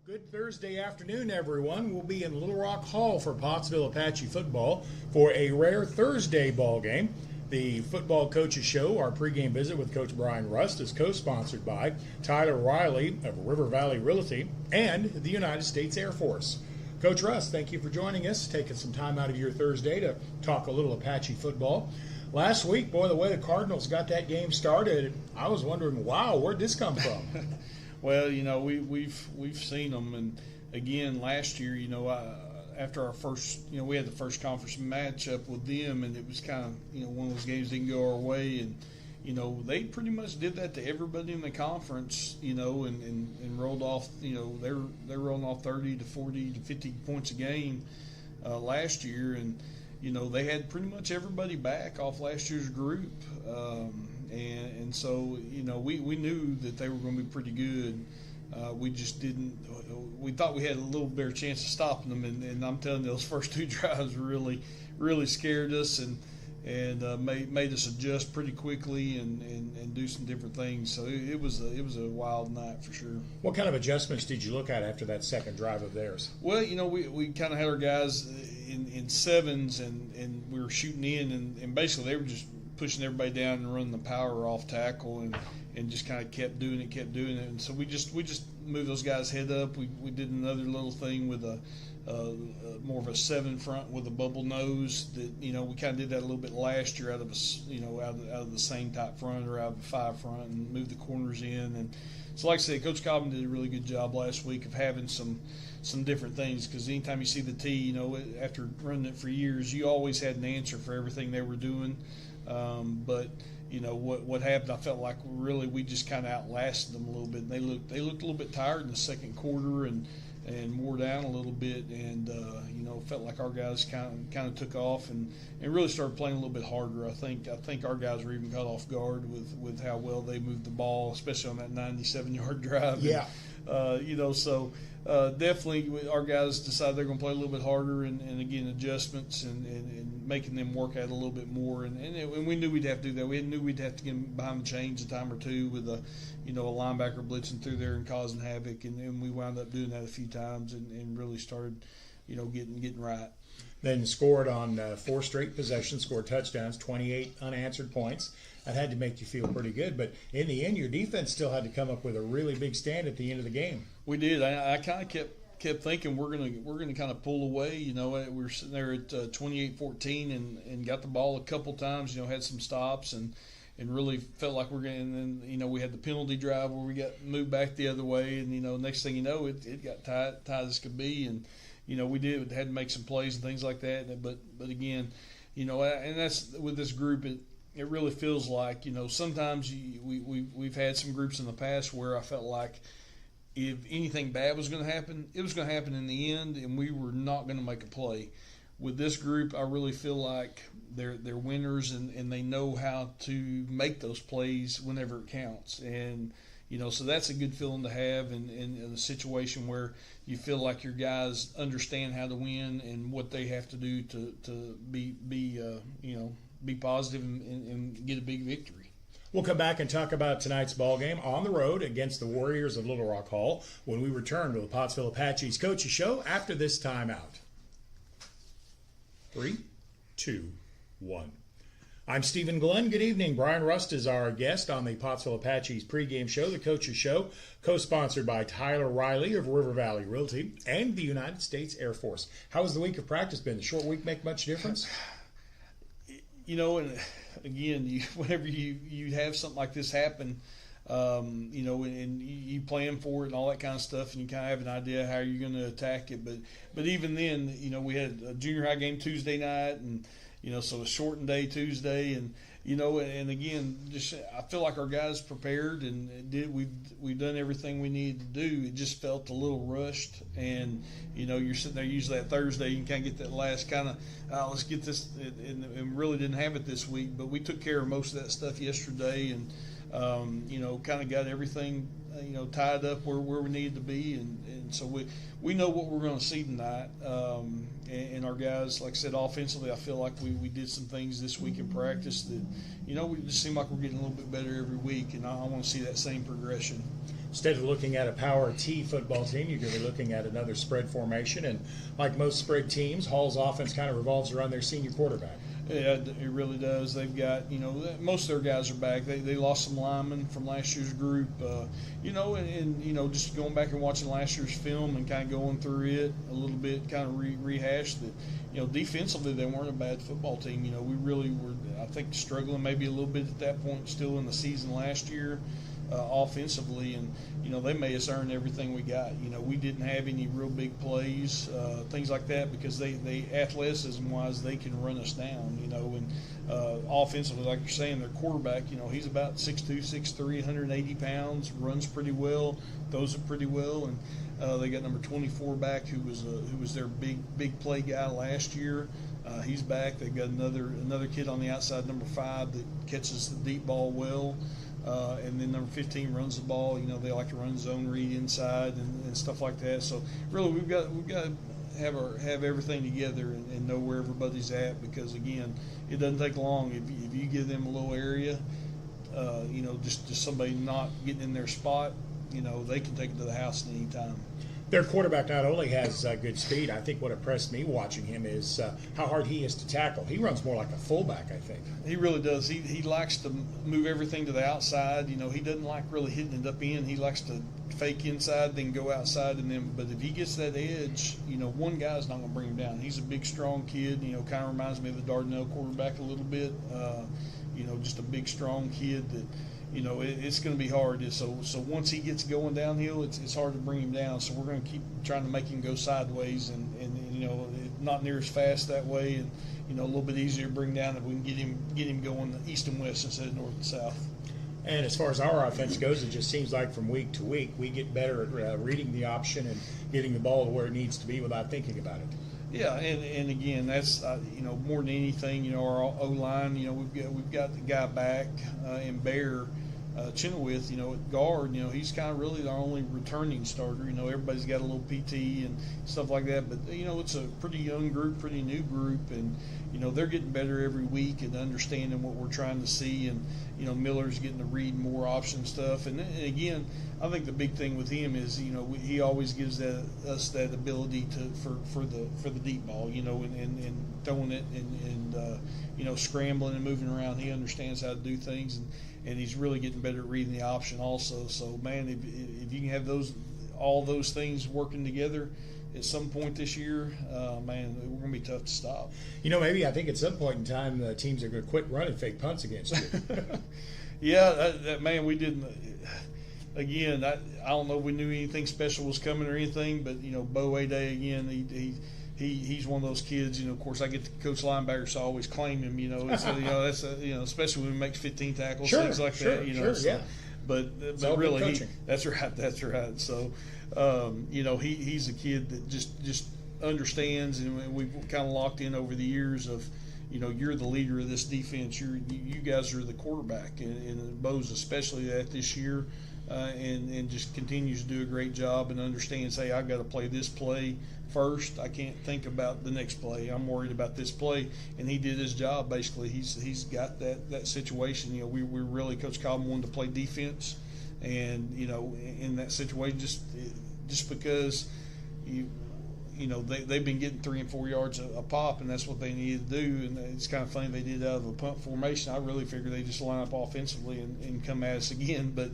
Good Thursday afternoon, everyone. We'll be in Little Rock Hall for Pottsville Apache football for a rare Thursday ball game. The Football Coaches Show, our pregame visit with Coach Brian Rust, is co-sponsored by Tyler Riley of River Valley Realty and the United States Air Force. Coach Rust, thank you for joining us, taking some time out of your Thursday to talk a little Apache football. Last week, boy, the way the Cardinals got that game started, I was wondering, wow, where'd this come from? Well, we've seen them, and again last year, after our first, we had the first conference matchup with them, and it was kind of, one of those games didn't go our way, and they pretty much did that to everybody in the conference, and rolled off, they're rolling off 30 to 40 to 50 points a game last year, and they had pretty much everybody back off last year's group. And so, we knew that they were going to be pretty good. We just didn't – we thought we had a little better chance of stopping them. And I'm telling you, those first two drives really, really scared us and made us adjust pretty quickly and do some different things. So it was a wild night for sure. What kind of adjustments did you look at after that second drive of theirs? Well, we kind of had our guys in sevens and we were shooting in and basically they were just pushing everybody down and running the power off tackle and just kind of kept doing it. And so we just moved those guys head up. We did another little thing with a more of a seven front with a bubble nose that, we kind of did that a little bit last year out of the same type front or out of a five front and moved the corners in. And so like I said, Coach Cobbin did a really good job last week of having some different things, because anytime you see the T, after running it for years, you always had an answer for everything they were doing. But what happened, I felt like really we just kind of outlasted them a little bit. And they looked a little bit tired in the second quarter and wore down a little bit, and felt like our guys kind of took off and really started playing a little bit harder. I think our guys were even caught off guard with how well they moved the ball, especially on that 97-yard drive. Yeah. So definitely our guys decided they're going to play a little bit harder and again, adjustments and making them work at it a little bit more. And we knew we'd have to do that. We knew we'd have to get them behind the chains a time or two with a linebacker blitzing through there and causing havoc. And we wound up doing that a few times and really started, getting right. Then scored on 4 straight possessions, scored touchdowns, 28 unanswered points. That had to make you feel pretty good. But in the end, your defense still had to come up with a really big stand at the end of the game. We did. I kind of kept thinking we're gonna kind of pull away. We were sitting there at 28-14 and got the ball a couple times. Had some stops and really felt like we're going. And then we had the penalty drive where we got moved back the other way. And next thing you know, it got tight as could be. And we had to make some plays and things like that. But again, and that's with this group. It really feels like sometimes we've had some groups in the past where I felt like if anything bad was going to happen, it was going to happen in the end, and we were not going to make a play. With this group, I really feel like they're winners, and they know how to make those plays whenever it counts. And so that's a good feeling to have in a situation where you feel like your guys understand how to win and what they have to do to be positive and get a big victory. We'll come back and talk about tonight's ball game on the road against the Warriors of Little Rock Hall when we return to the Pottsville Apaches Coaches Show after this timeout. 3, 2, 1. I'm Stephen Glenn. Good evening. Brian Rust is our guest on the Pottsville Apaches pregame show, the Coaches Show, co-sponsored by Tyler Riley of River Valley Realty and the United States Air Force. How has the week of practice been? The short week make much difference? And again, whenever you have something like this happen, and you plan for it and all that kind of stuff, and you kind of have an idea how you're going to attack it. But even then, we had a junior high game Tuesday night, and so a shortened day Tuesday, and and again, just I feel like our guys prepared and we've done everything we needed to do. It just felt a little rushed, and you're sitting there usually that Thursday, you can kind of get that last kind of let's get this, and really didn't have it this week, but we took care of most of that stuff yesterday, and kind of got everything tied up where we needed to be, and so we know what we're going to see tonight. And our guys, like I said, offensively, I feel like we did some things this week in practice that, we just seem like we're getting a little bit better every week, and I want to see that same progression. instead of looking at a power T football team, you're going to be looking at another spread formation. And like most spread teams, Hall's offense kind of revolves around their senior quarterback. Yeah, it really does. They've got, most of their guys are back. They lost some linemen from last year's group, and just going back and watching last year's film and kind of going through it a little bit, kind of rehashed that, defensively they weren't a bad football team. We really were, I think, struggling maybe a little bit at that point still in the season last year. Offensively, and they made us earn everything we got. We didn't have any real big plays, things like that, because they athleticism wise they can run us down. And offensively, like you're saying, their quarterback, he's about 6'2", 6'3", 180 pounds, runs pretty well, throws it pretty well, and they got number 24 back who was their big play guy last year. He's back. They've got another kid on the outside, number 5, that catches the deep ball well. And then number 15 runs the ball. They like to run zone read inside and stuff like that. So really, we've got to have everything together and know where everybody's at, because again, it doesn't take long if you give them a little area. Just somebody not getting in their spot. They can take it to the house at any time. Their quarterback not only has good speed, I think what impressed me watching him is how hard he is to tackle. He runs more like a fullback, I think. He really does. He likes to move everything to the outside. He doesn't like really hitting it up in. He likes to fake inside, then go outside, and then. But if he gets that edge, one guy's not going to bring him down. He's a big, strong kid. Kind of reminds me of the Dardanelle quarterback a little bit. Just a big, strong kid that. It's going to be hard. So once he gets going downhill, it's hard to bring him down. So we're going to keep trying to make him go sideways and not near as fast that way, and a little bit easier to bring down if we can get him going east and west instead of north and south. And as far as our offense goes, it just seems like from week to week we get better at reading the option and getting the ball to where it needs to be without thinking about it. Yeah, and again, that's more than anything, our O-line. We've got the guy back in Bear Chenoweth, at guard. He's kind of really the only returning starter. Everybody's got a little PT and stuff like that, but it's a pretty young group, pretty new group, and they're getting better every week and understanding what we're trying to see. And Miller's getting to read more option stuff. And again, I think the big thing with him is he always gives us that ability for the deep ball, and throwing it and scrambling and moving around. He understands how to do things, and he's really getting better at reading the option also. So man, if you can have all those things working together at some point this year, man, we're going to be tough to stop. Maybe I think at some point in time the teams are going to quit running fake punts against you. Yeah, that man, we didn't. Again, I don't know if we knew anything special was coming or anything, but Bo Day again, he's one of those kids. Of course, I get to coach linebackers, so I always claim him. That's especially when he makes 15 tackles, things like that. Yeah. But really, that's right. So, he's a kid that just understands, and we've kind of locked in over the years of, you're the leader of this defense. You guys are the quarterback, and Bo's especially that this year, and just continues to do a great job and understands, hey, I've got to play this play first. I can't think about the next play. I'm worried about this play, and he did his job basically. He's got that situation. We really, Coach Cobb wanted to play defense, and in that situation, just because they've been getting 3 and 4 yards a pop, and that's what they needed to do. And it's kind of funny they did out of a punt formation. I really figured they just line up offensively and come at us again, but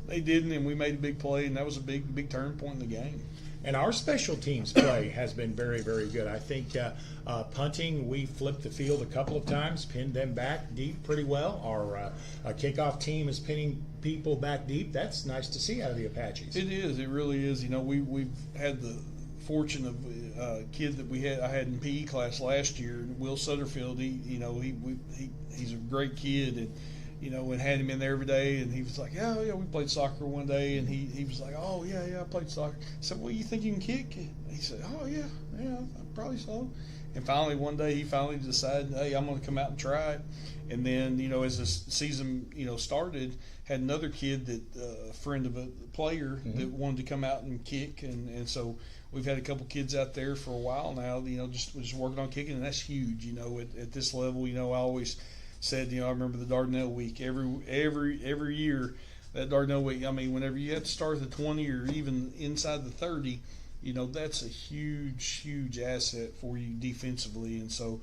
they didn't, and we made a big play, and that was a big turning point in the game. And our special teams play has been very, very good. I think punting, we flipped the field a couple of times, pinned them back deep pretty well. Our kickoff team is pinning people back deep. That's nice to see out of the Apaches. It is. It really is. We've had the fortune of a kid that I had in PE class last year, Will Sutterfield. He's a great kid, and and had him in there every day, and he was like, yeah, we played soccer one day, and he was like, oh, yeah, I played soccer. I said, well, you think you can kick? He said, oh, yeah, probably so. And finally, one day, he finally decided, hey, I'm going to come out and try it. And then, as the season, started, had another kid that, a friend of a player that wanted to come out and kick, and so we've had a couple kids out there for a while now, just working on kicking, and that's huge, at this level. I always said, I remember the Dardanelle week. Every year that Dardanelle, I mean, whenever you have to start at the 20 or even inside the 30, that's a huge, huge asset for you defensively. And so,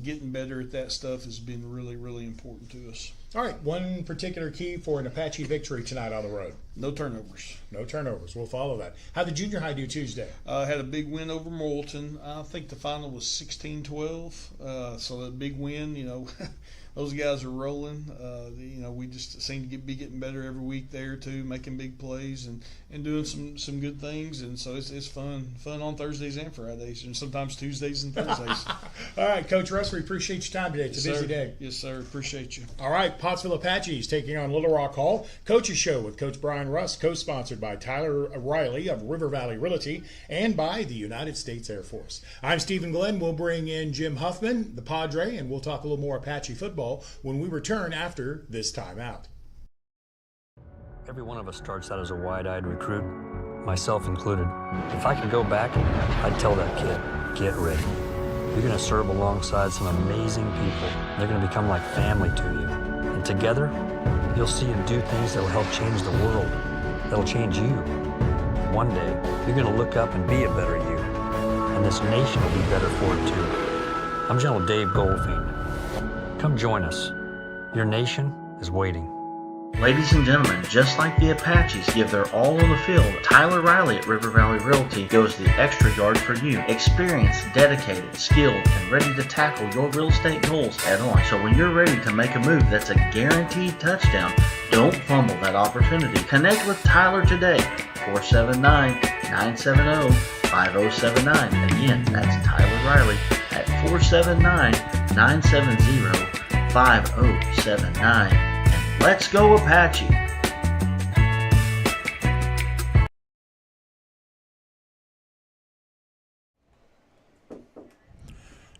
getting better at that stuff has been really, really important to us. All right, one particular key for an Apache victory tonight on the road. No turnovers. No turnovers. We'll follow that. How'd the junior high do Tuesday? Had a big win over Morrilton. I think the final was 16-12. So that big win, those guys are rolling. We just seem to be getting better every week there too, making big plays and doing some good things. And so it's fun on Thursdays and Fridays, and sometimes Tuesdays and Thursdays. All right, Coach Russ, we appreciate your time today. It's a busy day. Yes, sir. Appreciate you. All right, Pottsville Apaches taking on Little Rock Hall. Coach's Show with Coach Brian Russ, co-sponsored by Tyler Riley of River Valley Realty and by the United States Air Force. I'm Stephen Glenn. We'll bring in Jim Huffman, the Padre, and we'll talk a little more Apache football when we return after this timeout. Every one of us starts out as a wide-eyed recruit, myself included. If I could go back, I'd tell that kid, get ready. You're going to serve alongside some amazing people. They're going to become like family to you. And together, you'll see them do things that will help change the world, that'll change you. One day, you're going to look up and be a better you. And this nation will be better for it too. I'm General Dave Goldfein. Come join us. Your nation is waiting. Ladies and gentlemen, just like the Apaches give their all on the field, Tyler Riley at River Valley Realty goes the extra yard for you. Experienced, dedicated, skilled, and ready to tackle your real estate goals head on. So when you're ready to make a move that's a guaranteed touchdown, don't fumble that opportunity. Connect with Tyler today, 479-970-5079. Again, that's Tyler Riley at 479-970-5079. Let's go Apache!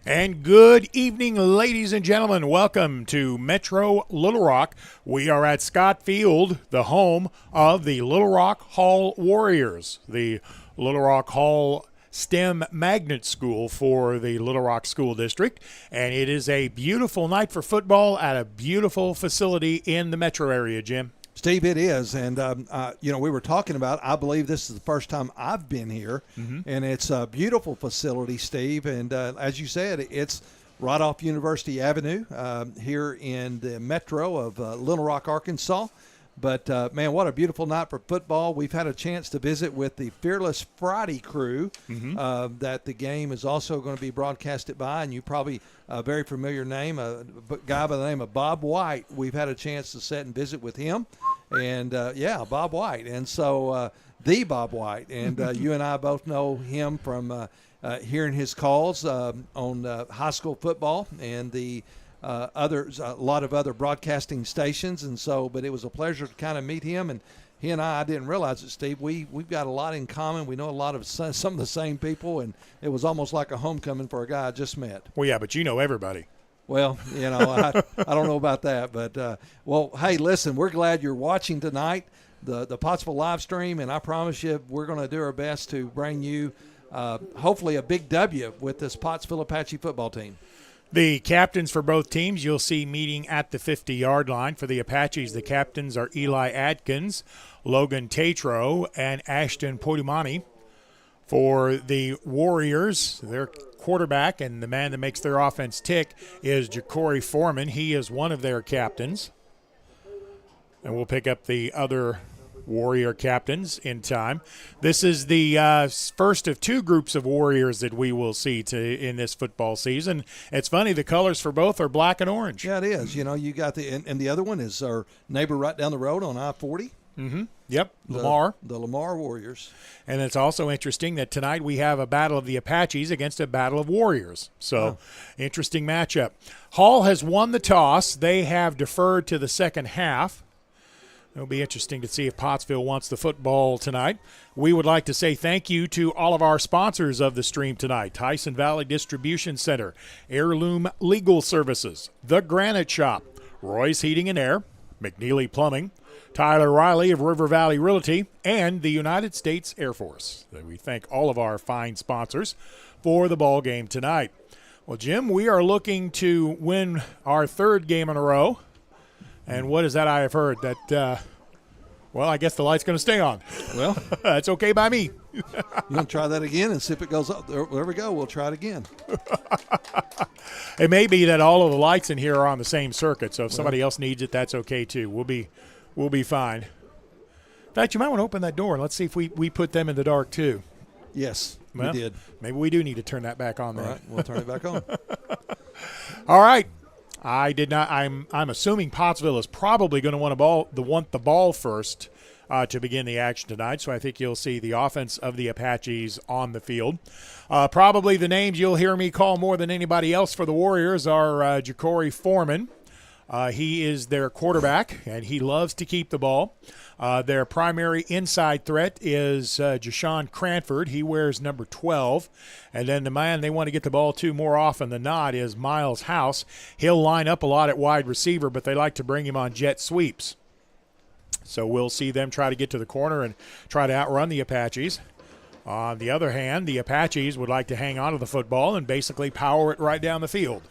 And good evening, ladies and gentlemen. Welcome to Metro Little Rock. We are at Scott Field, the home of the Little Rock Hall Warriors, the Little Rock Hall STEM magnet school for the Little Rock School District, and it is a beautiful night for football at a beautiful facility in the metro area, Jim. Steve, it is, and we were talking about, I believe this is the first time I've been here, and it's a beautiful facility, Steve, and as you said, it's right off University Avenue here in the metro of Little Rock, Arkansas. But, man, what a beautiful night for football. We've had a chance to visit with the Fearless Friday crew that the game is also going to be broadcasted by, and you probably a very familiar name, a guy by the name of Bob White. We've had a chance to sit and visit with him. And, Bob White. And so the Bob White. And you and I both know him from hearing his calls on high school football and the a lot of other broadcasting stations, and so, but it was a pleasure to kind of meet him, and he and I didn't realize it, Steve. We've got a lot in common. We know a lot of some of the same people, and it was almost like a homecoming for a guy I just met. Well, yeah, but you know everybody. Well, I don't know about that, but well, hey, listen, we're glad you're watching tonight, the Pottsville live stream, and I promise you, we're going to do our best to bring you hopefully a big W with this Pottsville Apache football team. The captains for both teams you'll see meeting at the 50-yard line. For the Apaches, the captains are Eli Atkins, Logan Tatro, and Ashton Podimani. For the Warriors, their quarterback and the man that makes their offense tick is Ja'Cory Foreman. He is one of their captains. And we'll pick up the other Warrior captains in time. This is the first of two groups of Warriors that we will see in this football season. It's funny, the colors for both are black and orange. Yeah, it is. You got and the other one is our neighbor right down the road on I-40. Yep, Lamar. The Lamar Warriors. And it's also interesting that tonight we have a battle of the Apaches against a battle of Warriors. So, interesting matchup. Hall has won the toss. They have deferred to the second half. It'll be interesting to see if Pottsville wants the football tonight. We would like to say thank you to all of our sponsors of the stream tonight: Tyson Valley Distribution Center, Heirloom Legal Services, The Granite Shop, Roy's Heating and Air, McNeely Plumbing, Tyler Riley of River Valley Realty, and the United States Air Force. We thank all of our fine sponsors for the ball game tonight. Well, Jim, we are looking to win our third game in a row. And what is that I have heard? That Well, I guess the light's going to stay on. Well, that's okay by me. You want to try that again and see if it goes up? There we go. We'll try it again. It may be that all of the lights in here are on the same circuit, so if somebody else needs it, that's okay too. We'll be fine. In fact, you might want to open that door and let's see if we put them in the dark too. Yes, well, we did. Maybe we do need to turn that back on then. All right, we'll turn it back on. All right. I did not. I'm assuming Pottsville is probably going to want the ball first to begin the action tonight. So I think you'll see the offense of the Apaches on the field. Probably the names you'll hear me call more than anybody else for the Warriors are Ja'Cory Foreman. He is their quarterback, and he loves to keep the ball. Their primary inside threat is Jashawn Cranford. He wears number 12. And then the man they want to get the ball to more often than not is Miles House. He'll line up a lot at wide receiver, but they like to bring him on jet sweeps. So we'll see them try to get to the corner and try to outrun the Apaches. On the other hand, the Apaches would like to hang on to the football and basically power it right down the field.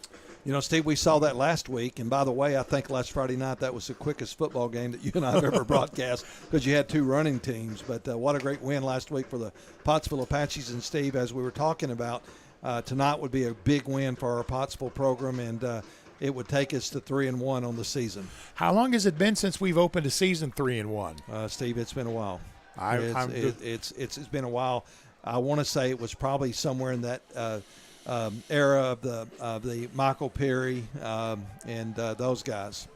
You know, Steve, we saw that last week. And by the way, I think last Friday night that was the quickest football game that you and I have ever broadcast because you had two running teams. But what a great win last week for the Pottsville Apaches. And, Steve, as we were talking about, tonight would be a big win for our Pottsville program, and it would take us to 3-1 on the season. How long has it been since we've opened a season 3-1? Steve, it's been a while. It's been a while. I want to say it was probably somewhere in that era of the Michael Perry and those guys.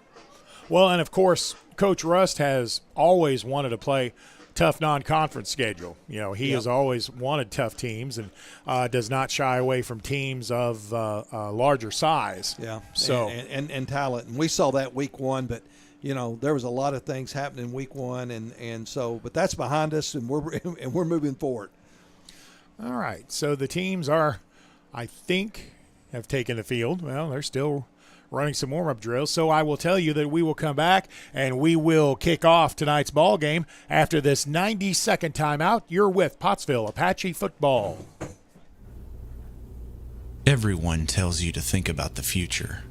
Well, and of course, Coach Rust has always wanted to play tough non-conference schedule. You know, he has always wanted tough teams and does not shy away from teams of larger size. Yeah, so and talent. And we saw that week one, but you know there was a lot of things happening week one, and so but that's behind us, and we're moving forward. All right, so the teams are, I think, have taken the field. Well, they're still running some warm-up drills. So I will tell you that we will come back and we will kick off tonight's ball game after this 90-second timeout. You're with Pottsville Apache football. Everyone tells you to think about the future,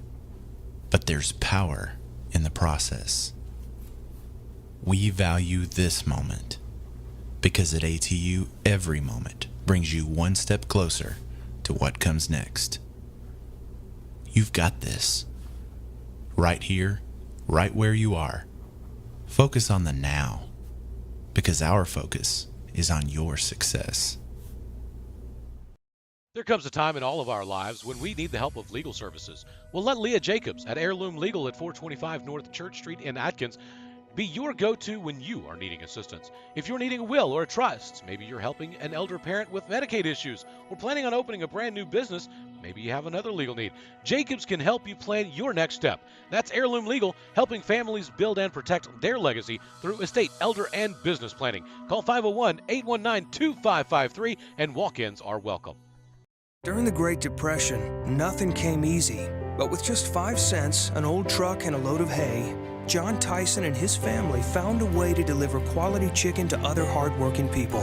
but there's power in the process. We value this moment because at ATU, every moment brings you one step closer to what comes next. You've got this. Right here, right where you are. Focus on the now, because our focus is on your success. There comes a time in all of our lives when we need the help of legal services. Well, let Leah Jacobs at Heirloom Legal at 425 North Church Street in Atkins be your go-to when you are needing assistance. If you're needing a will or a trust, maybe you're helping an elder parent with Medicaid issues, or planning on opening a brand new business, maybe you have another legal need. Jacobs can help you plan your next step. That's Heirloom Legal, helping families build and protect their legacy through estate, elder, and business planning. Call 501-819-2553, and walk-ins are welcome. During the Great Depression, nothing came easy. But with just 5 cents, an old truck, and a load of hay, John Tyson and his family found a way to deliver quality chicken to other hardworking people.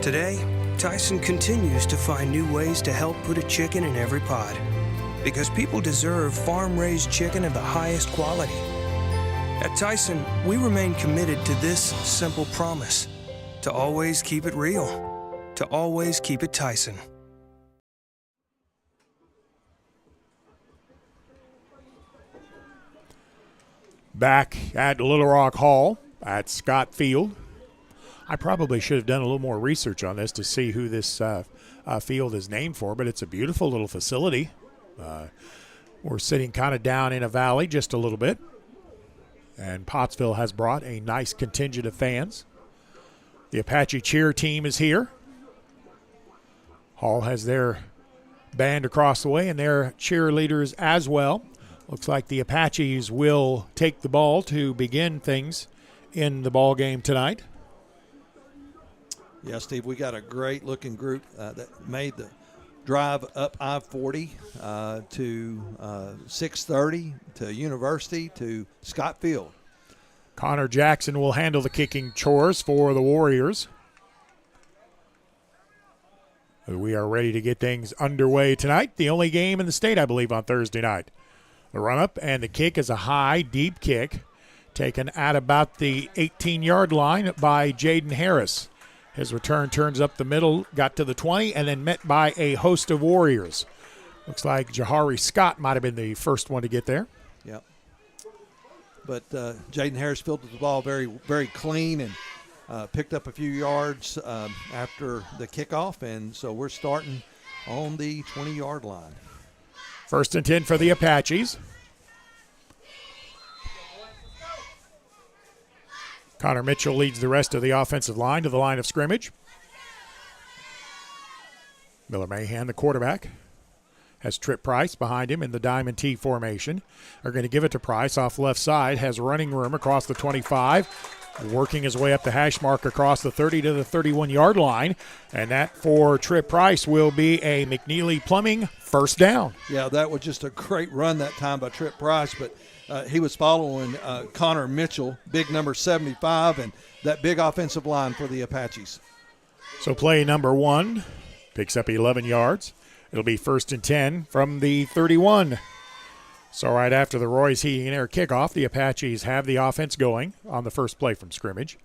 Today, Tyson continues to find new ways to help put a chicken in every pot. Because people deserve farm-raised chicken of the highest quality. At Tyson, we remain committed to this simple promise: to always keep it real, to always keep it Tyson. Back at Little Rock Hall at Scott Field. I probably should have done a little more research on this to see who this field is named for, but it's a beautiful little facility. We're sitting kind of down in a valley just a little bit, and Pottsville has brought a nice contingent of fans. The Apache cheer team is here. Hall has their band across the way and their cheerleaders as well. Looks like the Apaches will take the ball to begin things in the ball game tonight. Yeah, Steve, we got a great-looking group that made the drive up I-40 to 630 to University to Scott Field. Connor Jackson will handle the kicking chores for the Warriors. We are ready to get things underway tonight. The only game in the state, I believe, on Thursday night. The run-up and the kick is a high, deep kick Taken at about the 18-yard line by Jaden Harris. His return turns up the middle, got to the 20, and then met by a host of Warriors. Looks like Jahari Scott might have been the first one to get there. Yep. But Jaden Harris fielded the ball very, very clean and picked up a few yards after the kickoff, and so we're starting on the 20-yard line. 1st and 10 for the Apaches. Connor Mitchell leads the rest of the offensive line to the line of scrimmage. Miller Mahan, the quarterback, has Trip Price behind him in the diamond T formation. They're going to give it to Price off left side, has running room across the 25, working his way up the hash mark across the 30 to the 31-yard line. And that for Trip Price will be a McNeely Plumbing first down. Yeah, that was just a great run that time by Trip Price, but he was following Connor Mitchell, big number 75, and that big offensive line for the Apaches. So play number 1 picks up 11 yards. It'll be 1st and 10 from the 31. So right after the Roy's Heating and Air kickoff, the Apaches have the offense going on the first play from scrimmage.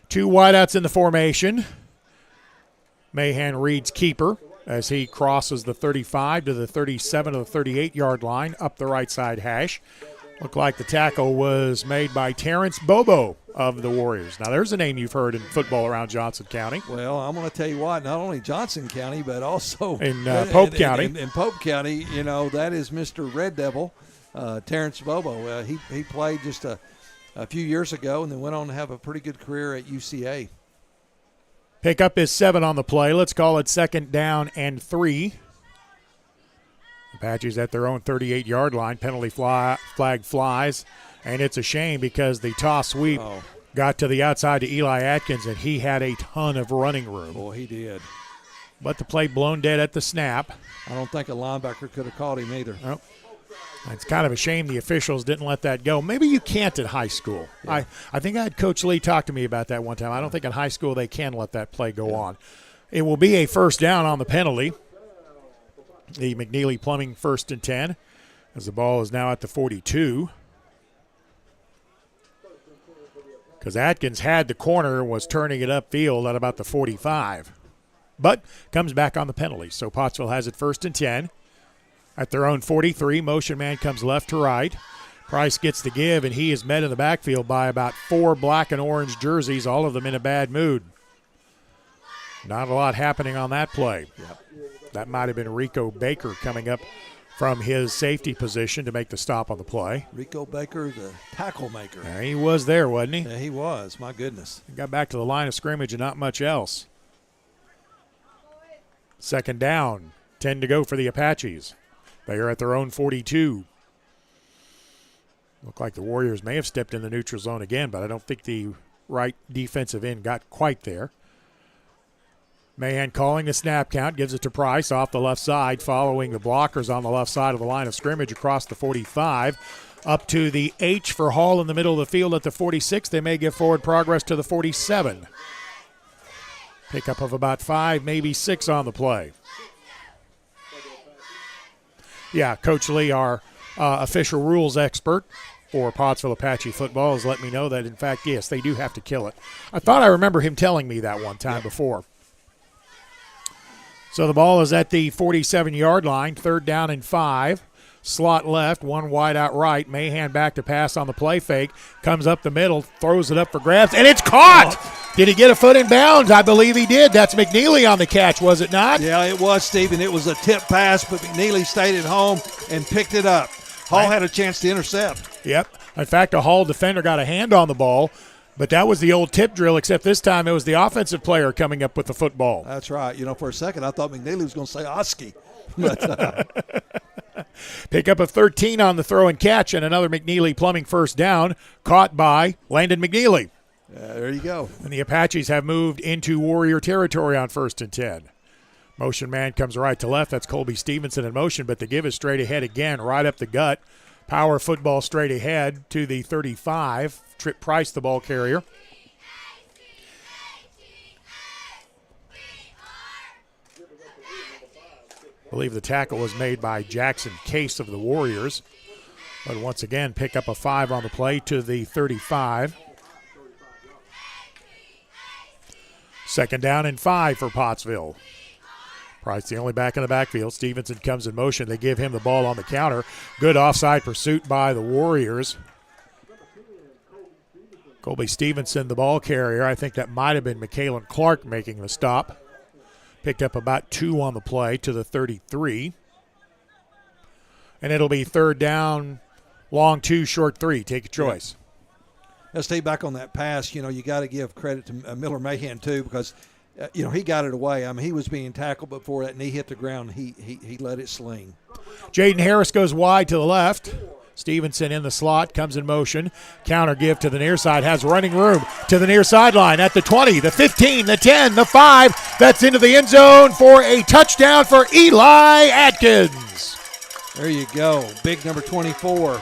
2 wideouts in the formation. Mahan reads keeper as he crosses the 35 to the 37 to the 38-yard line up the right side hash. Looked like the tackle was made by Terrence Bobo of the Warriors. Now, there's a name you've heard in football around Johnson County. Well, I'm going to tell you what, not only Johnson County, but also in Pope County. In Pope County, you know, that is Mr. Red Devil, Terrence Bobo. He played just a few years ago and then went on to have a pretty good career at UCA. Pickup is 7 on the play. Let's call it 2nd down and 3. Apaches at their own 38-yard line. Penalty flag flies, and it's a shame because the toss sweep got to the outside to Eli Atkins, and he had a ton of running room. Boy, he did. But the play blown dead at the snap. I don't think a linebacker could have caught him either. Nope. It's kind of a shame the officials didn't let that go. Maybe you can't at high school. Yeah. I think I had Coach Lee talk to me about that one time. I don't think in high school they can let that play go on. It will be a first down on the penalty. The McNeely Plumbing 1st and 10 as the ball is now at the 42. Because Atkins had the corner, was turning it upfield at about the 45. But comes back on the penalty. So Pottsville has it 1st and 10. At their own 43, motion man comes left to right. Price gets the give, and he is met in the backfield by about 4 black and orange jerseys, all of them in a bad mood. Not a lot happening on that play. Yep. That might have been Rico Baker coming up from his safety position to make the stop on the play. Rico Baker, the tackle maker. Yeah, he was there, wasn't he? Yeah, he was. My goodness. He got back to the line of scrimmage and not much else. 2nd down, 10 to go for the Apaches. They are at their own 42. Looked like the Warriors may have stepped in the neutral zone again, but I don't think the right defensive end got quite there. Mahan calling the snap count, gives it to Price off the left side, following the blockers on the left side of the line of scrimmage across the 45. Up to the H for Hall in the middle of the field at the 46. They may give forward progress to the 47. Pickup of about 5, maybe 6 on the play. Yeah, Coach Lee, our official rules expert for Pottsville Apache football, has let me know that, in fact, yes, they do have to kill it. I thought I remember him telling me that one time before. So the ball is at the 47-yard line, 3rd down and 5. Slot left, 1 wide out right. Mahan back to pass on the play fake. Comes up the middle, throws it up for grabs, and it's caught! Did he get a foot in bounds? I believe he did. That's McNeely on the catch, was it not? Yeah, it was, Stephen. It was a tip pass, but McNeely stayed at home and picked it up. Hall had a chance to intercept. Yep. In fact, a Hall defender got a hand on the ball, but that was the old tip drill, except this time it was the offensive player coming up with the football. That's right. You know, for a second I thought McNeely was going to say Oski. But, Pickup of 13 on the throw and catch, and another McNeely Plumbing first down, caught by Landon McNeely. there you go. And the Apaches have moved into Warrior territory on 1st and 10. Motion man comes right to left. That's Colby Stevenson in motion, but the give is straight ahead again, right up the gut. Power football straight ahead to the 35. Trip Price, the ball carrier. I believe the tackle was made by Jackson Case of the Warriors. But once again, pick up a 5 on the play to the 35. Second down and 5 for Pottsville. Price the only back in the backfield. Stevenson comes in motion. They give him the ball on the counter. Good offside pursuit by the Warriors. Colby Stevenson, the ball carrier. I think that might have been McKalen Clark making the stop. Picked up about 2 on the play to the 33. And it'll be third down, long 2, short 3. Take a choice. Let's stay back on that pass. You got to give credit to Miller Mahan, too, because he got it away. I mean, he was being tackled before that knee hit the ground. He let it sling. Jaden Harris goes wide to the left. Stevenson in the slot, comes in motion. Counter give to the near side, has running room to the near sideline at the 20, the 15, the 10, the 5. That's into the end zone for a touchdown for Eli Atkins. There you go. Big number 24.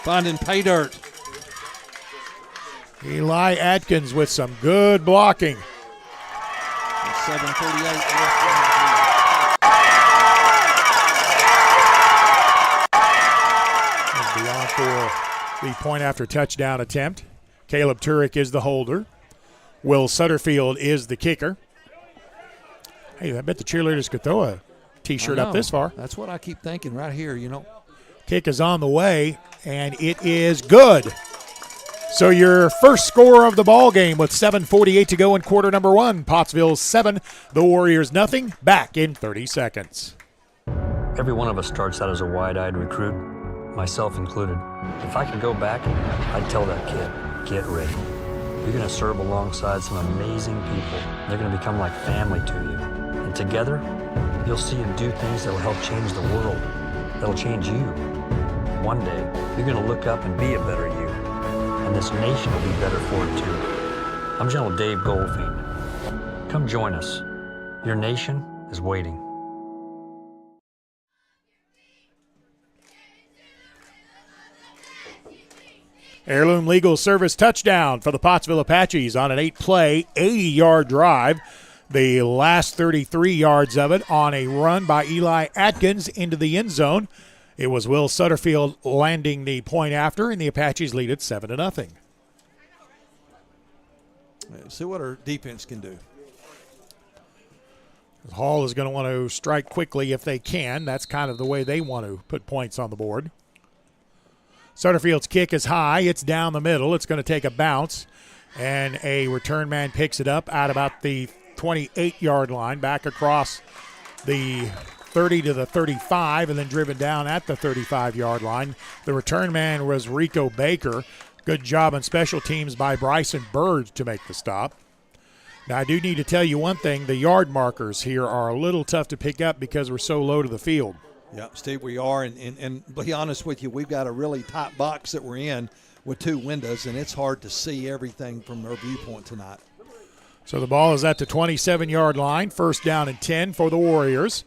Finding pay dirt. Eli Atkins with some good blocking. 7:38 beyond for the point after touchdown attempt. Caleb Turek is the holder. Will Sutterfield is the kicker. Hey, I bet the cheerleaders could throw a T-shirt up this far. That's what I keep thinking right here, Kick is on the way, and it is good. So your first score of the ball game with 7:48 to go in quarter number 1. Pottsville 7, the Warriors nothing. Back in 30 seconds. Every one of us starts out as a wide-eyed recruit, myself included. If I could go back, I'd tell that kid, get ready. You're going to serve alongside some amazing people. They're going to become like family to you. And together, you'll see and do things that will help change the world. That'll change you. One day, you're going to look up and be a better you. And this nation will be better for it too. I'm General Dave Goldfein. Come join us. Your nation is waiting. Heirloom Legal Service touchdown for the Pottsville Apaches on an 8-play, 80-yard drive. The last 33 yards of it on a run by Eli Atkins into the end zone. It was Will Sutterfield landing the point after, and the Apaches lead it 7-0. See what our defense can do. Hall is going to want to strike quickly if they can. That's kind of the way they want to put points on the board. Sutterfield's kick is high. It's down the middle. It's going to take a bounce, and a return man picks it up at about the 28-yard line, back across the 30 to the 35, and then driven down at the 35-yard line. The return man was Rico Baker. Good job on special teams by Bryson Bird to make the stop. Now, I do need to tell you one thing. The yard markers here are a little tough to pick up because we're so low to the field. Yeah, Steve, we are. And to be honest with you, we've got a really tight box that we're in with 2 windows, and it's hard to see everything from our viewpoint tonight. So the ball is at the 27-yard line. First down and 10 for the Warriors.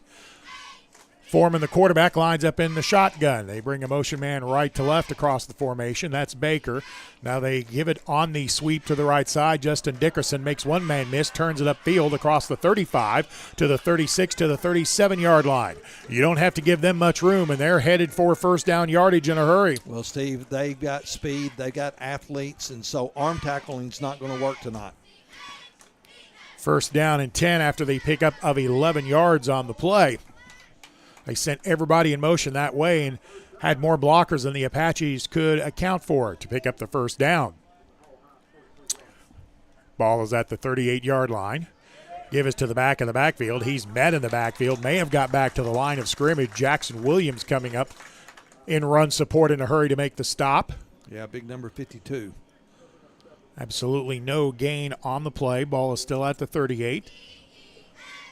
Foreman, the quarterback, lines up in the shotgun. They bring a motion man right to left across the formation. That's Baker. Now they give it on the sweep to the right side. Justin Dickerson makes one man miss, turns it upfield across the 35 to the 36 to the 37-yard line. You don't have to give them much room, and they're headed for first down yardage in a hurry. Well, Steve, they've got speed, they got athletes, and so arm tackling is not going to work tonight. First down and 10 after the pickup of 11 yards on the play. They sent everybody in motion that way and had more blockers than the Apaches could account for to pick up the first down. Ball is at the 38-yard line. Give us to the back of the backfield. He's met in the backfield. May have got back to the line of scrimmage. Jackson Williams coming up in run support in a hurry to make the stop. Yeah, big number 52. Absolutely no gain on the play. Ball is still at the 38.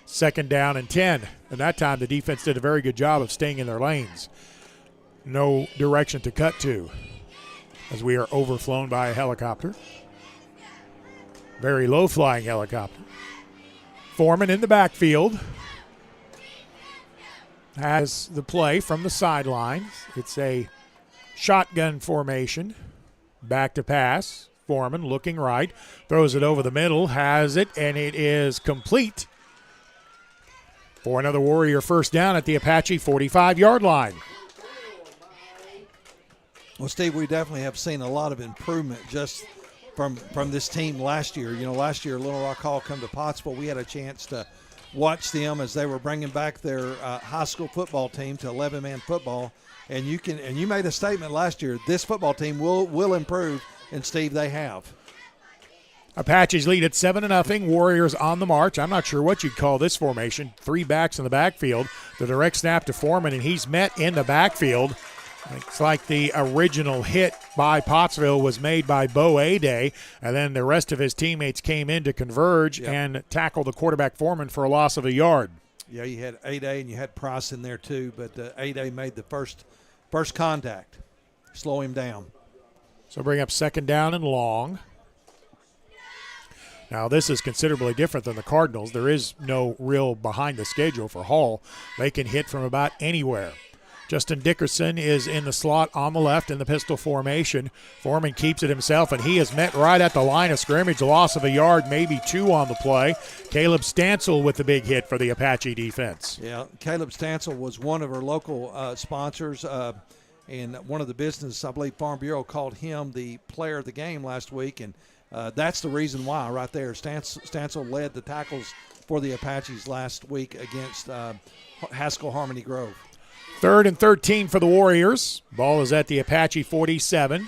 Second down and 10. And that time the defense did a very good job of staying in their lanes. No direction to cut to as we are overflown by a helicopter. Very low-flying helicopter. Foreman in the backfield has the play from the sidelines. It's a shotgun formation. Back to pass. Foreman looking right. Throws it over the middle. Has it, and it is complete for another Warrior first down at the Apache 45-yard line. Well, Steve, we definitely have seen a lot of improvement just from this team last year. You know, last year Little Rock Hall come to Pottsville. We had a chance to watch them as they were bringing back their high school football team to 11-man football. And you made a statement last year. This football team will improve, and Steve, they have. Apaches lead at 7-0. Warriors on the march. I'm not sure what you'd call this formation. 3 backs in the backfield. The direct snap to Foreman, and he's met in the backfield. It's like the original hit by Pottsville was made by Bo A-Day, and then the rest of his teammates came in to converge and tackle the quarterback Foreman for a loss of a yard. Yeah, you had A-Day and you had Price in there too, but A-Day made the first contact, slow him down. So bring up 2nd down and long. Now, this is considerably different than the Cardinals. There is no real behind the schedule for Hall. They can hit from about anywhere. Justin Dickerson is in the slot on the left in the pistol formation. Foreman keeps it himself, and he is met right at the line of scrimmage. Loss of a yard, maybe 2 on the play. Caleb Stansel with the big hit for the Apache defense. Yeah, Caleb Stansel was one of our local sponsors, and one of the business, I believe Farm Bureau called him the player of the game last week, and that's the reason why right there. Stansel led the tackles for the Apaches last week against Haskell Harmony Grove. 3rd and 13 for the Warriors. Ball is at the Apache 47.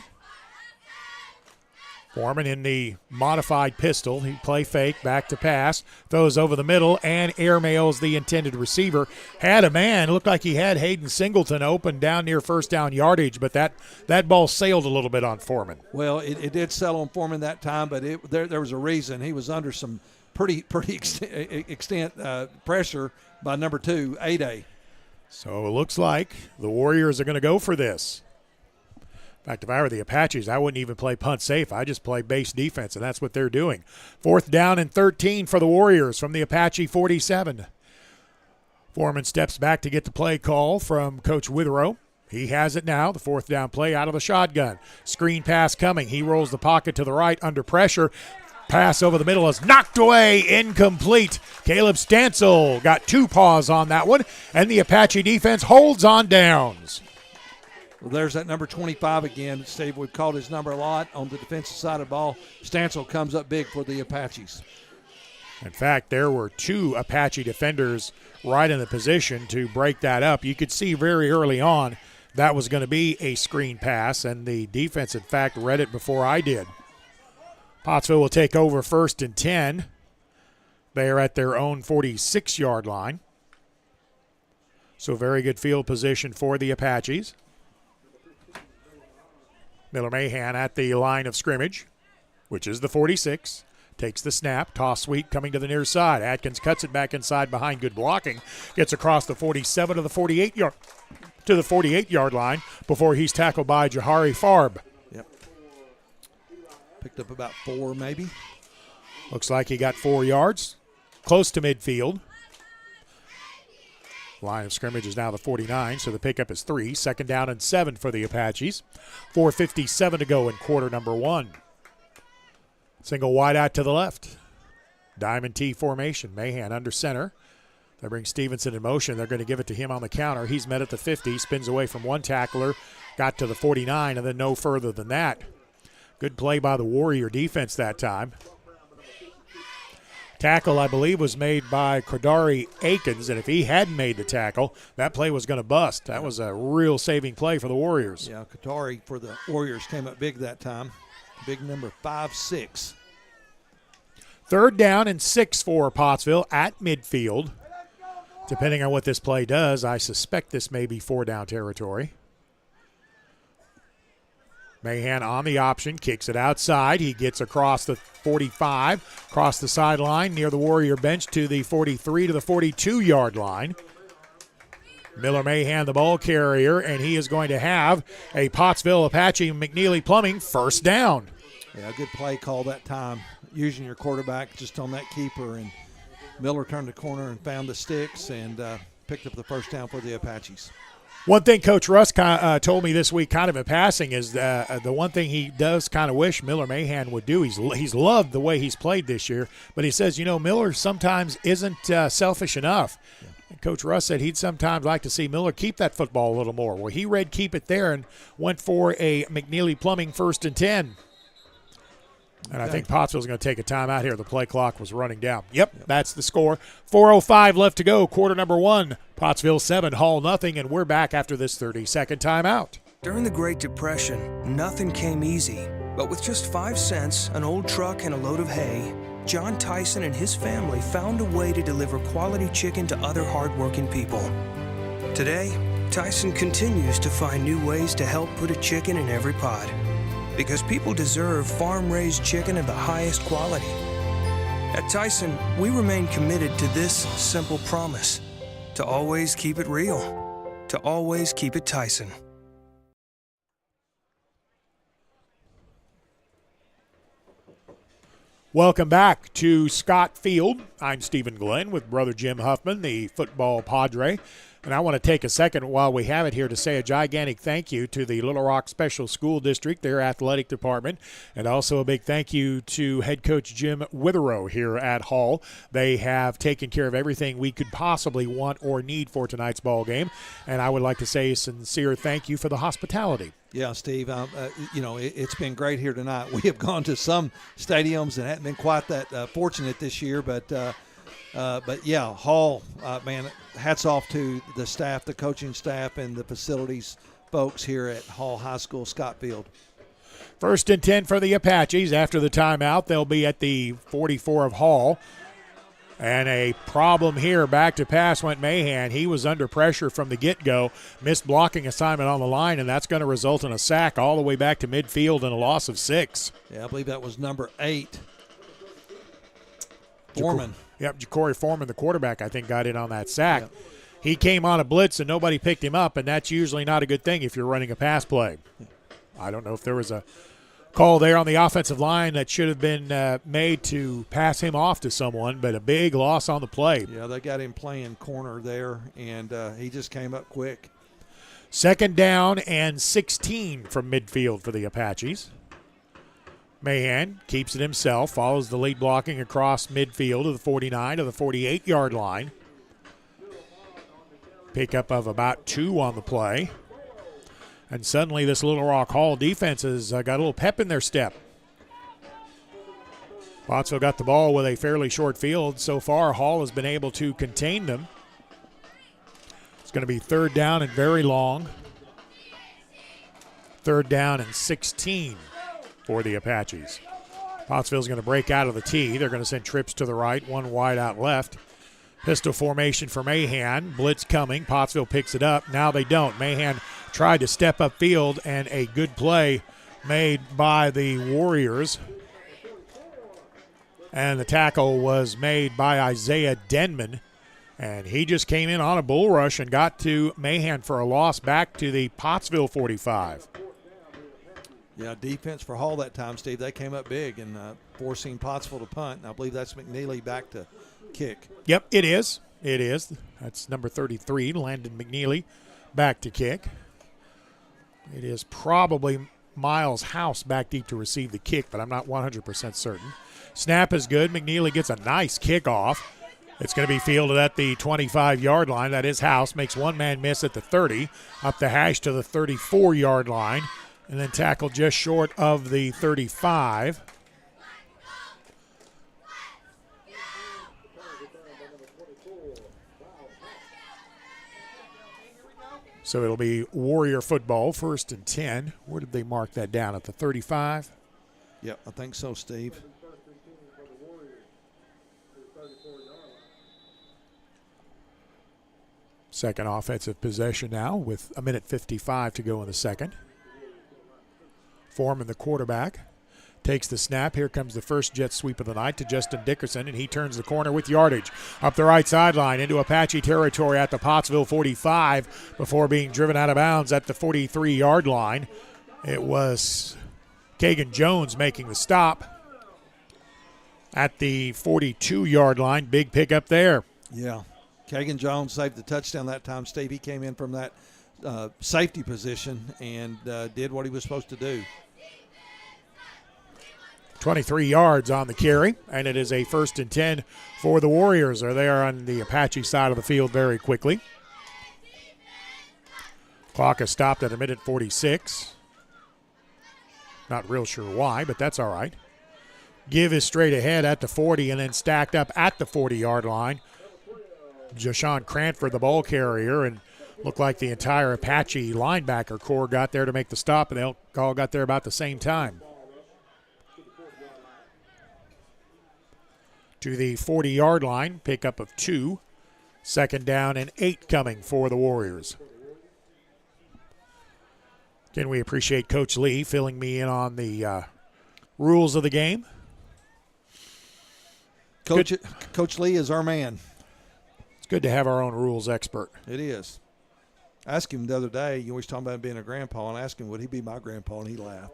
Foreman in the modified pistol. He play fake, back to pass, throws over the middle, and airmails the intended receiver. Had a man, looked like he had Hayden Singleton open down near first down yardage, but that ball sailed a little bit on Foreman. Well, it did sail on Foreman that time, but there was a reason. He was under some pretty extent pressure by number 2, A-Day. So it looks like the Warriors are going to go for this. In fact, if I were the Apaches, I wouldn't even play punt safe. I just play base defense, and that's what they're doing. 4th down and 13 for the Warriors from the Apache 47. Foreman steps back to get the play call from Coach Withrow. He has it now, the 4th down play out of the shotgun. Screen pass coming. He rolls the pocket to the right under pressure. Pass over the middle is knocked away, incomplete. Caleb Stansel got 2 paws on that one, and the Apache defense holds on downs. Well, there's that number 25 again. Steve, we've called his number a lot on the defensive side of the ball. Stansel comes up big for the Apaches. In fact, there were 2 Apache defenders right in the position to break that up. You could see very early on that was going to be a screen pass, and the defense, in fact, read it before I did. Pottsville will take over 1st and 10. They are at their own 46-yard line. So very good field position for the Apaches. Miller Mahan at the line of scrimmage, which is the 46. Takes the snap. Toss sweep coming to the near side. Atkins cuts it back inside behind good blocking. Gets across the 47 to the 48-yard line before he's tackled by Jahari Farb. Picked up about 4 maybe. Looks like he got 4 yards. Close to midfield. Line of scrimmage is now the 49, so the pickup is 3. 2nd down and 7 for the Apaches. 4:57 to go in quarter number 1. Single wide out to the left. Diamond T formation. Mahan under center. They bring Stevenson in motion. They're going to give it to him on the counter. He's met at the 50. Spins away from one tackler. Got to the 49 and then no further than that. Good play by the Warrior defense that time. Tackle, I believe, was made by Kodari Akins, and if he hadn't made the tackle, that play was going to bust. That was a real saving play for the Warriors. Yeah, Kodari for the Warriors came up big that time. Big number 5'6". 3rd down and 6 for Pottsville at midfield. Depending on what this play does, I suspect this may be 4-down territory. Mahan on the option, kicks it outside. He gets across the 45, across the sideline near the Warrior bench to the 43 to the 42-yard line. Miller Mahan, the ball carrier, and he is going to have a Pottsville Apache McNeely Plumbing 1st down. Yeah, good play call that time, using your quarterback just on that keeper. And Miller turned the corner and found the sticks and picked up the 1st down for the Apaches. One thing Coach Russ told me this week kind of in passing is the one thing he does kind of wish Miller Mahan would do. He's loved the way he's played this year, but he says, Miller sometimes isn't selfish enough. Yeah. Coach Russ said he'd sometimes like to see Miller keep that football a little more. Well, he read keep it there and went for a McNeely Plumbing 1st and 10. And I think Pottsville's going to take a timeout here. The play clock was running down. Yep, that's the score. 4:05 left to go, quarter number 1. Pottsville 7, Hall nothing, and we're back after this 30-second timeout. During the Great Depression, nothing came easy. But with just 5 cents, an old truck, and a load of hay, John Tyson and his family found a way to deliver quality chicken to other hardworking people. Today, Tyson continues to find new ways to help put a chicken in every pot. Because people deserve farm-raised chicken of the highest quality. At Tyson, we remain committed to this simple promise: to always keep it real, to always keep it Tyson. Welcome back to Scott Field. I'm Stephen Glenn with Brother Jim Huffman, the football Padre. And I want to take a second while we have it here to say a gigantic thank you to the Little Rock Special School District, their athletic department, and also a big thank you to head coach Jim Witherow here at Hall. They have taken care of everything we could possibly want or need for tonight's ball game, and I would like to say a sincere thank you for the hospitality. Yeah, Steve, it's been great here tonight. We have gone to some stadiums and haven't been quite that fortunate this year, but yeah, Hall, man, hats off to the staff, the coaching staff, and the facilities folks here at Hall High School, Scott Field. 1st and 10 for the Apaches. After the timeout, they'll be at the 44 of Hall. And a problem here, back to pass went Mahan. He was under pressure from the get-go, missed blocking assignment on the line, and that's going to result in a sack all the way back to midfield and a loss of 6. Yeah, I believe that was number 8. Foreman. Yep, Ja'Cory Foreman, the quarterback, I think, got in on that sack. Yep. He came on a blitz and nobody picked him up, and that's usually not a good thing if you're running a pass play. I don't know if there was a call there on the offensive line that should have been made to pass him off to someone, but a big loss on the play. Yeah, they got him playing corner there, and he just came up quick. 2nd down and 16 from midfield for the Apaches. Mahan keeps it himself, follows the lead blocking across midfield to the 49 to the 48-yard line. Pickup of about 2 on the play. And suddenly this Little Rock Hall defense has got a little pep in their step. Pottsville got the ball with a fairly short field. So far, Hall has been able to contain them. It's going to be 3rd down and very long. 3rd down and 16 for the Apaches. Pottsville's going to break out of the tee. They're going to send trips to the right, 1 wide out left. Pistol formation for Mahan. Blitz coming. Pottsville picks it up. Now they don't. Mahan tried to step up field, and a good play made by the Warriors. And the tackle was made by Isaiah Denman. And he just came in on a bull rush and got to Mahan for a loss back to the Pottsville 45. Yeah, defense for Hall that time, Steve. They came up big and forcing Pottsville to punt. And I believe that's McNeely back to kick. Yep, it is. It is. That's number 33, Landon McNeely, back to kick. It is probably Miles House back deep to receive the kick, but I'm not 100% certain. Snap is good. McNeely gets a nice kickoff. It's going to be fielded at the 25-yard line. That is House. Makes one man miss at the 30, up the hash to the 34-yard line, and then tackled just short of the 35. So it'll be Warrior football, 1st and 10. Where did they mark that down? At the 35? Yep, I think so, Steve. Second offensive possession now with 1:55 to go in the second. Foreman, the quarterback, takes the snap. Here comes the first jet sweep of the night to Justin Dickerson, and he turns the corner with yardage. Up the right sideline into Apache territory at the Pottsville 45 before being driven out of bounds at the 43-yard line. It was Kagan Jones making the stop at the 42-yard line. Big pickup there. Yeah. Kagan Jones saved the touchdown that time, Steve. He came in from that safety position and did what he was supposed to do. 23 yards on the carry, and it is a 1st and 10 for the Warriors. They are on the Apache side of the field very quickly. Clock is stopped at 1:46. Not real sure why, but that's all right. Give is straight ahead at the 40 and then stacked up at the 40-yard line. Jashawn Cranford, the ball carrier, and looked like the entire Apache linebacker corps got there to make the stop, and they all got there about the same time. To the 40-yard line, pickup of 2. 2nd down and 8 coming for the Warriors. Again, we appreciate Coach Lee filling me in on the rules of the game. Coach Lee is our man. It's good to have our own rules expert. It is. I asked him the other day, you was talking about being a grandpa, and I asked him, would he be my grandpa, and he laughed.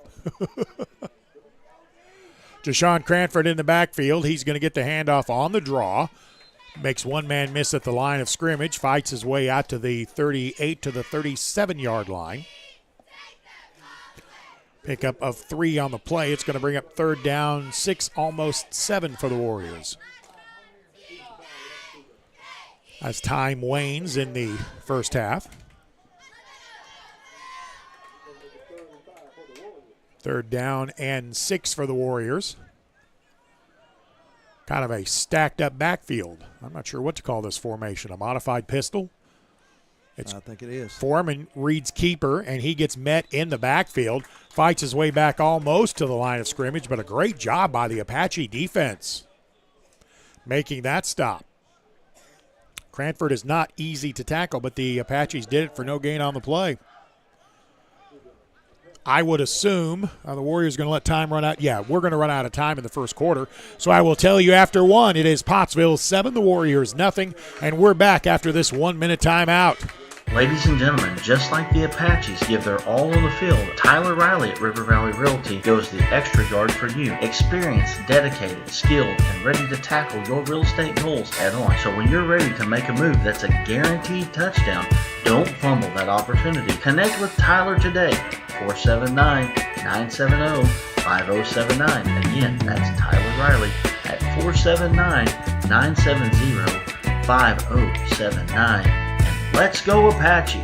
Jashawn Cranford in the backfield. He's going to get the handoff on the draw. Makes one man miss at the line of scrimmage. Fights his way out to the 38 to the 37-yard line. Pickup of 3 on the play. It's going to bring up 3rd down, 6, almost 7 for the Warriors. As time wanes in the first half. 3rd down and 6 for the Warriors. Kind of a stacked up backfield. I'm not sure what to call this formation. A modified pistol? I think it is. Foreman reads keeper, and he gets met in the backfield. Fights his way back almost to the line of scrimmage, but a great job by the Apache defense making that stop. Cranford is not easy to tackle, but the Apaches did it for no gain on the play. I would assume the Warriors are going to let time run out. Yeah, we're going to run out of time in the first quarter. So I will tell you after 1, it is Pottsville 7, the Warriors nothing, and we're back after this 1-minute timeout. Ladies and gentlemen, just like the Apaches give their all on the field, Tyler Riley at River Valley Realty goes the extra yard for you. Experienced, dedicated, skilled, and ready to tackle your real estate goals head on. So when you're ready to make a move that's a guaranteed touchdown, don't fumble that opportunity. Connect with Tyler today, 479-970-5079. Again, that's Tyler Riley at 479-970-5079. Let's go Apache!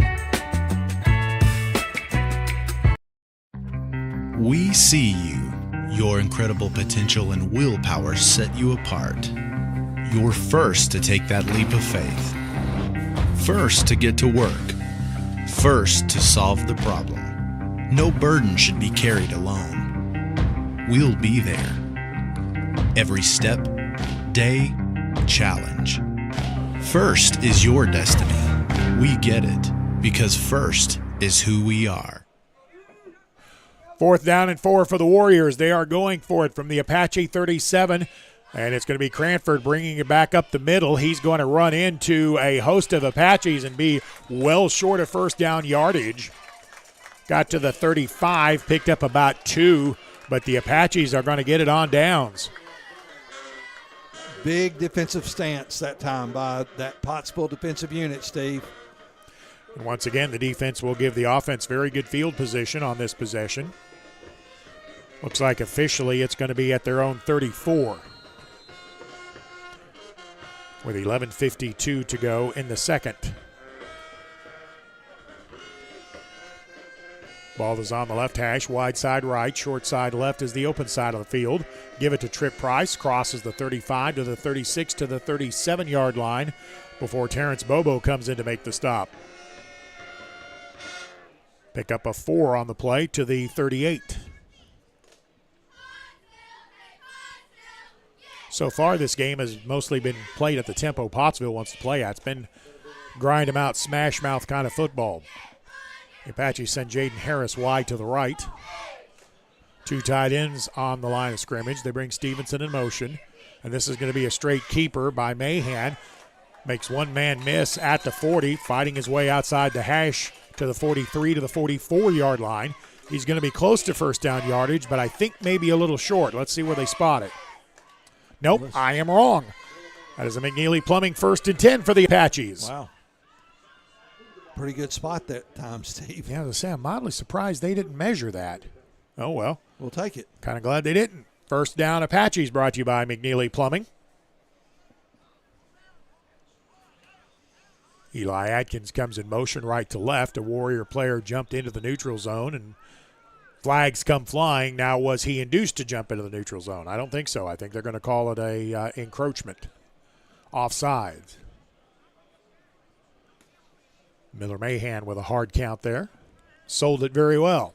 We see you. Your incredible potential and willpower set you apart. You're first to take that leap of faith. First to get to work. First to solve the problem. No burden should be carried alone. We'll be there. Every step, day, challenge. First is your destiny. We get it, because first is who we are. 4th down and 4 for the Warriors. They are going for it from the Apache 37, and it's going to be Cranford bringing it back up the middle. He's going to run into a host of Apaches and be well short of 1st down yardage. Got to the 35, picked up about 2, but the Apaches are going to get it on downs. Big defensive stance that time by that Pottsville defensive unit, Steve. And once again, the defense will give the offense very good field position on this possession. Looks like officially it's going to be at their own 34. With 11:52 to go in the second. Ball is on the left hash, wide side right, short side left is the open side of the field. Give it to Trip Price, crosses the 35 to the 36 to the 37-yard line before Terrence Bobo comes in to make the stop. Pick up a 4 on the play to the 38. So far, this game has mostly been played at the tempo Pottsville wants to play at. It's been grind them out, smash mouth kind of football. The Apaches send Jaden Harris wide to the right. 2 tight ends on the line of scrimmage. They bring Stevenson in motion. And this is going to be a straight keeper by Mahan. Makes one man miss at the 40, fighting his way outside the hash to the 43 to the 44-yard line. He's going to be close to 1st down yardage, but I think maybe a little short. Let's see where they spot it. Nope, I am wrong. That is a McNeely Plumbing 1st and 10 for the Apaches. Wow. Pretty good spot that time, Steve. Yeah, as I say, I'm mildly surprised they didn't measure that. Oh, well. We'll take it. Kind of glad they didn't. First down, Apaches, brought to you by McNeely Plumbing. Eli Atkins comes in motion right to left. A Warrior player jumped into the neutral zone, and flags come flying. Now, was he induced to jump into the neutral zone? I don't think so. I think they're going to call it a encroachment. Offside. Miller Mahan with a hard count there. Sold it very well.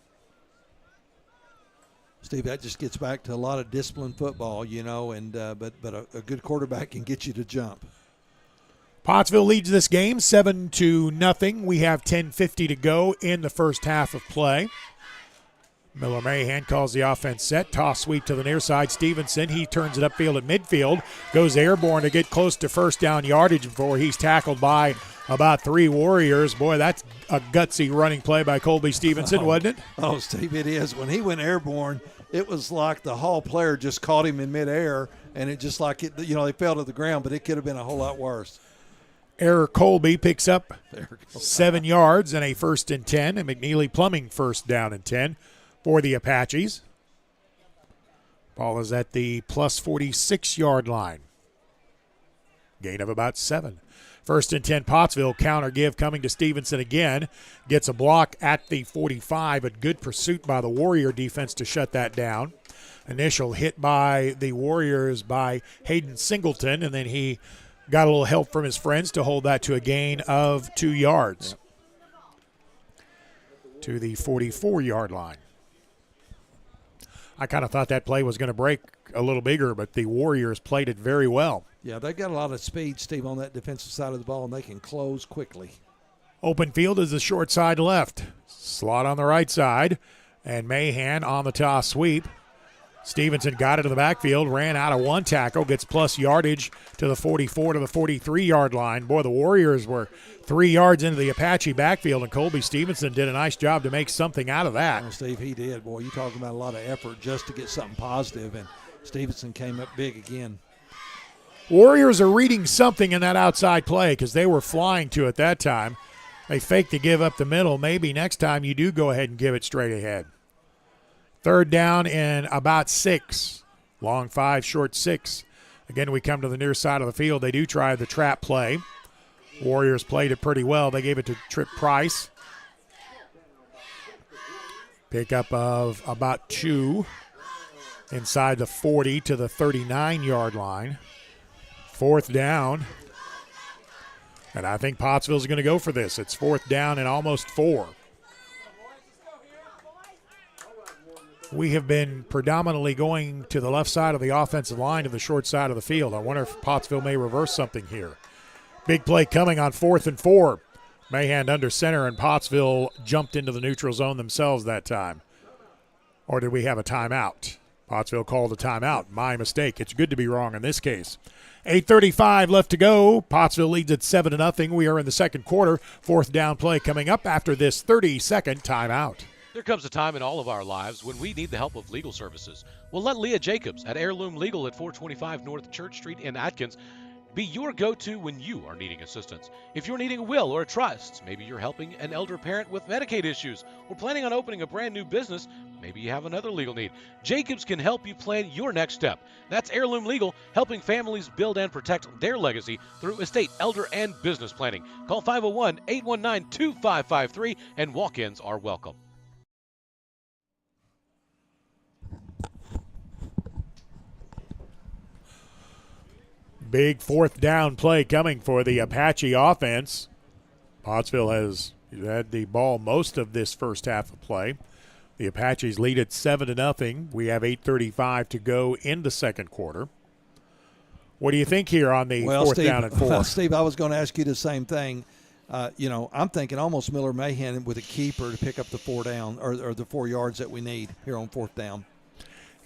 Steve, that just gets back to a lot of disciplined football, and but a good quarterback can get you to jump. Pottsville leads this game 7-0. We have 10:50 to go in the first half of play. Miller Mahan calls the offense set. Toss sweep to the near side. Stevenson, he turns it upfield at midfield. Goes airborne to get close to first down yardage before he's tackled by about 3 Warriors. Boy, that's a gutsy running play by Colby Stevenson, wasn't it? Oh, Steve, it is. When he went airborne, it was like the Hall player just caught him in midair, and it just like it, they fell to the ground, but it could have been a whole lot worse. Error Colby picks up 7 yards and a 1st and 10, and McNeely Plumbing first down and 10 for the Apaches. Ball is at the plus 46-yard line. Gain of about 7. 1st and 10, Pottsville. Counter give coming to Stevenson again. Gets a block at the 45, but good pursuit by the Warrior defense to shut that down. Initial hit by the Warriors by Hayden Singleton, and then he got a little help from his friends to hold that to a gain of 2 yards. To the 44-yard line. I kind of thought that play was going to break a little bigger, but the Warriors played it very well. Yeah, they got a lot of speed, Steve, on that defensive side of the ball, and they can close quickly. Open field is the short side left. Slot on the right side, and Mahan on the toss sweep. Stevenson got it to the backfield, ran out of 1 tackle, gets plus yardage to the 44 to the 43-yard line. Boy, the Warriors were 3 yards into the Apache backfield, and Colby Stevenson did a nice job to make something out of that. Oh, Steve, he did. Boy, you talking about a lot of effort just to get something positive, and Stevenson came up big again. Warriors are reading something in that outside play because they were flying to it that time. They faked to give up the middle. Maybe next time you do go ahead and give it straight ahead. 3rd down and about 6. Long 5, short 6. Again, we come to the near side of the field. They do try the trap play. Warriors played it pretty well. They gave it to Trip Price. Pickup of about 2 inside the 40 to the 39-yard line. 4th down. And I think Pottsville's going to go for this. It's 4th down and almost 4. We have been predominantly going to the left side of the offensive line to the short side of the field. I wonder if Pottsville may reverse something here. Big play coming on 4th and 4. Mahan under center, and Pottsville jumped into the neutral zone themselves that time. Or did we have a timeout? Pottsville called a timeout. My mistake. It's good to be wrong in this case. 8:35 left to go. Pottsville leads at 7-0. We are in the second quarter. 4th down play coming up after this 30-second timeout. There comes a time in all of our lives when we need the help of legal services. Well, let Leah Jacobs at Heirloom Legal at 425 North Church Street in Atkins be your go-to when you are needing assistance. If you're needing a will or a trust, maybe you're helping an elder parent with Medicaid issues, or planning on opening a brand new business, maybe you have another legal need. Jacobs can help you plan your next step. That's Heirloom Legal, helping families build and protect their legacy through estate, elder, and business planning. Call 501-819-2553, and walk-ins are welcome. Big 4th down play coming for the Apache offense. Pottsville has had the ball most of this first half of play. The Apaches lead at 7-0. We have 8:35 to go in the second quarter. What do you think here on the 4th down and 4? Well, Steve, I was going to ask you the same thing. I'm thinking almost Miller Mahan with a keeper to pick up the 4 down or the 4 yards that we need here on 4th down.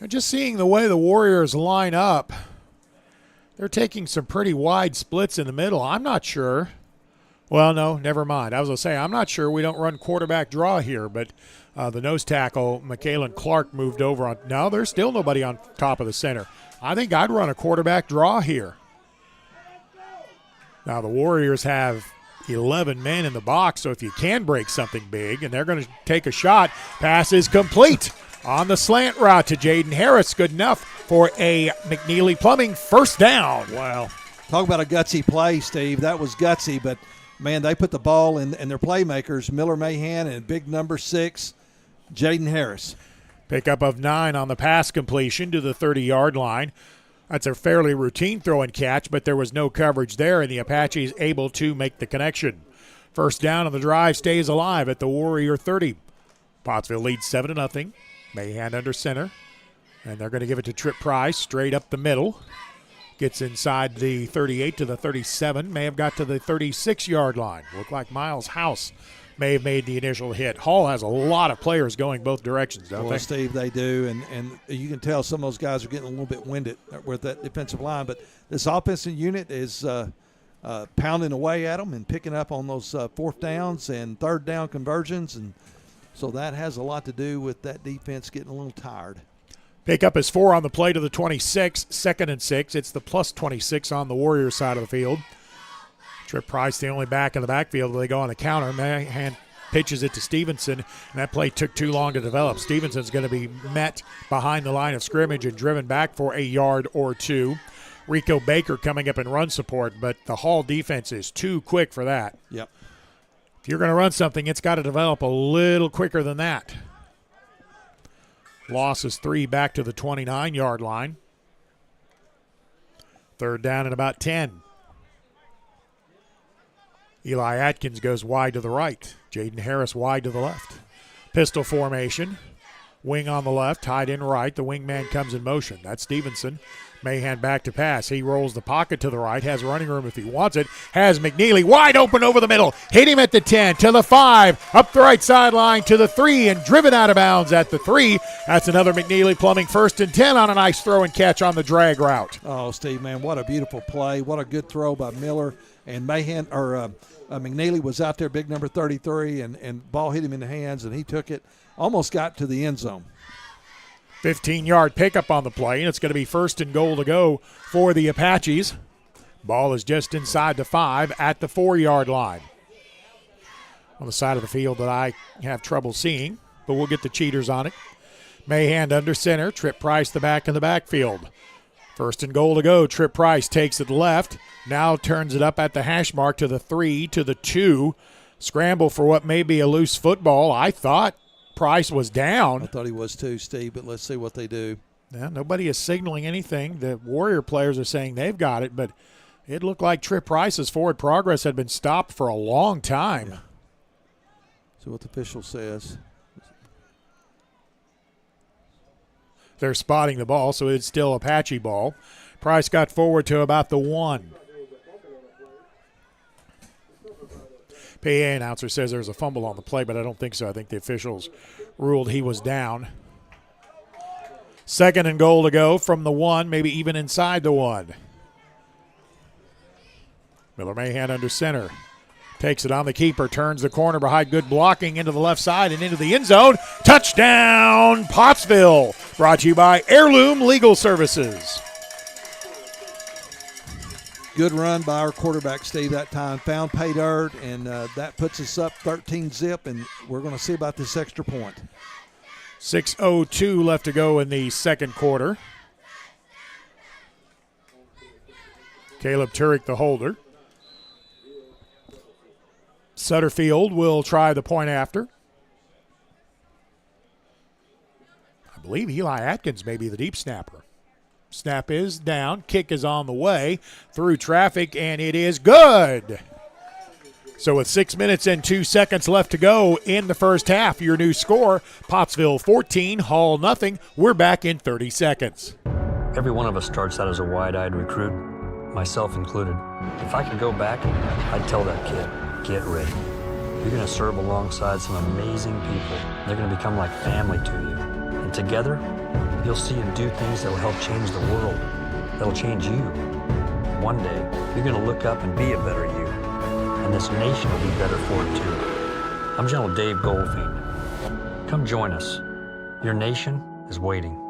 Just seeing the way the Warriors line up, they're taking some pretty wide splits in the middle. I'm not sure. Well, no, never mind. I was going to say, I'm not sure we don't run quarterback draw here, but the nose tackle, Michaelan Clark, moved over on. No, there's still nobody on top of the center. I think I'd run a quarterback draw here. Now, the Warriors have 11 men in the box, so if you can break something big, and they're going to take a shot, pass is complete. On the slant route to Jaden Harris. Good enough for a McNeely Plumbing first down. Wow. Talk about a gutsy play, Steve. That was gutsy, but, man, they put the ball in their playmakers, Miller Mahan and big number 6, Jaden Harris. Pickup of 9 on the pass completion to the 30-yard line. That's a fairly routine throw and catch, but there was no coverage there, and the Apaches able to make the connection. First down on the drive stays alive at the Warrior 30. Pottsville leads 7-0. Mahan under center, and they're going to give it to Trip Price straight up the middle. Gets inside the 38 to the 37, may have got to the 36-yard line. Looked like Miles House may have made the initial hit. Hall has a lot of players going both directions, don't they? Steve, they do, and you can tell some of those guys are getting a little bit winded with that defensive line, but this offensive unit is pounding away at them and picking up on those fourth downs and third down conversions, and so that has a lot to do with that defense getting a little tired. Pickup is 4 on the play to the 26, 2nd and 6. It's the plus 26 on the Warriors side of the field. Trip Price, the only back in the backfield. They go on the counter. Mahan pitches it to Stevenson, and that play took too long to develop. Stevenson's going to be met behind the line of scrimmage and driven back for a yard or two. Rico Baker coming up in run support, but the Hall defense is too quick for that. Yep. If you're going to run something, it's got to develop a little quicker than that. Loss is 3 back to the 29-yard line. Third down and about 10. Eli Atkins goes wide to the right. Jaden Harris wide to the left. Pistol formation. Wing on the left, tied in right. The wingman comes in motion. That's Stevenson. Mahan back to pass. He rolls the pocket to the right, has running room if he wants it. Has McNeely wide open over the middle. Hit him at the 10, to the 5, up the right sideline to the 3, and driven out of bounds at the 3. That's another McNeely Plumbing 1st and 10 on a nice throw and catch on the drag route. Oh, Steve, man, what a beautiful play. What a good throw by Miller. And Mahan, McNeely was out there, big number 33, and ball hit him in the hands, and he took it, almost got to the end zone. 15-yard pickup on the play, and it's going to be 1st and goal to go for the Apaches. Ball is just inside the 5 at the 4-yard line. On the side of the field that I have trouble seeing, but we'll get the cheaters on it. Mahan under center, Trip Price the back in the backfield. 1st and goal to go. Trip Price takes it left, now turns it up at the hash mark to the 3, to the 2. Scramble for what may be a loose football. I thought Price was down. I thought he was too, Steve, but let's see what they do. Yeah, nobody is signaling anything. The Warrior players are saying they've got it, but it looked like Trip Price's forward progress had been stopped for a long time. Yeah. See what the official says. They're spotting the ball, so it's still Apache ball. Price got forward to about the 1. PA announcer says there's a fumble on the play, but I don't think so. I think the officials ruled he was down. 2nd and goal to go from the 1, maybe even inside the 1. Miller Mahan under center. Takes it on the keeper, turns the corner behind good blocking into the left side and into the end zone. Touchdown, Pottsville. Brought to you by Heirloom Legal Services. Good run by our quarterback, Steve, that time. Found pay dirt, and that puts us up 13-zip, and we're going to see about this extra point. 6:02 left to go in the second quarter. Caleb Turek, the holder. Sutterfield will try the point after. I believe Eli Atkins may be the deep snapper. Snap is down. Kick is on the way through traffic, and it is good. So with 6 minutes and 2 seconds left to go in the first half, your new score, Pottsville 14, Hall nothing. We're back in 30 seconds. Every one of us starts out as a wide-eyed recruit, myself included. If I could go back, I'd tell that kid, get ready. You're going to serve alongside some amazing people. They're going to become like family to you. And together, you'll see and do things that will help change the world, that'll change you. One day, you're going to look up and be a better you. And this nation will be better for it too. I'm General Dave Goldfein. Come join us. Your nation is waiting.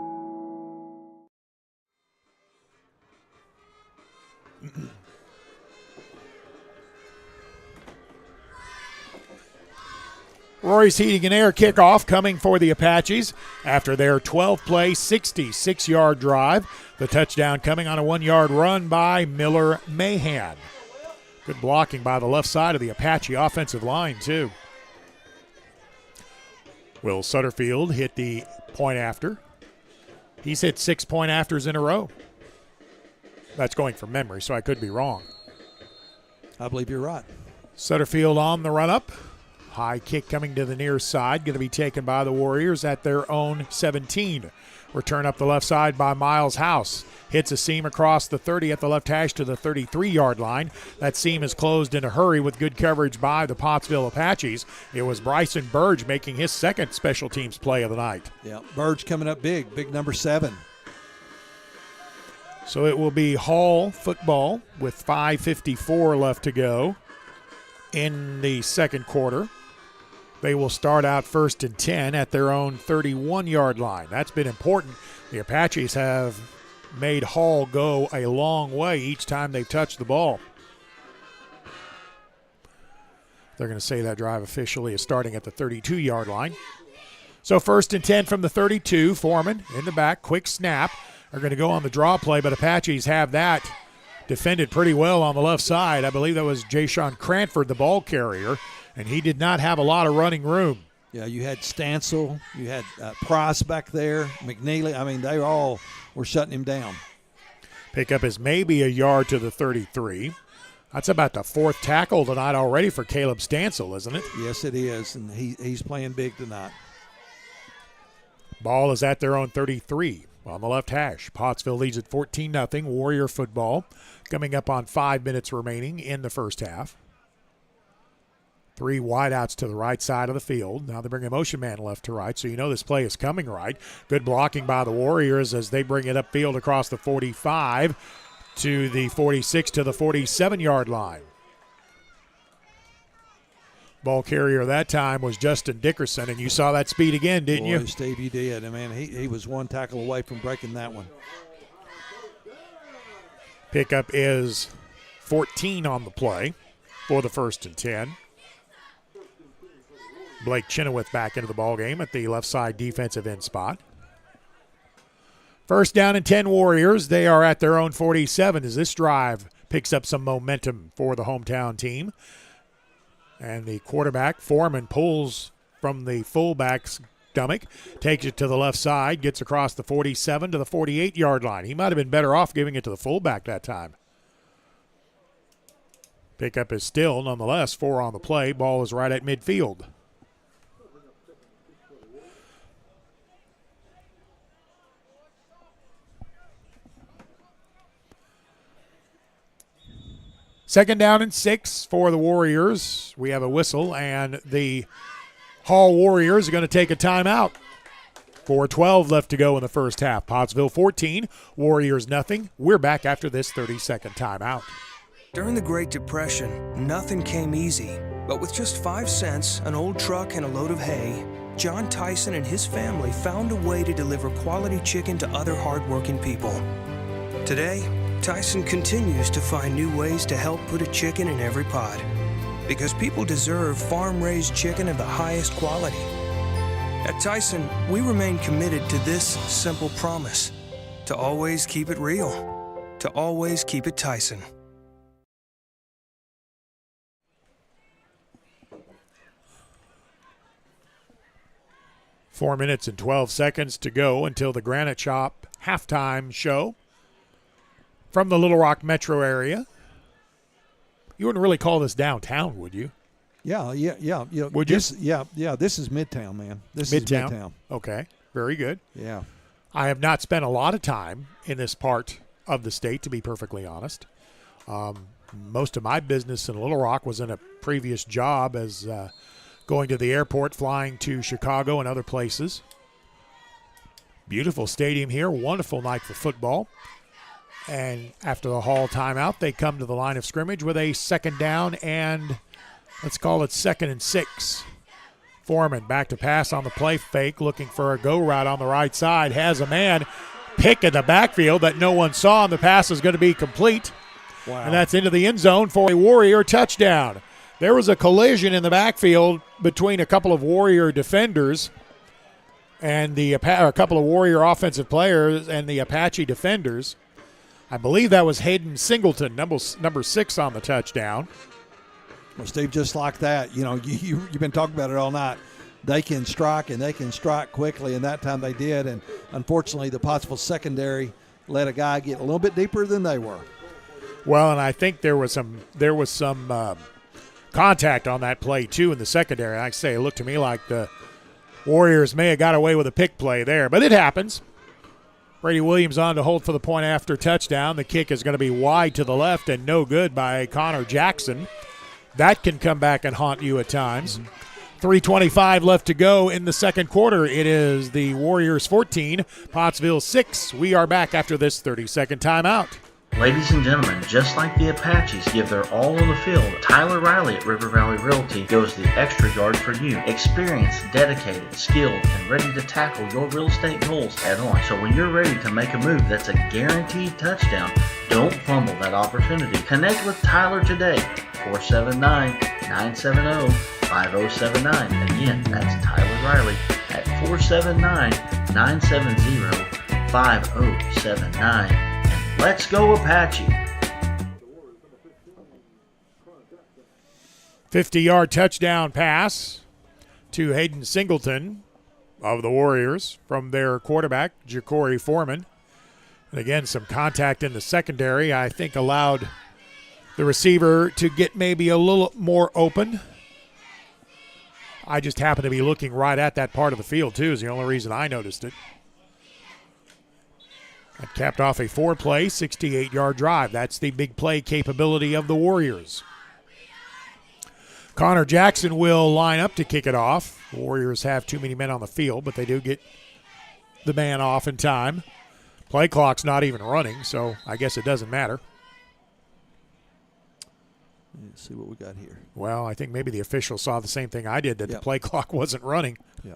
Roy's Heating and Air kickoff coming for the Apaches after their 12-play, 66-yard drive. The touchdown coming on a 1-yard run by Miller Mahan. Good blocking by the left side of the Apache offensive line, too. Will Sutterfield hit the point after. He's hit 6 point afters in a row. That's going from memory, so I could be wrong. I believe you're right. Sutterfield on the run-up. High kick coming to the near side. Going to be taken by the Warriors at their own 17. Return up the left side by Miles House. Hits a seam across the 30 at the left hash to the 33-yard line. That seam is closed in a hurry with good coverage by the Pottsville Apaches. It was Bryson Burge making his second special teams play of the night. Yeah, Burge coming up big number 7. So it will be Hall football with 5:54 left to go in the second quarter. They will start out 1st and 10 at their own 31-yard line. That's been important. The Apaches have made Hall go a long way each time they've touched the ball. They're going to say that drive officially is starting at the 32-yard line. So 1st and 10 from the 32. Foreman in the back, quick snap. They're going to go on the draw play, but Apaches have that defended pretty well on the left side. I believe that was Jayshon Cranford, the ball carrier, and he did not have a lot of running room. Yeah, you had Stansel, you had Price back there, McNeely. I mean, they all were shutting him down. Pickup is maybe a yard to the 33. That's about the 4th tackle tonight already for Caleb Stansel, isn't it? Yes, it is, and he's playing big tonight. Ball is at their own 33 on the left hash. Pottsville leads at 14-0. Warrior football coming up on 5 minutes remaining in the first half. 3 wideouts to the right side of the field. Now they bring a motion man left to right, so you know this play is coming right. Good blocking by the Warriors as they bring it upfield across the 45 to the 46 to the 47-yard line. Ball carrier that time was Justin Dickerson, and you saw that speed again, didn't you? Steve, you did. I mean, he was one tackle away from breaking that one. Pickup is 14 on the play for the 1st and 10. Blake Chenoweth back into the ballgame at the left side defensive end spot. 1st down and 10 Warriors. They are at their own 47 as this drive picks up some momentum for the hometown team. And the quarterback, Foreman, pulls from the fullback's stomach, takes it to the left side, gets across the 47 to the 48-yard line. He might have been better off giving it to the fullback that time. Pickup is still, nonetheless, 4 on the play. Ball is right at midfield. Second down and 6 for the Warriors. We have a whistle, and the Hall Warriors are going to take a timeout. 4:12 left to go in the first half. Pottsville 14, Warriors nothing. We're back after this 30-second timeout. During the Great Depression, nothing came easy. But with just 5 cents, an old truck, and a load of hay, John Tyson and his family found a way to deliver quality chicken to other hardworking people. Today, Tyson continues to find new ways to help put a chicken in every pot. Because people deserve farm-raised chicken of the highest quality. At Tyson, we remain committed to this simple promise: to always keep it real, to always keep it Tyson. Four minutes and 12 seconds to go until the Granite Shop halftime show from the Little Rock metro area. You wouldn't really call this downtown, would you? Yeah. Would you? This is Midtown, man. This is Midtown. Okay, very good. Yeah. I have not spent a lot of time in this part of the state, to be perfectly honest. Most of my business in Little Rock was in a previous job as going to the airport, flying to Chicago and other places. Beautiful stadium here, wonderful night for football. And after the Hall timeout, they come to the line of scrimmage with a second down and let's call it 2nd and 6. Foreman back to pass on the play fake, looking for a go route on the right side. Has a man pick in the backfield that no one saw, and the pass is going to be complete. Wow. And that's into the end zone for a Warrior touchdown. There was a collision in the backfield between a couple of Warrior defenders and a couple of Warrior offensive players and the Apache defenders. I believe that was Hayden Singleton, number 6 on the touchdown. Well, Steve, just like that, you've been talking about it all night. They can strike, and they can strike quickly, and that time they did. And unfortunately, the Pottsville secondary let a guy get a little bit deeper than they were. Well, and I think there was some contact on that play too in the secondary. Like I say, it looked to me like the Warriors may have got away with a pick play there, but it happens. Brady Williams on to hold for the point after touchdown. The kick is going to be wide to the left and no good by Connor Jackson. That can come back and haunt you at times. 3:25 left to go in the second quarter. It is the Warriors 14, Pottsville 6. We are back after this 30-second timeout. Ladies and gentlemen, just like the Apaches give their all on the field, Tyler Riley at River Valley Realty goes the extra yard for you. Experienced, dedicated, skilled, and ready to tackle your real estate goals head on. So when you're ready to make a move that's a guaranteed touchdown, don't fumble that opportunity. Connect with Tyler today, 479-970-5079. Again, that's Tyler Riley at 479-970-5079. Let's go Apache. 50-yard touchdown pass to Hayden Singleton of the Warriors from their quarterback, Ja'Cory Foreman. And again, some contact in the secondary, I think, allowed the receiver to get maybe a little more open. I just happened to be looking right at that part of the field, too, is the only reason I noticed it. That capped off a 4-play, 68-yard drive. That's the big play capability of the Warriors. Connor Jackson will line up to kick it off. The Warriors have too many men on the field, but they do get the man off in time. Play clock's not even running, so I guess it doesn't matter. Let's see what we got here. Well, I think maybe the official saw the same thing I did, that the play clock wasn't running. Yeah.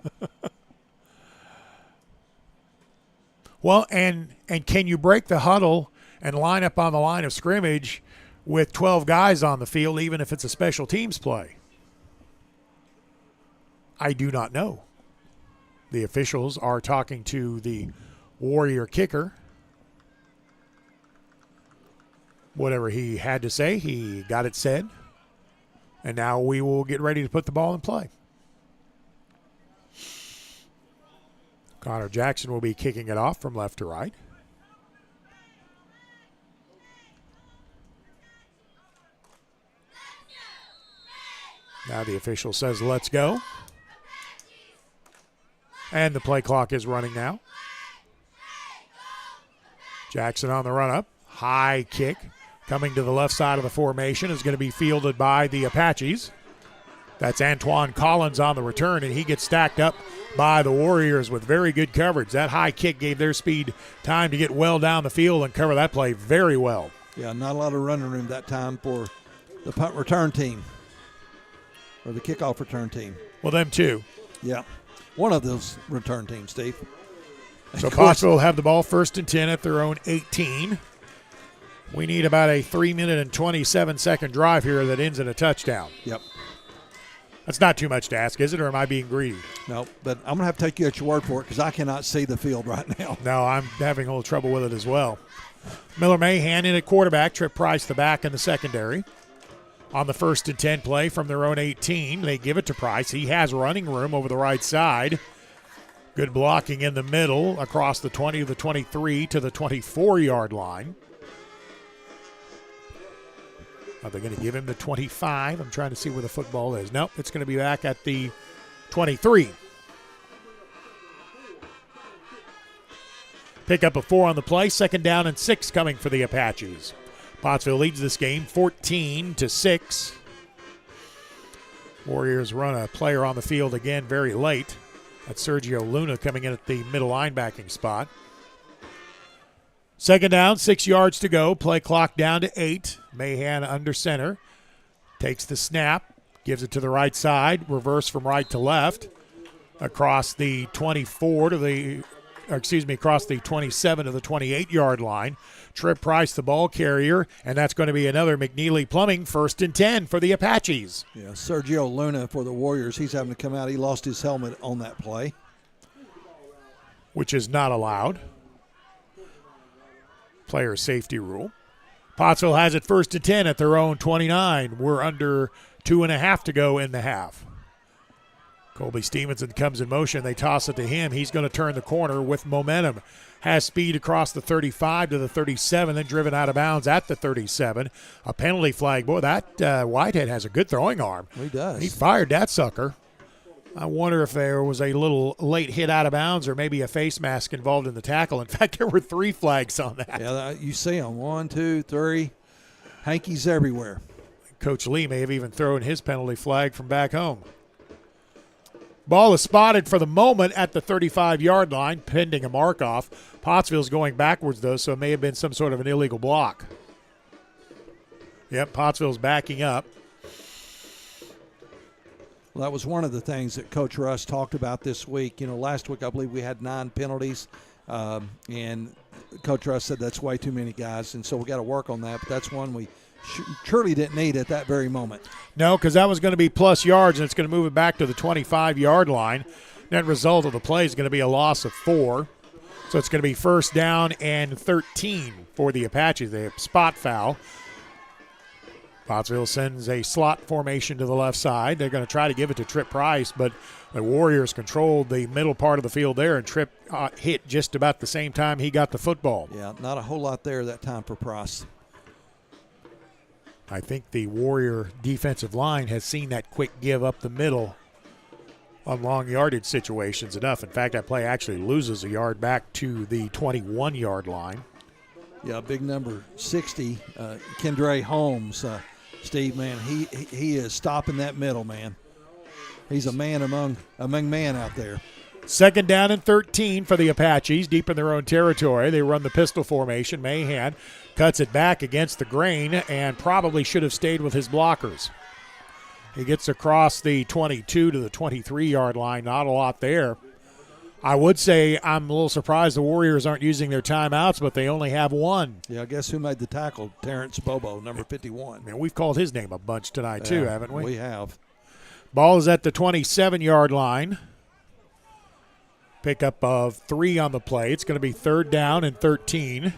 Well, and can you break the huddle and line up on the line of scrimmage with 12 guys on the field, even if it's a special teams play? I do not know. The officials are talking to the Warrior kicker. Whatever he had to say, he got it said. And now we will get ready to put the ball in play. Connor Jackson will be kicking it off from left to right. Now the official says, let's go. And the play clock is running now. Jackson on the run up. High kick coming to the left side of the formation is going to be fielded by the Apaches. That's Antoine Collins on the return, and he gets stacked up by the Warriors with very good coverage. That high kick gave their speed time to get well down the field and cover that play very well. Yeah, not a lot of running room that time for the punt return team or the kickoff return team. Well, them too. Yeah, one of those return teams, Steve. So Pottsville will have the ball 1st and 10 at their own 18. We need about a 3-minute and 27-second drive here that ends in a touchdown. Yep. That's not too much to ask, is it, or am I being greedy? No, but I'm going to have to take you at your word for it because I cannot see the field right now. No, I'm having a little trouble with it as well. Miller Mahan in at quarterback, Trip Price the back in the secondary. On the 1st and 10 play from their own 18, they give it to Price. He has running room over the right side. Good blocking in the middle across the 20, the 23 to the 24-yard line. Are they going to give him the 25? I'm trying to see where the football is. Nope, it's going to be back at the 23. Pick up a 4 on the play. 2nd down and 6 coming for the Apaches. Pottsville leads this game 14-6. Warriors run a player on the field again very late. That's Sergio Luna coming in at the middle linebacking spot. 2nd down, 6 yards to go. Play clock down to 8. Mahan under center. Takes the snap. Gives it to the right side. Reverse from right to left. Across the 24 to the across the 27 to the 28-yard line. Trip Price, the ball carrier, and that's going to be another McNeely Plumbing 1st and 10 for the Apaches. Yeah, Sergio Luna for the Warriors. He's having to come out. He lost his helmet on that play, which is not allowed. Player safety rule. Pottsville has it 1st and 10 at their own 29. We're under 2.5 to go in the half. Colby Stevenson comes in motion. They toss it to him. He's going to turn the corner with momentum. Has speed across the 35 to the 37, then driven out of bounds at the 37. A penalty flag. Boy, that Whitehead has a good throwing arm. He does. He fired that sucker. I wonder if there was a little late hit out of bounds or maybe a face mask involved in the tackle. In fact, there were 3 flags on that. Yeah, you see them. 1, 2, 3. Hankies everywhere. Coach Lee may have even thrown his penalty flag from back home. Ball is spotted for the moment at the 35-yard line, pending a mark-off. Pottsville's going backwards, though, so it may have been some sort of an illegal block. Yep, Pottsville's backing up. Well, that was one of the things that Coach Russ talked about this week. You know, last week I believe we had 9 penalties, and Coach Russ said that's way too many guys, and so we got to work on that. But that's one we surely didn't need at that very moment. No, because that was going to be plus yards, and it's going to move it back to the 25-yard line. Net result of the play is going to be a loss of 4. So it's going to be 1st down and 13 for the Apaches. They have spot foul. Pottsville sends a slot formation to the left side. They're going to try to give it to Trip Price, but the Warriors controlled the middle part of the field there, and Trip hit just about the same time he got the football. Yeah, not a whole lot there that time for Price. I think the Warrior defensive line has seen that quick give up the middle on long yardage situations enough. In fact, that play actually loses a yard back to the 21-yard line. Yeah, big number 60, Kendra Holmes. Steve, man, he is stopping that middle, man. He's a man among men out there. 2nd down and 13 for the Apaches, deep in their own territory. They run the pistol formation. Mahan cuts it back against the grain and probably should have stayed with his blockers. He gets across the 22 to the 23-yard line. Not a lot there. I would say I'm a little surprised the Warriors aren't using their timeouts, but they only have 1. Yeah, I guess who made the tackle? Terrence Bobo, number 51. Man, we've called his name a bunch tonight too, haven't we? We have. Ball is at the 27-yard line. Pickup of 3 on the play. It's going to be 3rd down and 13.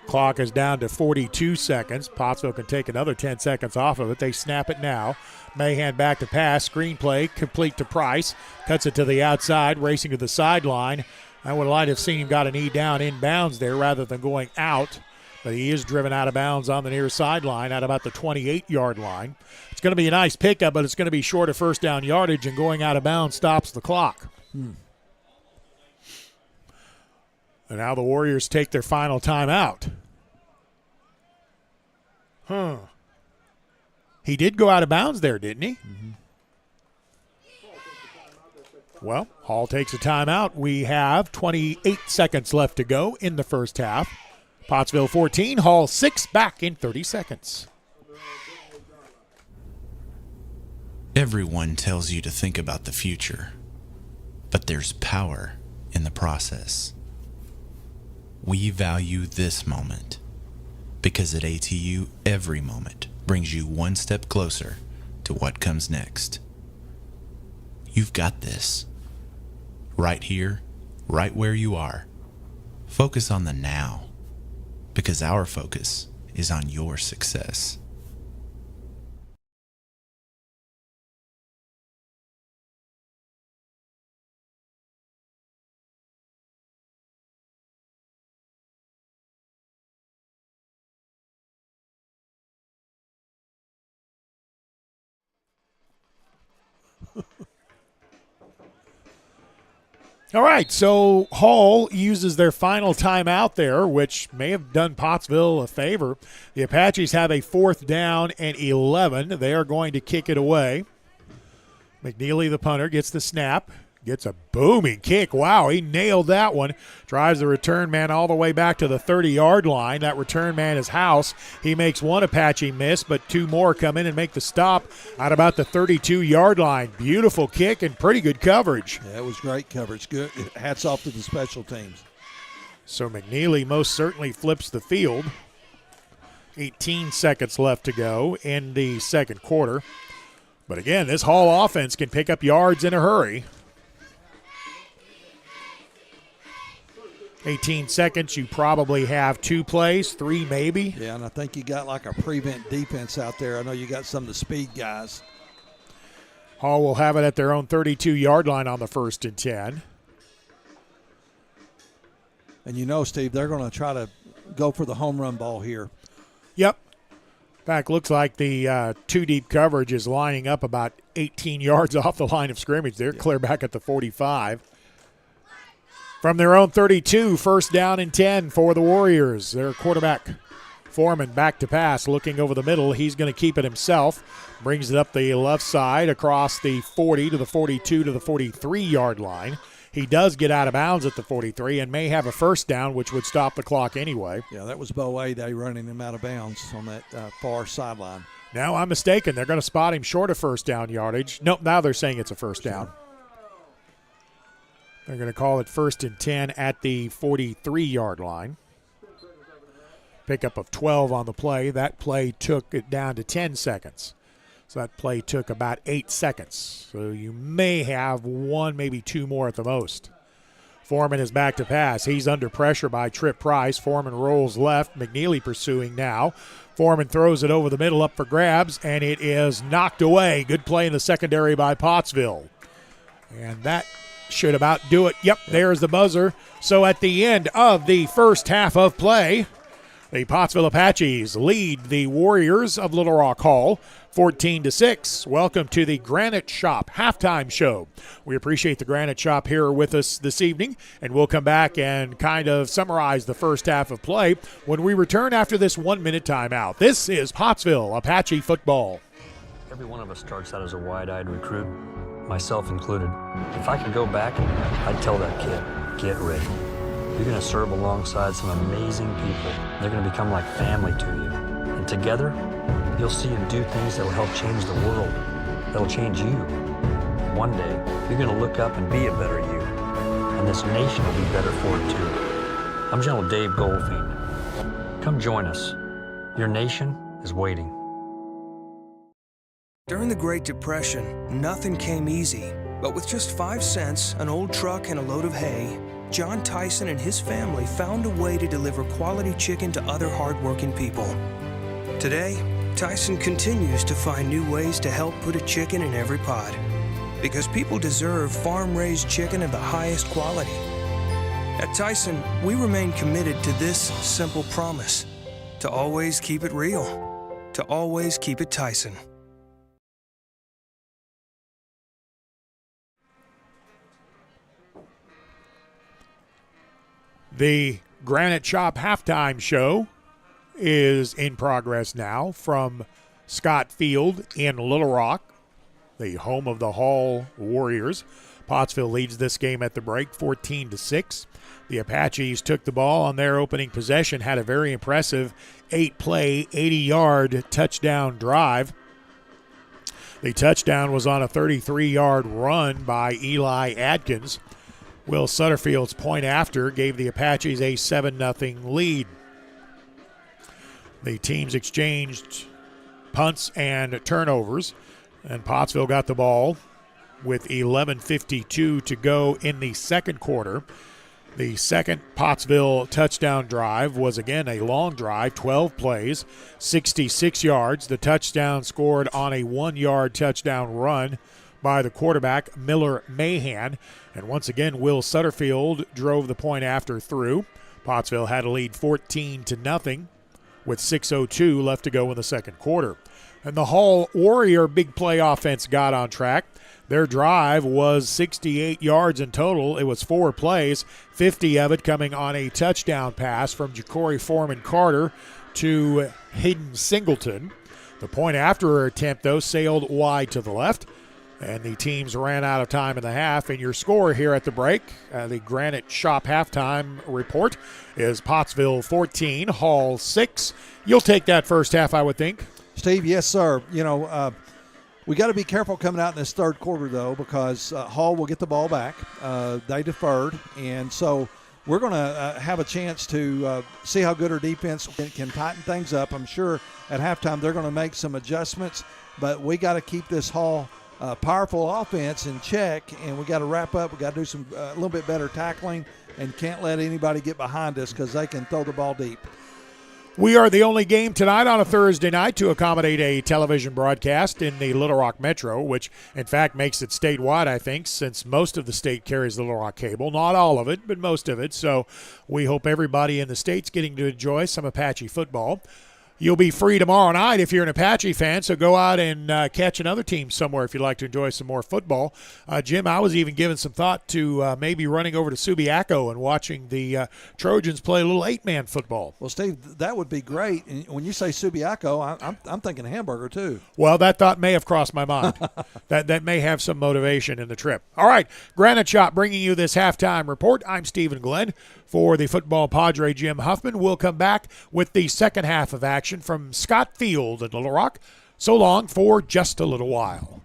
Clock is down to 42 seconds. Pottsville can take another 10 seconds off of it. They snap it now. Mahan back to pass. Screen play complete to Price. Cuts it to the outside, racing to the sideline. I would like to have seen him got a knee down in bounds there rather than going out. But he is driven out of bounds on the near sideline at about the 28-yard line. It's going to be a nice pickup, but it's going to be short of 1st down yardage, and going out of bounds stops the clock. And now the Warriors take their final timeout. He did go out of bounds there, didn't he? Mm-hmm. Well, Hall takes a timeout. We have 28 seconds left to go in the first half. Pottsville 14, Hall 6, back in 30 seconds. Everyone tells you to think about the future, but there's power in the process. We value this moment because at ATU, every moment brings you one step closer to what comes next. You've got this. Right here, right where you are. Focus on the now, because our focus is on your success. All right, so Hall uses their final timeout there, which may have done Pottsville a favor. The Apaches have a 4th down and 11. They are going to kick it away. McNeely, the punter, gets the snap, Gets a booming kick. Wow, he nailed that one. Drives the return man all the way back to the 30-yard line. That return man is House. He makes one Apache miss, but two more come in and make the stop at about the 32-yard line. Beautiful kick and pretty good coverage. Yeah, it was great coverage. Good. Hats off to the special teams. So McNeely most certainly flips the field. 18 seconds left to go in the second quarter. But again, this Hall offense can pick up yards in a hurry. 18 seconds, you probably have 2 plays, 3 maybe. Yeah, and I think you got like a prevent defense out there. I know you got some of the speed guys. Hall will have it at their own 32-yard line on the 1st and 10. And you know, Steve, they're going to try to go for the home run ball here. Yep. In fact, looks like the 2 deep coverage is lining up about 18 yards off the line of scrimmage. They're clear back at the 45. From their own 32, 1st down and 10 for the Warriors. Their quarterback, Foreman, back to pass, looking over the middle. He's going to keep it himself. Brings it up the left side across the 40 to the 42 to the 43-yard line. He does get out of bounds at the 43 and may have a 1st down, which would stop the clock anyway. Yeah, that was Bo Day running him out of bounds on that far sideline. Now I'm mistaken. They're going to spot him short of 1st down yardage. Nope, now they're saying it's a 1st down. They're going to call it 1st and 10 at the 43-yard line. Pickup of 12 on the play. That play took it down to 10 seconds. So that play took about 8 seconds. So you may have 1, maybe 2 more at the most. Foreman is back to pass. He's under pressure by Trip Price. Foreman rolls left. McNeely pursuing now. Foreman throws it over the middle up for grabs, and it is knocked away. Good play in the secondary by Pottsville. And that should about do it. Yep, there's the buzzer. So at the end of the first half of play, the Pottsville Apaches lead the Warriors of Little Rock Hall 14-6. Welcome to the Granite Shop halftime show. We appreciate the Granite Shop here with us this evening, and we'll come back and kind of summarize the first half of play when we return after this 1-minute timeout. This is Pottsville Apache football. Every one of us starts out as a wide-eyed recruit, myself included. If I could go back, I'd tell that kid, get ready. You're going to serve alongside some amazing people. They're going to become like family to you. And together, you'll see and do things that will help change the world. That'll change you. One day, you're going to look up and be a better you. And this nation will be better for it too. I'm General Dave Goldfein. Come join us. Your nation is waiting. During the Great Depression, nothing came easy. But with just 5 cents, an old truck, and a load of hay, John Tyson and his family found a way to deliver quality chicken to other hardworking people. Today, Tyson continues to find new ways to help put a chicken in every pot. Because people deserve farm-raised chicken of the highest quality. At Tyson, we remain committed to this simple promise: to always keep it real, to always keep it Tyson. The Granite Shop halftime show is in progress now from Scott Field in Little Rock, the home of the Hall Warriors. Pottsville leads this game at the break 14-6. The Apaches took the ball on their opening possession, had a very impressive 8-play, 80-yard touchdown drive. The touchdown was on a 33-yard run by Eli Adkins. Will Sutterfield's point after gave the Apaches a 7-0 lead. The teams exchanged punts and turnovers, and Pottsville got the ball with 11:52 to go in the second quarter. The second Pottsville touchdown drive was again a long drive, 12 plays, 66 yards. The touchdown scored on a 1-yard touchdown run by the quarterback, Miller Mahan. And once again, Will Sutterfield drove the point after through. Pottsville had a lead 14-0 with 6:02 left to go in the second quarter. And the Hall Warrior big play offense got on track. Their drive was 68 yards in total. It was 4 plays, 50 of it coming on a touchdown pass from Ja'Cory Foreman Carter to Hayden Singleton. The point after attempt, though, sailed wide to the left, And the teams ran out of time in the half. And your score here at the break, the Granite Shop halftime report, is Pottsville 14, Hall 6. You'll take that first half, I would think. Steve, yes, sir. We got to be careful coming out in this third quarter, though, because Hall will get the ball back. They deferred, and so we're going to have a chance to see how good our defense can tighten things up. I'm sure at halftime they're going to make some adjustments, but we got to keep this Hall powerful offense in check, and we got to wrap up. We got to do some a little bit better tackling, and can't let anybody get behind us because they can throw the ball deep. We are the only game tonight on a Thursday night to accommodate a television broadcast in the Little Rock Metro, which in fact makes it statewide, I think, since most of the state carries Little Rock cable. Not all of it, but most of it. So we hope everybody in the state's getting to enjoy some Apache football. You'll be free tomorrow night if you're an Apache fan, so go out and catch another team somewhere if you'd like to enjoy some more football. Jim, I was even giving some thought to maybe running over to Subiaco and watching the Trojans play a little 8-man football. Well, Steve, that would be great. And when you say Subiaco, I'm thinking hamburger too. Well, that thought may have crossed my mind. that may have some motivation in the trip. All right, Granite Shop bringing you this halftime report. I'm Stephen Glenn. For the football Padre Jim Huffman, we'll come back with the second half of action from Scott Field in Little Rock. So long for just a little while.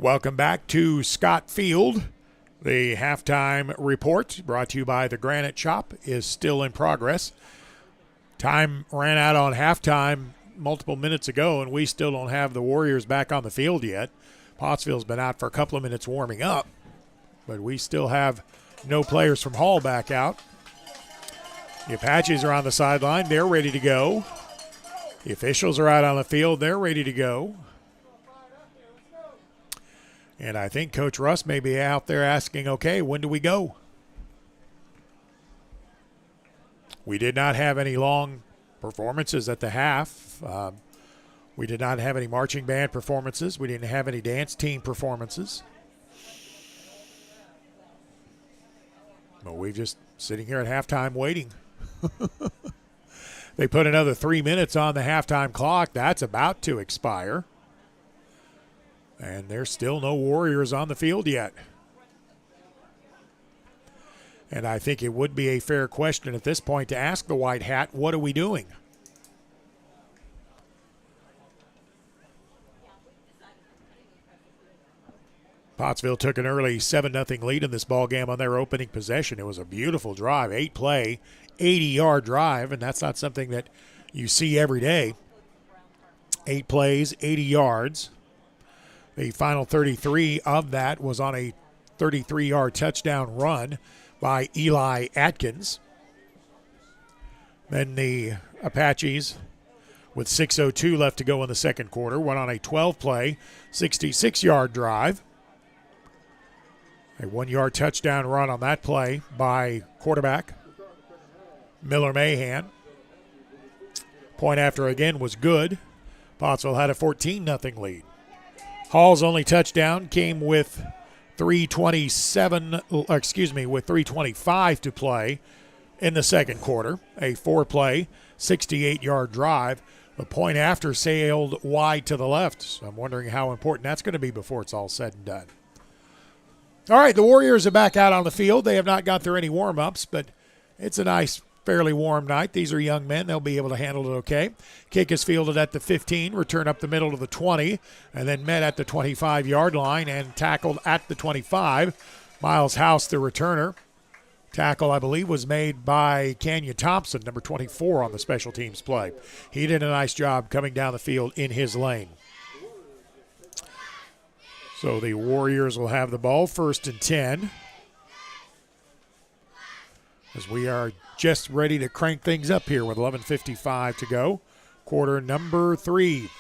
Welcome back to Scott Field. The halftime report, brought to you by the Granite Shop, is still in progress. Time ran out on halftime multiple minutes ago, and we still don't have the Warriors back on the field yet. Pottsville's been out for a couple of minutes warming up, but we still have no players from Hall back out. The Apaches are on the sideline. They're ready to go. The officials are out on the field. They're ready to go. And I think Coach Russ may be out there asking, okay, when do we go? We did not have any long performances at the half. We did not have any marching band performances. We didn't have any dance team performances. But we're just sitting here at halftime waiting. They put another 3 minutes on the halftime clock. That's about to expire. And there's still no Warriors on the field yet. And I think it would be a fair question at this point to ask the White Hat, what are we doing? Pottsville took an early 7-0 lead in this ballgame on their opening possession. It was a beautiful drive, 8-play, 80-yard drive, and that's not something that you see every day. 8 plays, 80 yards. The final 33 of that was on a 33-yard touchdown run by Eli Atkins. Then the Apaches, with 6:02 left to go in the second quarter, went on a 12-play, 66-yard drive. A 1-yard touchdown run on that play by quarterback Miller Mahan. Point after again was good. Pottsville had a 14-0 lead. Hall's only touchdown came with 3:25 to play in the second quarter. A 4-play, 68-yard drive. The point after sailed wide to the left. So I'm wondering how important that's going to be before it's all said and done. All right, the Warriors are back out on the field. They have not got through any warm-ups, but it's a nice, fairly warm night. These are young men. They'll be able to handle it okay. Kick is fielded at the 15, return up the middle to the 20, and then met at the 25-yard line and tackled at the 25. Miles House, the returner. Tackle, I believe, was made by Kenya Thompson, number 24 on the special teams play. He did a nice job coming down the field in his lane. So the Warriors will have the ball, 1st and 10. As we are just ready to crank things up here with 11:55 to go. Quarter number 3.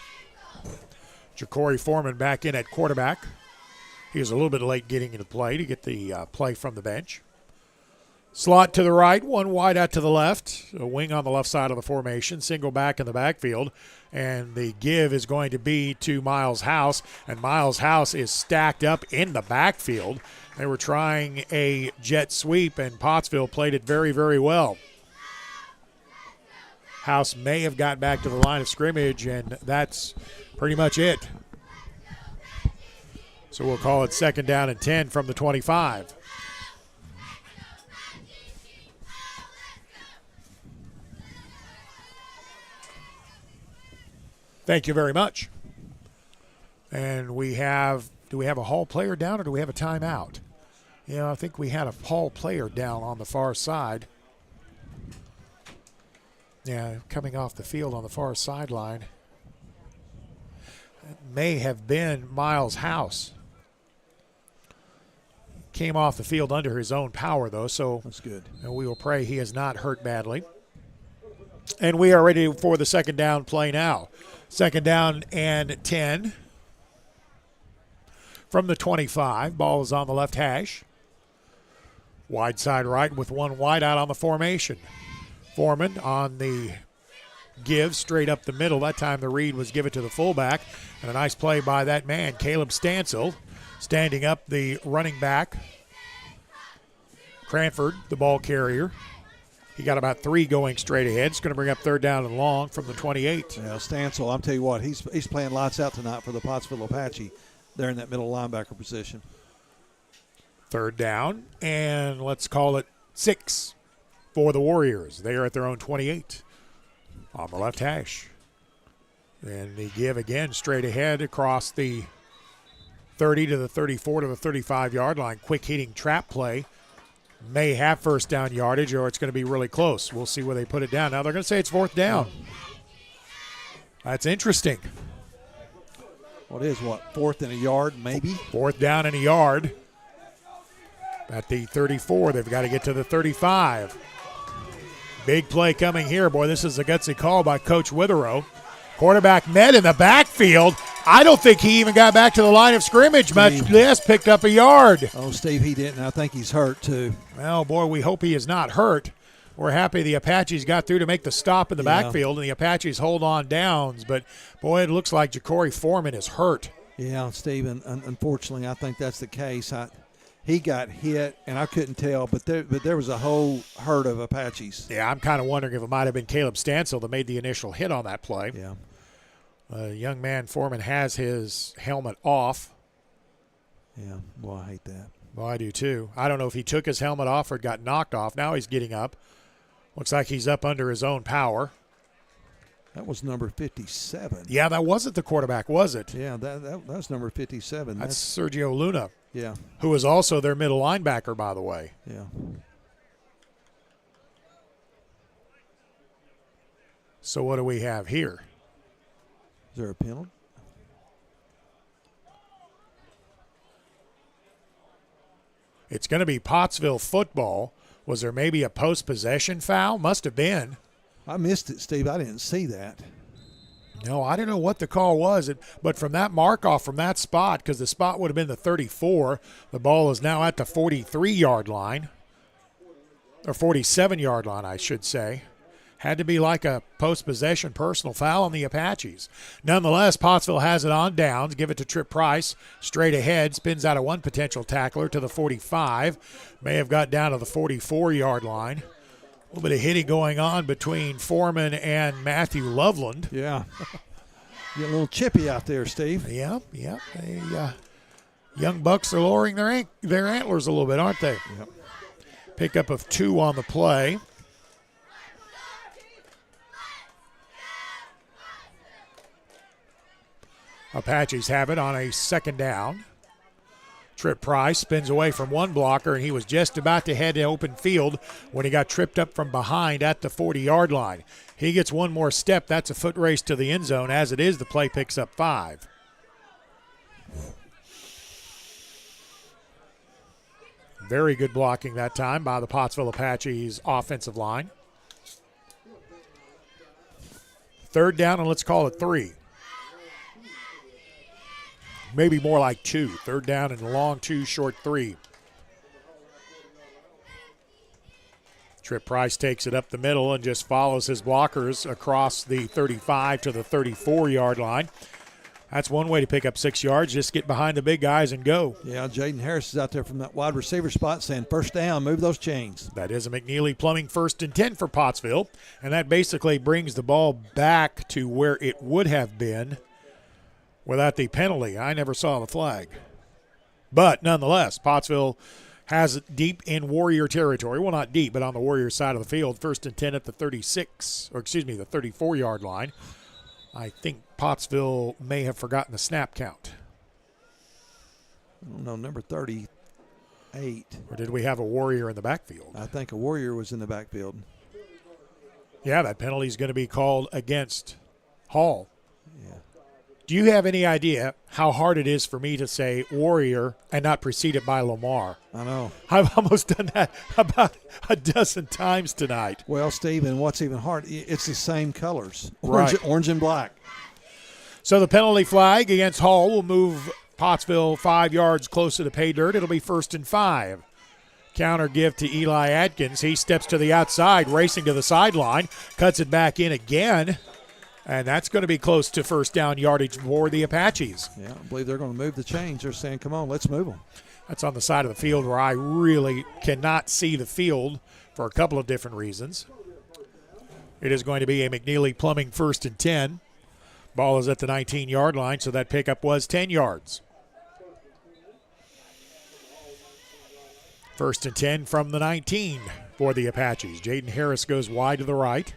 Ja'Cory Foreman back in at quarterback. He was a little bit late getting into play to get the play from the bench. Slot to the right, one wide out to the left. A wing on the left side of the formation, single back in the backfield. And the give is going to be to Miles House. And Miles House is stacked up in the backfield. They were trying a jet sweep, and Pottsville played it very, very well. House may have got back to the line of scrimmage, and that's pretty much it. So we'll call it 2nd down and 10 from the 25. Thank you very much. And do we have a Hall player down or do we have a timeout? I think we had a Hall player down on the far side. Yeah, coming off the field on the far sideline. It may have been Miles House. Came off the field under his own power, though, so that's good. And we will pray he is not hurt badly. And we are ready for the 2nd down play now. 2nd down and 10 from the 25. Ball is on the left hash. Wide side right with one wide out on the formation. Foreman on the give straight up the middle. That time the read was given to the fullback. And a nice play by that man, Caleb Stansel, standing up the running back. Cranford, the ball carrier. He got about 3 going straight ahead. It's going to bring up 3rd down and long from the 28. Yeah, Stansel, I'll tell you what, he's playing lights out tonight for the Pottsville Apache. They're in that middle linebacker position. 3rd down, and let's call it 6 for the Warriors. They are at their own 28 on the left hash. And they give again straight ahead across the 30 to the 34 to the 35-yard line. Quick hitting trap play. May have first down yardage, or it's going to be really close. We'll see where they put it down. Now they're going to say it's fourth down. That's interesting. What is fourth and a yard, maybe? Fourth down and a yard. At the 34, they've got to get to the 35. Big play coming here. Boy, this is a gutsy call by Coach Witherow. Quarterback met in the backfield. I don't think he even got back to the line of scrimmage, much less picked up a yard. Oh, Steve, he didn't. I think he's hurt, too. Well, boy, we hope he is not hurt. We're happy the Apaches got through to make the stop in the backfield, and the Apaches hold on downs. But, boy, it looks like Ja'Cory Foreman is hurt. Yeah, Steve, unfortunately, I think that's the case. He got hit, and I couldn't tell, but there was a whole herd of Apaches. Yeah, I'm kind of wondering if it might have been Caleb Stansel that made the initial hit on that play. Yeah. Young man Foreman has his helmet off. Yeah, well, I hate that. Well, I do too. I don't know if he took his helmet off or it got knocked off. Now he's getting up. Looks like he's up under his own power. That was number 57. Yeah, that wasn't the quarterback, was it? Yeah, that was number 57. That's Sergio Luna. Yeah. Who is also their middle linebacker, by the way. Yeah. So what do we have here? Is there a penalty? It's going to be Pottsville football. Was there maybe a post-possession foul? Must have been. I missed it, Steve. I didn't see that. No, I don't know what the call was, but from that mark-off from that spot, because the spot would have been the 34, the ball is now at the 43-yard line, or 47-yard line, I should say. Had to be like a post-possession personal foul on the Apaches. Nonetheless, Pottsville has it on downs. Give it to Trip Price. Straight ahead. Spins out of one potential tackler to the 45. May have got down to the 44-yard line. A little bit of hitting going on between Foreman and Matthew Loveland. Yeah. Get a little chippy out there, Steve. Yeah. Young Bucks are lowering their antlers a little bit, aren't they? Yep. Pickup of 2 on the play. Apaches have it on a second down. Trip Price spins away from one blocker, and he was just about to head to open field when he got tripped up from behind at the 40-yard line. He gets one more step. That's a foot race to the end zone. As it is, the play picks up 5. Very good blocking that time by the Pottsville Apaches offensive line. Third down, and let's call it 3. Maybe more like 2. Third down and long 2, short 3. Trip Price takes it up the middle and just follows his blockers across the 35 to the 34-yard line. That's one way to pick up 6 yards. Just get behind the big guys and go. Yeah, Jaden Harris is out there from that wide receiver spot saying, first down, move those chains. That is a McNeely Plumbing 1st and 10 for Pottsville. And that basically brings the ball back to where it would have been without the penalty. I never saw the flag. But nonetheless, Pottsville has it deep in Warrior territory. Well, not deep, but on the Warrior side of the field. 1st and 10 at the the 34-yard line. I think Pottsville may have forgotten the snap count. I don't know, number 38. Or did we have a Warrior in the backfield? I think a Warrior was in the backfield. Yeah, that penalty is going to be called against Hall. Yeah. Do you have any idea how hard it is for me to say Warrior and not preceded by Lamar? I know. I've almost done that about a dozen times tonight. Well, Steve, and what's even hard, it's the same colors, Right. Orange and black. So the penalty flag against Hall will move Pottsville 5 yards closer to pay dirt. It'll be 1st and 5. Counter give to Eli Atkins. He steps to the outside, racing to the sideline, cuts it back in again. And that's going to be close to first down yardage for the Apaches. Yeah, I believe they're going to move the chains. They're saying, come on, let's move them. That's on the side of the field where I really cannot see the field for a couple of different reasons. It is going to be a McNeely Plumbing 1st and 10. Ball is at the 19-yard line, so that pickup was 10 yards. 1st and 10 from the 19 for the Apaches. Jaden Harris goes wide to the right.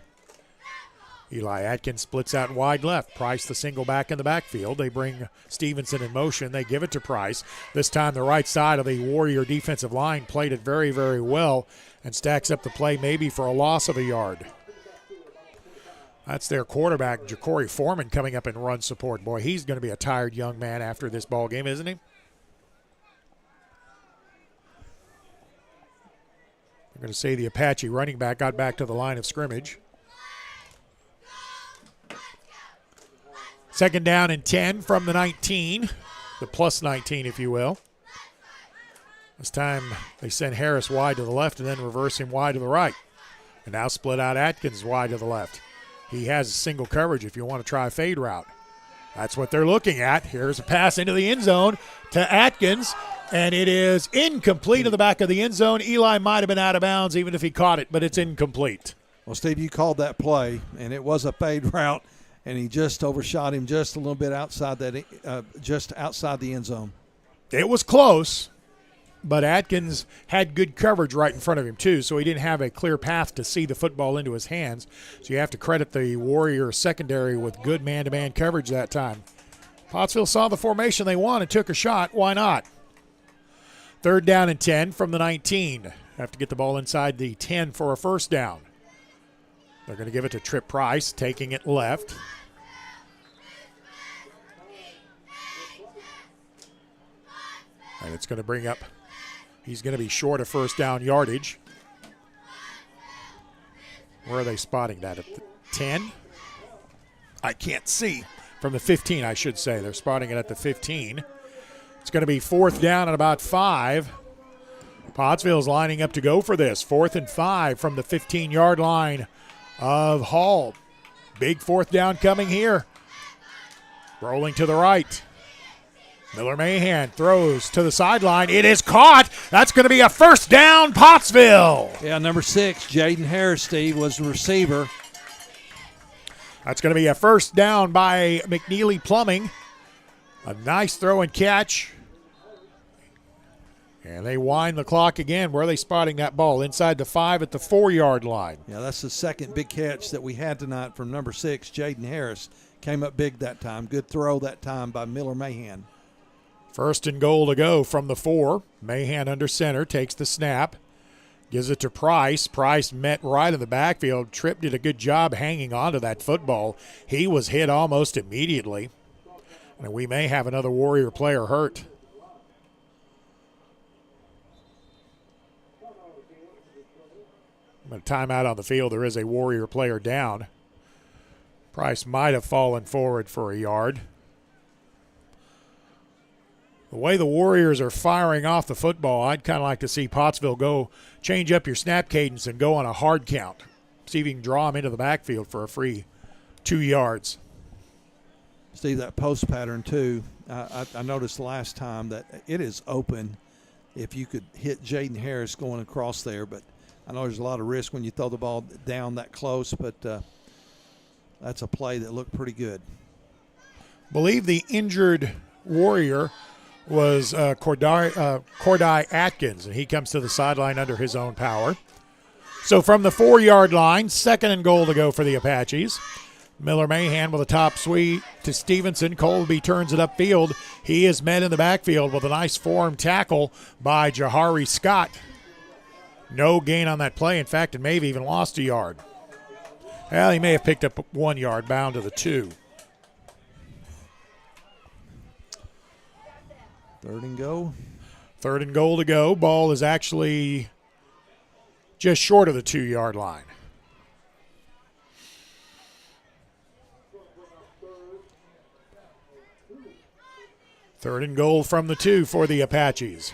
Eli Atkins splits out wide left. Price the single back in the backfield. They bring Stevenson in motion. They give it to Price. This time the right side of the Warrior defensive line played it very, very well and stacks up the play maybe for a loss of a yard. That's their quarterback, Ja'Cory Foreman, coming up in run support. Boy, he's going to be a tired young man after this ball game, isn't he? I'm going to say the Apache running back got back to the line of scrimmage. Second down and 10 from the 19, the plus 19, if you will. This time they send Harris wide to the left and then reverse him wide to the right. And now split out Atkins wide to the left. He has single coverage if you want to try a fade route. That's what they're looking at. Here's a pass into the end zone to Atkins, and it is incomplete in the back of the end zone. Eli might have been out of bounds even if he caught it, but it's incomplete. Well, Steve, you called that play, and it was a fade route, and he just overshot him just a little bit outside that, just outside the end zone. It was close, but Atkins had good coverage right in front of him too, so he didn't have a clear path to see the football into his hands. So you have to credit the Warrior secondary with good man-to-man coverage that time. Pottsville saw the formation they want and took a shot. Why not? Third down and 10 from the 19. Have to get the ball inside the 10 for a first down. They're going to give it to Trip Price, taking it left. And it's going to bring up, he's going to be short of first down yardage. Where are they spotting that? At the 10? I can't see. From the 15, I should say. They're spotting it at the 15. It's going to be fourth down at about 5. Pottsville's lining up to go for this. 4th and 5 from the 15-yard line of Hall. Big fourth down coming here. Rolling to the right. Miller Mahan throws to the sideline. It is caught. That's going to be a first down, Pottsville. Yeah, number 6, Jaden Harris, Steve, was the receiver. That's going to be a first down by McNeely Plumbing. A nice throw and catch. And they wind the clock again. Where are they spotting that ball? Inside the 5 at the 4-yard line. Yeah, that's the second big catch that we had tonight from number 6, Jaden Harris. Came up big that time. Good throw that time by Miller Mahan. First and goal to go from the 4. Mahan under center, takes the snap. Gives it to Price. Price met right in the backfield. Tripp did a good job hanging on to that football. He was hit almost immediately. And we may have another Warrior player hurt. A timeout on the field. There is a Warrior player down. Price might have fallen forward for a yard. The way the Warriors are firing off the football, I'd kind of like to see Pottsville go change up your snap cadence and go on a hard count. See if you can draw them into the backfield for a free 2 yards. Steve, that post pattern too, I noticed last time that it is open if you could hit Jaden Harris going across there, but I know there's a lot of risk when you throw the ball down that close, but that's a play that looked pretty good. Believe the injured Warrior was Cordai Atkins, and he comes to the sideline under his own power. So from the 4-yard line, second and goal to go for the Apaches. Miller Mahan with a top sweep to Stevenson. Colby turns it upfield. He is met in the backfield with a nice form tackle by Jahari Scott. No gain on that play. In fact, it may have even lost a yard. Well, he may have picked up 1 yard, bound to the 2. Third and go. Third and goal to go. Ball is actually just short of the 2-yard line. Third and goal from the 2 for the Apaches.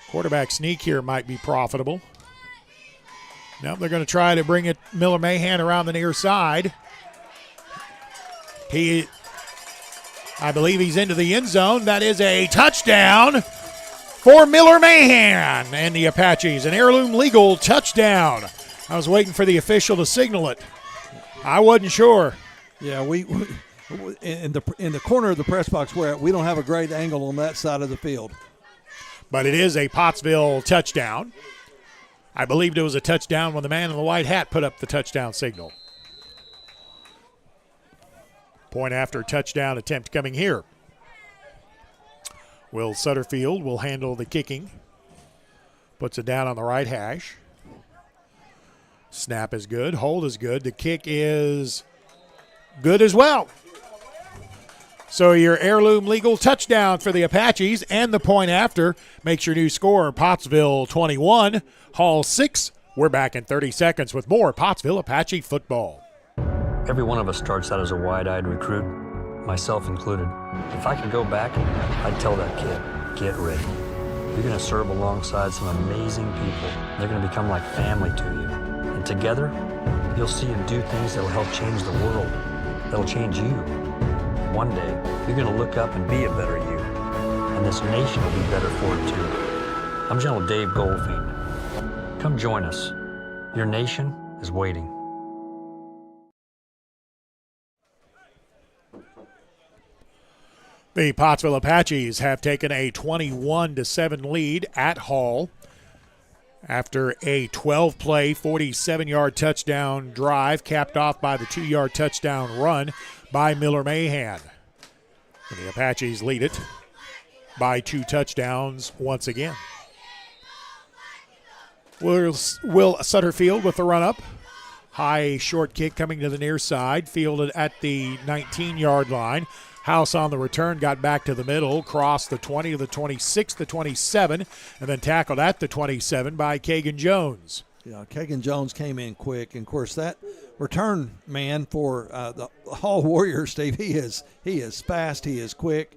Quarterback sneak here might be profitable. Now they're going to try to bring it Miller Mahan around the near side. I believe he's into the end zone. That is a touchdown for Miller Mahan and the Apaches. An Heirloom Legal touchdown. I was waiting for the official to signal it. I wasn't sure. Yeah, we in the corner of the press box where we don't have a great angle on that side of the field. But it is a Pottsville touchdown. I believed it was a touchdown when the man in the white hat put up the touchdown signal. Point after touchdown attempt coming here. Will Sutterfield will handle the kicking. Puts it down on the right hash. Snap is good. Hold is good. The kick is good as well. So your Heirloom Legal touchdown for the Apaches and the point after makes your new score Pottsville 21, Hall 6. We're back in 30 seconds with more Pottsville Apache football. Every one of us starts out as a wide-eyed recruit, myself included. If I could go back, I'd tell that kid, get ready. You're going to serve alongside some amazing people. They're going to become like family to you. And together, you'll see them do things that'll help change the world. That'll change you. One day, you're going to look up and be a better you. And this nation will be better for it too. I'm General Dave Goldfein. Come join us. Your nation is waiting. The Pottsville Apaches have taken a 21-7 lead at Hall after a 12-play, 47-yard touchdown drive capped off by the 2-yard touchdown run by Miller Mahan. And the Apaches lead it by 2 touchdowns once again. Will Sutterfield with the run-up. High short kick coming to the near side, fielded at the 19-yard line. House on the return, got back to the middle, crossed the 20 to the 26, the 27, and then tackled at the 27 by Kagan Jones. Yeah, Kagan Jones came in quick, and of course that return man for the Hall Warriors, Steve, he is fast, he is quick,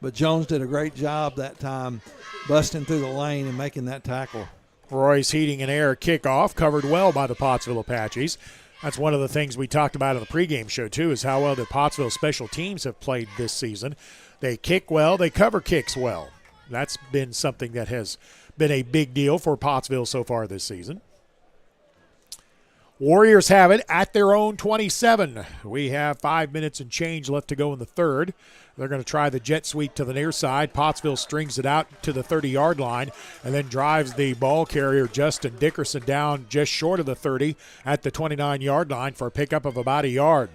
but Jones did a great job that time busting through the lane and making that tackle. Roy's heating and air kickoff, covered well by the Pottsville Apaches. That's one of the things we talked about in the pregame show, too, is how well the Pottsville special teams have played this season. They kick well. They cover kicks well. That's been something that has been a big deal for Pottsville so far this season. Warriors have it at their own 27. We have 5 minutes and change left to go in the third. They're going to try the jet sweep to the near side. Pottsville strings it out to the 30-yard line and then drives the ball carrier, Justin Dickerson, down just short of the 30 at the 29-yard line for a pickup of about a yard.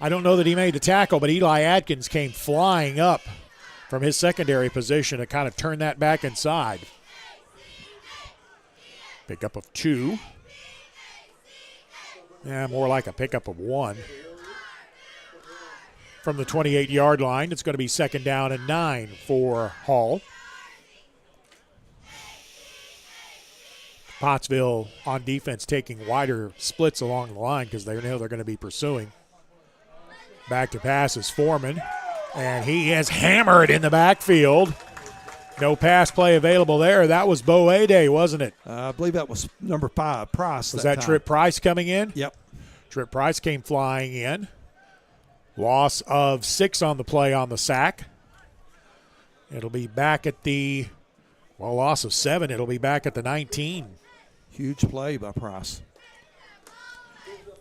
I don't know that he made the tackle, but Eli Atkins came flying up from his secondary position to kind of turn that back inside. Pickup of 2. Yeah, more like a pickup of 1. From the 28-yard line, it's going to be 2nd down and 9 for Hall. Pottsville on defense taking wider splits along the line because they know they're going to be pursuing. Back to pass is Foreman, and he is hammered in the backfield. No pass play available there. That was Bo Ade, wasn't it? I believe that was number 5, Price. Was that Trip Price coming in? Yep. Trip Price came flying in. Loss of 6 on the play on the sack. It'll be back at the, loss of 7. It'll be back at the 19. Huge play by Price.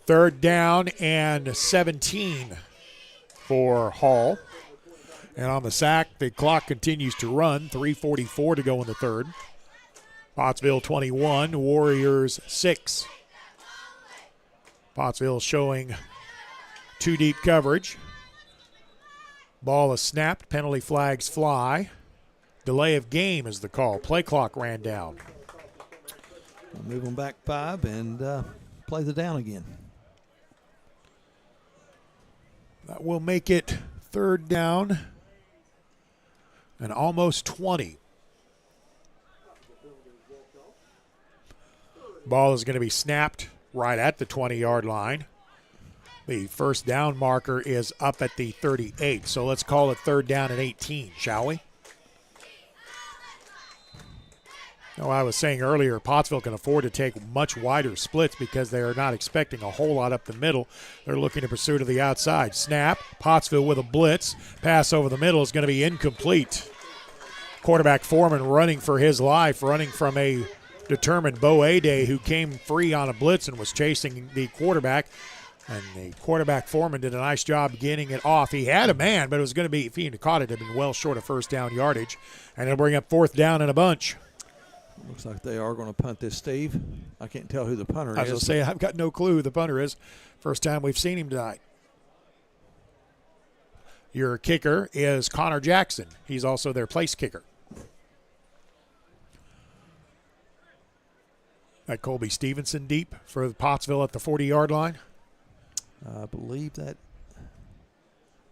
3rd down and 17 for Hall. And on the sack, the clock continues to run. 3:44 to go in the third. Pottsville 21, Warriors 6. Pottsville showing 2 deep coverage. Ball is snapped. Penalty flags fly. Delay of game is the call. Play clock ran down. We'll move them back 5 and play the down again. That will make it 3rd down and almost 20. Ball is going to be snapped right at the 20-yard line. The first down marker is up at the 38, so let's call it 3rd down and 18, shall we? No, I was saying earlier, Pottsville can afford to take much wider splits because they are not expecting a whole lot up the middle. They're looking to pursue to the outside. Snap, Pottsville with a blitz. Pass over the middle is going to be incomplete. Quarterback Foreman running for his life, running from a determined Bo Ade who came free on a blitz and was chasing the quarterback. And the quarterback Foreman did a nice job getting it off. He had a man, but it was going to be, if he had caught it, it would have been well short of first down yardage. And it'll bring up 4th down and a bunch. Looks like they are going to punt this, Steve. I can't tell who the punter is. I was going to say, I've got no clue who the punter is. First time we've seen him tonight. Your kicker is Connor Jackson. He's also their place kicker. That Colby Stevenson deep for Pottsville at the 40-yard line. I believe that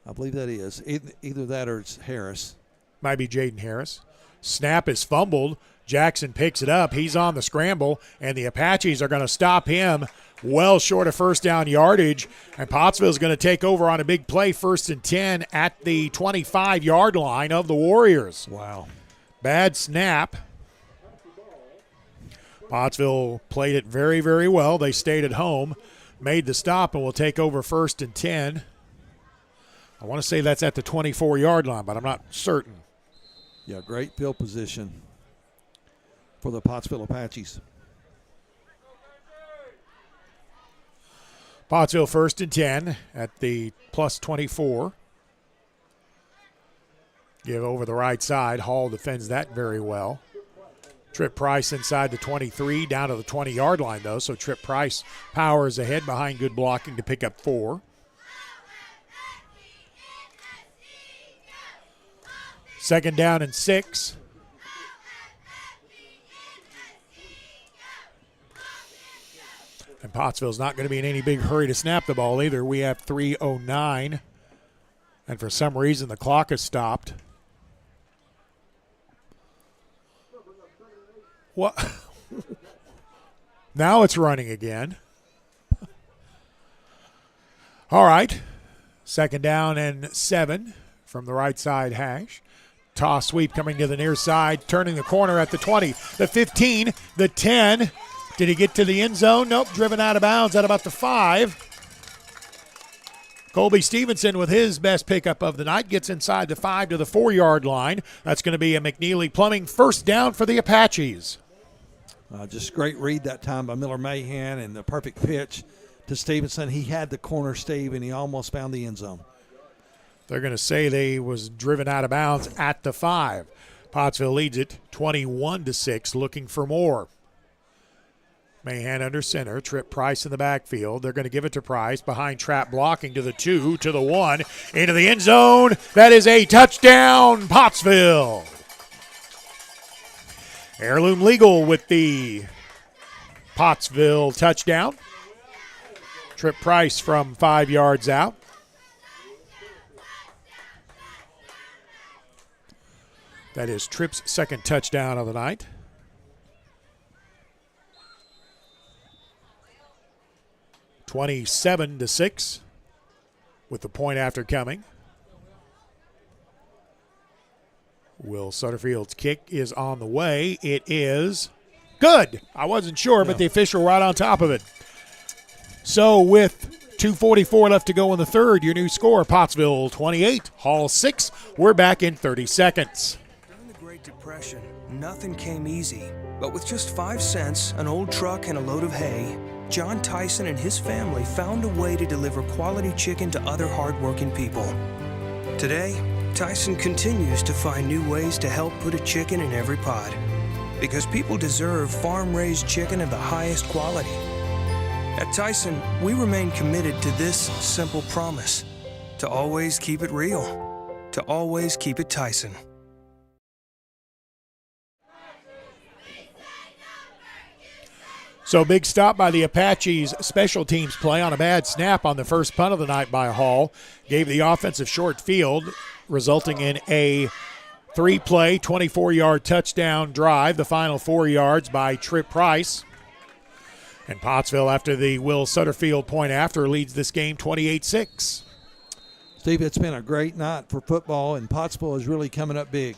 is. Either that or it's Harris. Might be Jaden Harris. Snap is fumbled. Jackson picks it up. He's on the scramble, and the Apaches are going to stop him well short of first down yardage. And Pottsville is going to take over on a big play, 1st and 10 at the 25-yard line of the Warriors. Wow. Bad snap. Pottsville played it very, very well. They stayed at home, made the stop, and will take over 1st and 10. I want to say that's at the 24-yard line, but I'm not certain. Yeah, great field position for the Pottsville Apaches. Pottsville 1st and 10 at the plus 24. Give over the right side. Hall defends that very well. Trip Price inside the 23, down to the 20-yard line, though. So Trip Price powers ahead behind good blocking to pick up 4. Second down and 6. And Pottsville's not going to be in any big hurry to snap the ball either. We have 3:09. And for some reason, the clock has stopped. What? Now it's running again. All right. Second down and 7 from the right side hash. Toss sweep coming to the near side, turning the corner at the 20, the 15, the 10. Did he get to the end zone? Nope, driven out of bounds at about the 5. Colby Stevenson with his best pickup of the night gets inside the 5 to the 4-yard line. That's going to be a McNeely Plumbing first down for the Apaches. Just great read that time by Miller Mahan and the perfect pitch to Stevenson. He had the corner, Steve, and he almost found the end zone. They're going to say they was driven out of bounds at the 5. Pottsville leads it 21-6, looking for more. Mahan under center, Trip Price in the backfield. They're going to give it to Price behind trap blocking to the 2, to the 1, into the end zone. That is a touchdown, Pottsville. Heirloom Legal with the Pottsville touchdown. Trip Price from 5 yards out. That is Tripp's second touchdown of the night. (27-6) with the point after coming. Will Sutterfield's kick is on the way. It is good. I wasn't sure, but the official right on top of it. So with 2:44 left to go in the third, your new score, Pottsville 28, Hall 6. We're back in 30 seconds. During the Great Depression, nothing came easy. But with just 5 cents, an old truck, and a load of hay, John Tyson and his family found a way to deliver quality chicken to other hardworking people. Today, Tyson continues to find new ways to help put a chicken in every pot. Because people deserve farm-raised chicken of the highest quality. At Tyson, we remain committed to this simple promise: to always keep it real, to always keep it Tyson. So big stop by the Apaches special teams play on a bad snap on the first punt of the night by Hall. Gave the offensive short field, resulting in a 3-play, 24-yard touchdown drive. The final 4 yards by Trip Price. And Pottsville, after the Will Sutterfield point after, leads this game 28-6. Steve, it's been a great night for football, and Pottsville is really coming up big.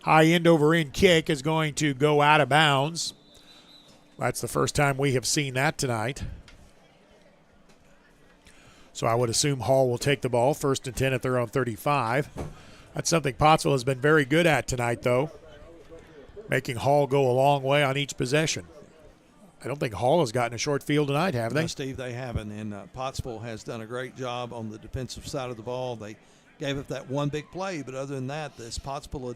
High end over end kick is going to go out of bounds. That's the first time we have seen that tonight. So I would assume Hall will take the ball, 1st and 10 at their own 35. That's something Pottsville has been very good at tonight, though, making Hall go a long way on each possession. I don't think Hall has gotten a short field tonight, have they? No, Steve, they haven't. And Pottsville has done a great job on the defensive side of the ball. They gave up that one big play. But other than that, this Pottsville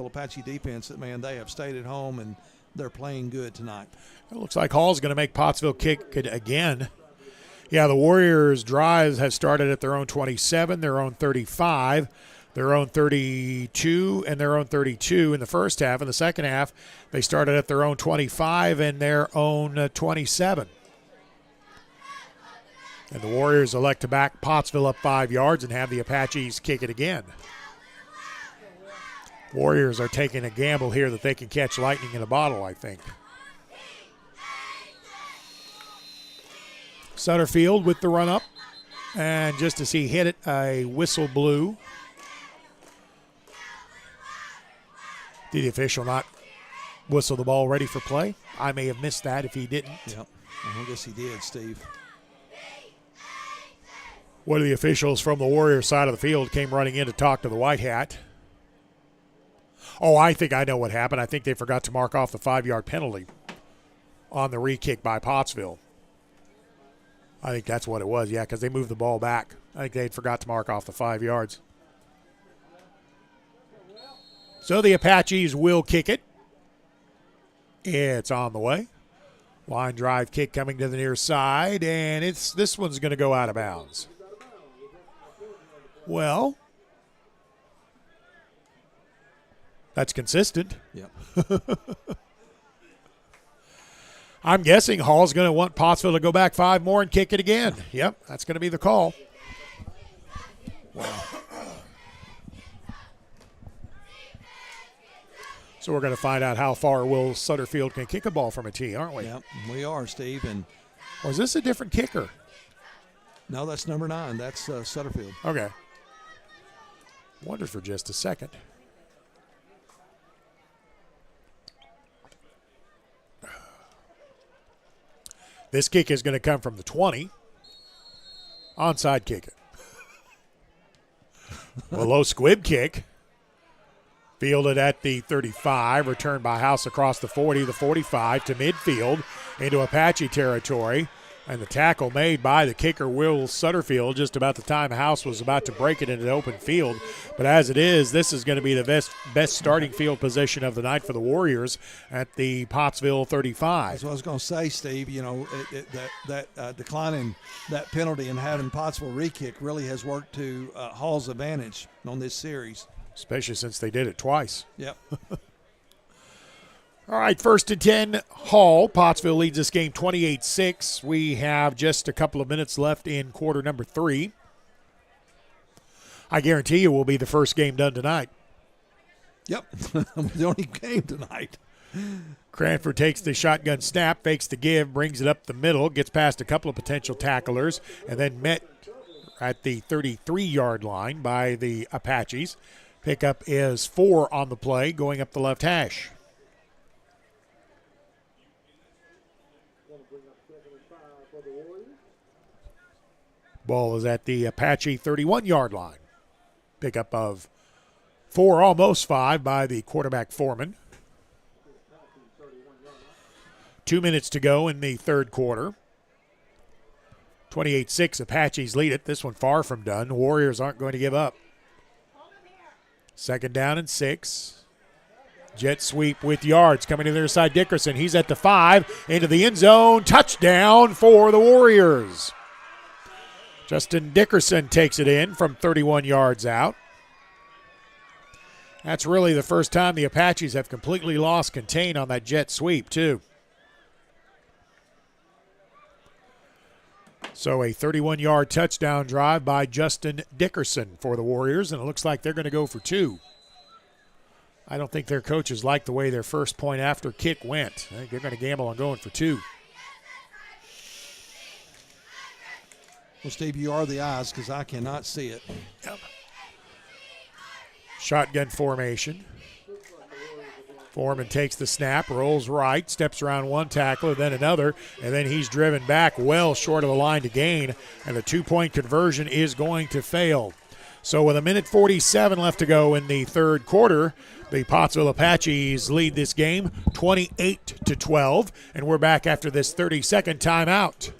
Apache defense, man, they have stayed at home and they're playing good tonight. It looks like Hall's going to make Pottsville kick it again. Yeah, the Warriors' drives have started at their own 27, their own 35, their own 32, and their own 32 in the first half. In the second half, they started at their own 25 and their own 27. And the Warriors elect to back Pottsville up 5 yards and have the Apaches kick it again. Warriors are taking a gamble here that they can catch lightning in a bottle, I think. Sutterfield with the run up. And just as he hit it, a whistle blew. Did the official not whistle the ball ready for play? I may have missed that if he didn't. Yep, I guess he did, Steve. One of the officials from the Warriors side of the field came running in to talk to the white hat. Oh, I think I know what happened. I think they forgot to mark off the 5-yard penalty on the re-kick by Pottsville. I think that's what it was, yeah, because they moved the ball back. I think they forgot to mark off the 5 yards. So the Apaches will kick it. It's on the way. Line drive kick coming to the near side, and this one's going to go out of bounds. Well, that's consistent. Yep. I'm guessing Hall's going to want Pottsville to go back 5 more and kick it again. Yep, that's going to be the call. Wow. So we're going to find out how far Will Sutterfield can kick a ball from a tee, aren't we? Yep, we are, Steve. And or is this a different kicker? No, that's number 9. That's Sutterfield. Okay. Wondered for just a second. This kick is going to come from the 20. Onside kick it. A low squib kick. Fielded at the 35. Returned by House across the 40, the 45 to midfield into Apache territory. And the tackle made by the kicker, Will Sutterfield, just about the time House was about to break it into open field. But as it is, this is going to be the best starting field position of the night for the Warriors at the Pottsville 35. That's what I was going to say, Steve. You know, that decline in that penalty and having Pottsville re-kick really has worked to Hall's advantage on this series. Especially since they did it twice. Yep. All right, 1st and 10, Hall. Pottsville leads this game 28-6. We have just a couple of minutes left in quarter number 3. I guarantee you will be the first game done tonight. Yep, the only game tonight. Cranford takes the shotgun snap, fakes the give, brings it up the middle, gets past a couple of potential tacklers, and then met at the 33-yard line by the Apaches. Pickup is 4 on the play, going up the left hash. Ball is at the Apache 31-yard line. Pickup of 4, almost 5 by the quarterback Foreman. 2 minutes to go in the third quarter. 28-6, Apaches lead it. This one far from done. The Warriors aren't going to give up. 2nd down and 6. Jet sweep with yards coming to their side. Dickerson, he's at the 5, into the end zone. Touchdown for the Warriors. Justin Dickerson takes it in from 31 yards out. That's really the first time the Apaches have completely lost contain on that jet sweep, too. So a 31-yard touchdown drive by Justin Dickerson for the Warriors, and it looks like they're going to go for 2. I don't think their coaches like the way their first point after kick went. I think they're going to gamble on going for 2. Well, Steve, you are the eyes because I cannot see it. Yep. Shotgun formation. Foreman takes the snap, rolls right, steps around one tackler, then another, and then he's driven back well short of the line to gain, and the 2-point conversion is going to fail. So with 1:47 left to go in the third quarter, the Pottsville Apaches lead this game 28-12, and we're back after this 30-second timeout.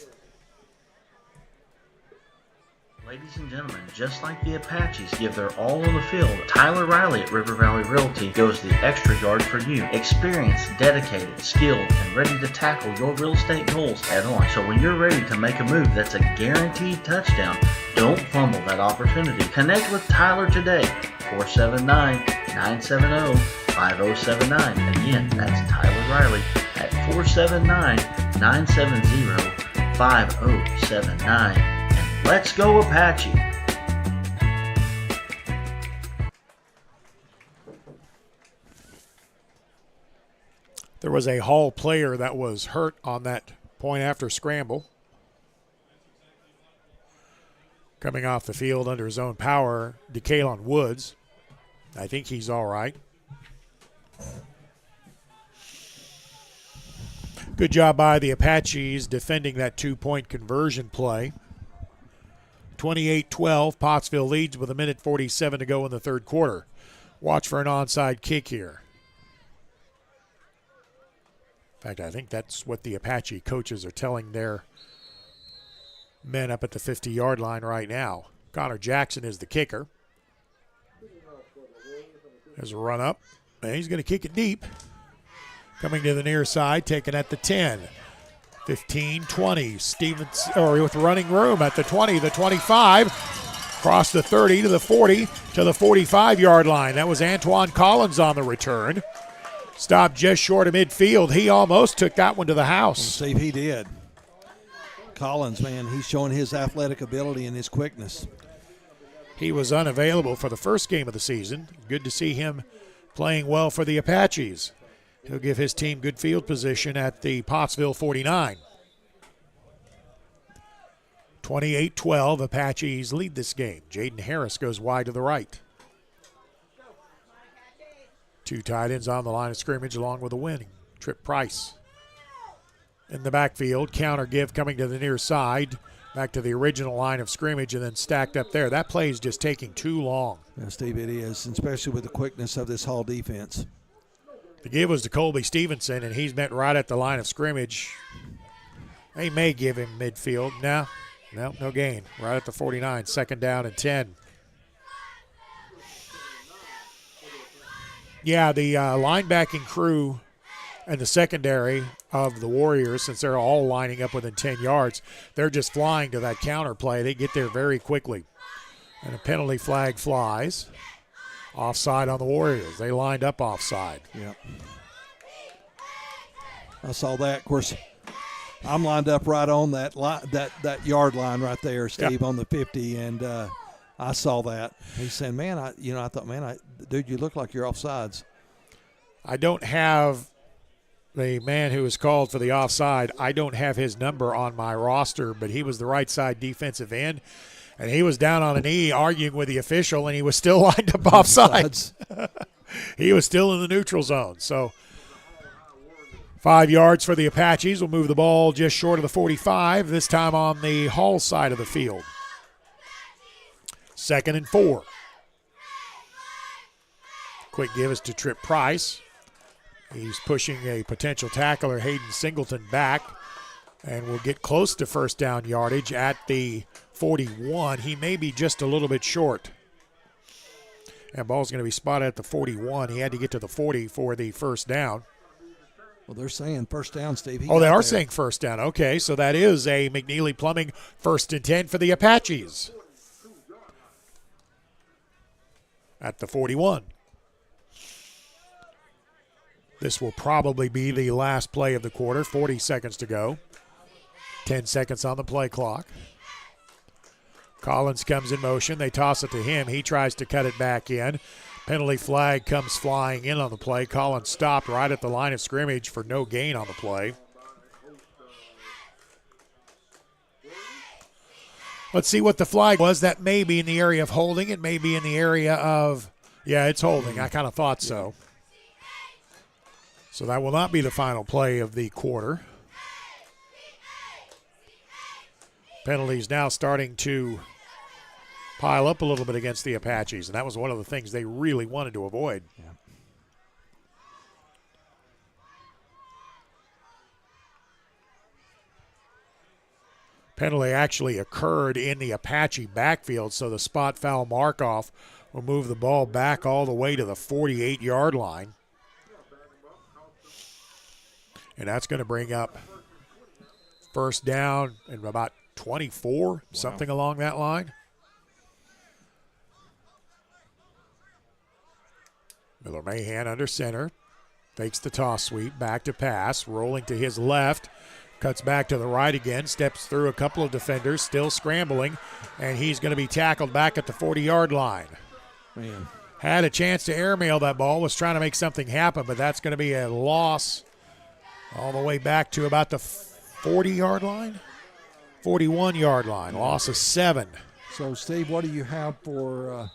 Ladies and gentlemen, just like the Apaches give their all on the field, Tyler Riley at River Valley Realty goes the extra yard for you. Experienced, dedicated, skilled, and ready to tackle your real estate goals head on. So when you're ready to make a move that's a guaranteed touchdown, don't fumble that opportunity. Connect with Tyler today, 479-970-5079. Again, that's Tyler Riley at 479-970-5079. Let's go Apache! There was a Hall player that was hurt on that point after scramble. Coming off the field under his own power, DeKalon Woods. I think he's all right. Good job by the Apaches defending that two-point conversion play. 28-12, Pottsville leads with 1:47 to go in the third quarter. Watch for an onside kick here. In fact, I think that's what the Apache coaches are telling their men up at the 50-yard line right now. Connor Jackson is the kicker. There's a run up, and he's going to kick it deep. Coming to the near side, taken at the 10. 15, 20. Stevens, or with running room at the 20, the 25. Across the 30 to the 40 to the 45-yard line. That was Antoine Collins on the return. Stopped just short of midfield. He almost took that one to the house. Steve, he did. Collins, man, he's showing his athletic ability and his quickness. He was unavailable for the first game of the season. Good to see him playing well for the Apaches. He'll give his team good field position at the Pottsville 49. 28-12, Apaches lead this game. Jaden Harris goes wide to the right. Two tight ends on the line of scrimmage along with a winning. Trip Price. In the backfield, counter give coming to the near side. Back to the original line of scrimmage and then stacked up there. That play is just taking too long. Yeah, Steve, it is, especially with the quickness of this Hall defense. The give was to Colby Stevenson, and he's met right at the line of scrimmage. They may give him midfield. No gain. Right at the 49, second down and 10. Yeah, the linebacking crew and the secondary of the Warriors, since they're all lining up within 10 yards, they're just flying to that counter play. They get there very quickly. And a penalty flag flies. Offside on the Warriors. They lined up offside. Yep. I saw that. Of course, I'm lined up right on that yard line right there, Steve, on the 50, and I saw that. He's saying, man, I thought, dude, you look like you're offsides. I don't have the man who was called for the offside. I don't have his number on my roster, but he was the right side defensive end. And he was down on a knee arguing with the official, and he was still lined up offsides. He was still in the neutral zone. So 5 yards for the Apaches. Will move the ball just short of the 45, this time on the Hall side of the field. 2nd and 4. Quick give is to Trip Price. He's pushing a potential tackler, Hayden Singleton, back, and will get close to first down yardage at the 41. He may be just a little bit short. And ball's going to be spotted at the 41. He had to get to the 40 for the first down. Well, they're saying first down, Steve. They are saying first down. Okay, so that is a McNeely Plumbing 1st and 10 for the Apaches. At the 41. This will probably be the last play of the quarter. 40 seconds to go. 10 seconds on the play clock. Collins comes in motion. They toss it to him. He tries to cut it back in. Penalty flag comes flying in on the play. Collins stopped right at the line of scrimmage for no gain on the play. Let's see what the flag was. That may be in the area of holding. It may be in the area of, it's holding. I kind of thought so. So that will not be the final play of the quarter. Penalties now starting to pile up a little bit against the Apaches, and that was one of the things they really wanted to avoid. Yeah. Penalty actually occurred in the Apache backfield, so the spot foul mark-off will move the ball back all the way to the 48-yard line. And that's going to bring up first down and about 24, something along that line. Miller Mahan under center. Fakes the toss sweep, back to pass, rolling to his left. Cuts back to the right again, steps through a couple of defenders, still scrambling, and he's going to be tackled back at the 40-yard line. Man. Had a chance to airmail that ball, was trying to make something happen, but that's going to be a loss all the way back to about the 40-yard line? 41-yard line, loss of 7. So, Steve, what do you have for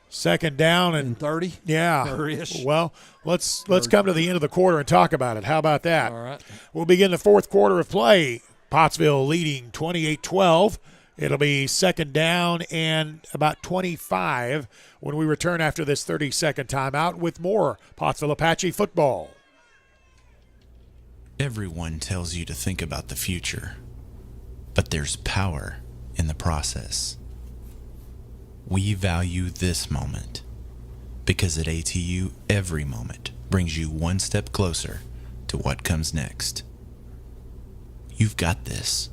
second down and 30? Yeah. 30-ish? Well, let's come to the end of the quarter and talk about it. How about that? All right. We'll begin the fourth quarter of play. Pottsville leading 28-12. It'll be second down and about 25 when we return after this 30-second timeout with more Pottsville Apache football. Everyone tells you to think about the future, but there's power in the process. We value this moment because at ATU, every moment brings you one step closer to what comes next. You've got this.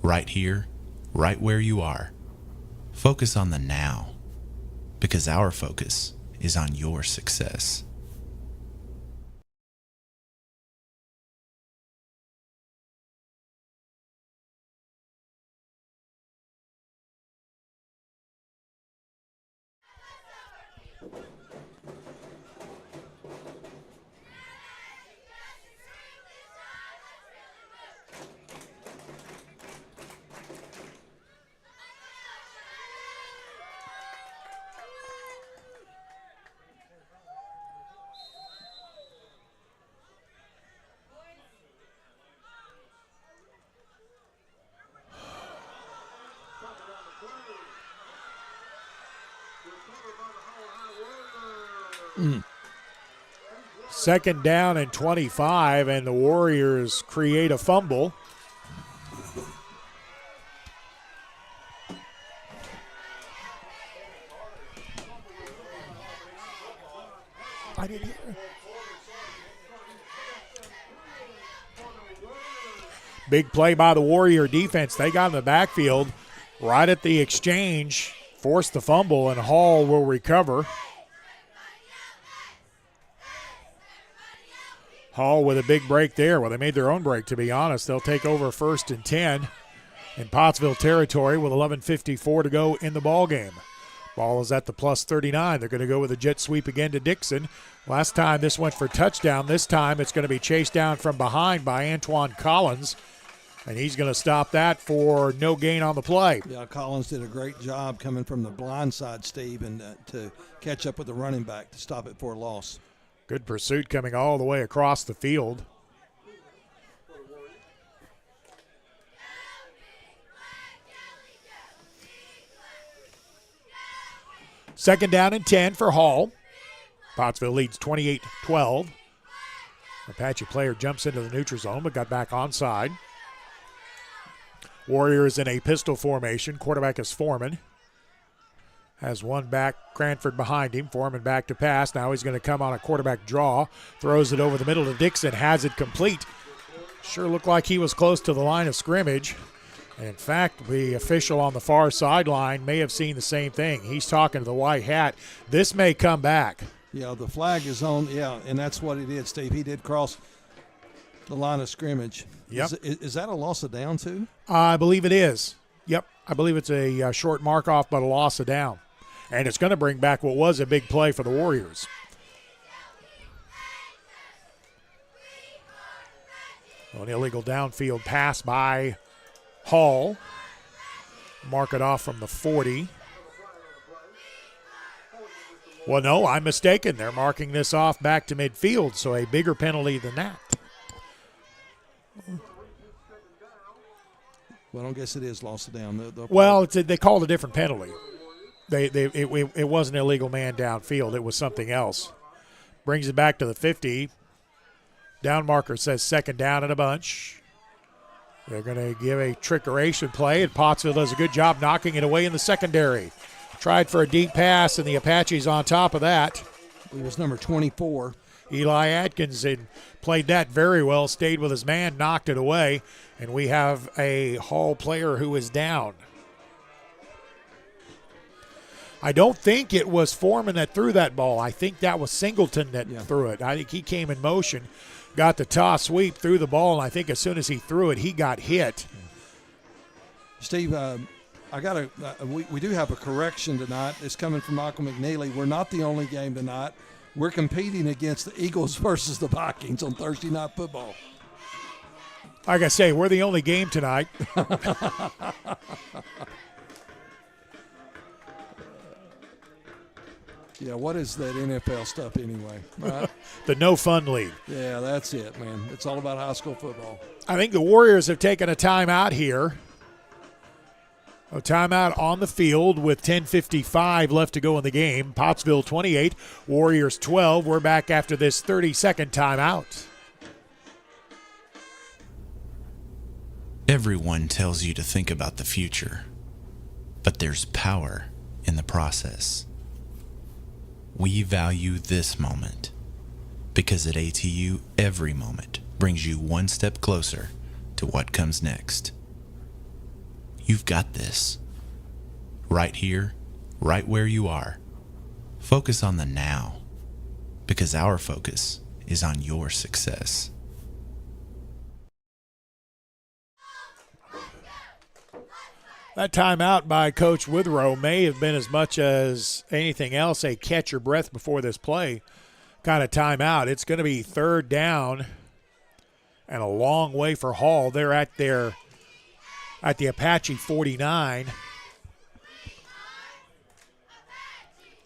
Right here, right where you are. Focus on the now, because our focus is on your success. Second down and 25, and the Warriors create a fumble. I didn't hear. Big play by the Warrior defense. They got in the backfield right at the exchange, forced the fumble, and Hall will recover. Hall with a big break there. Well, they made their own break, to be honest. They'll take over first and 10 in Pottsville territory with 11:54 to go in the ball game. Ball is at the plus 39. They're going to go with a jet sweep again to Dixon. Last time this went for touchdown. This time it's going to be chased down from behind by Antoine Collins, and he's going to stop that for no gain on the play. Yeah, Collins did a great job coming from the blind side, Steve, and to catch up with the running back to stop it for a loss. Good pursuit coming all the way across the field. Second down and 10 for Hall. Pottsville leads 28-12. Apache player jumps into the neutral zone but got back onside. Warriors in a pistol formation. Quarterback is Foreman. Has one back, Cranford behind him. Foreman back to pass. Now he's going to come on a quarterback draw. Throws it over the middle to Dixon. Has it complete. Sure looked like he was close to the line of scrimmage. And in fact, the official on the far sideline may have seen the same thing. He's talking to the white hat. This may come back. Yeah, the flag is on. Yeah, and that's what he did, Steve. He did cross the line of scrimmage. Yep. Is that a loss of down, too? I believe it is. Yep. I believe it's a short mark-off, but a loss of down. And it's going to bring back what was a big play for the Warriors. An illegal downfield pass by Hall. Mark it off from the 40. Well, no, I'm mistaken. They're marking this off back to midfield, so a bigger penalty than that. Well, I don't guess it is loss of down. Well, they called a different penalty. It wasn't an illegal man downfield. It was something else. Brings it back to the 50. Down marker says second down and a bunch. They're going to give a trickeration play, and Pottsville does a good job knocking it away in the secondary. Tried for a deep pass, and the Apaches on top of that. It was number 24. Eli Atkins played that very well, stayed with his man, knocked it away, and we have a Hall player who is down. I don't think it was Foreman that threw that ball. I think that was Singleton that threw it. I think he came in motion, got the toss sweep, threw the ball, and I think as soon as he threw it, he got hit. Steve, we do have a correction tonight. It's coming from Michael McNeely. We're not the only game tonight. We're competing against the Eagles versus the Vikings on Thursday Night Football. Like I say, we're the only game tonight. Yeah, what is that NFL stuff anyway? Right? The No Fun League. Yeah, that's it, man. It's all about high school football. I think the Warriors have taken a timeout here. A timeout on the field with 10:55 left to go in the game. Pottsville 28, Warriors 12. We're back after this 30-second timeout. Everyone tells you to think about the future, but there's power in the process. We value this moment because at ATU, every moment brings you one step closer to what comes next. You've got this. Right here, right where you are. Focus on the now, because our focus is on your success. That timeout by Coach Withrow may have been as much as anything else a catch your breath before this play kind of timeout. It's going to be third down and a long way for Hall. They're at the Apache 49.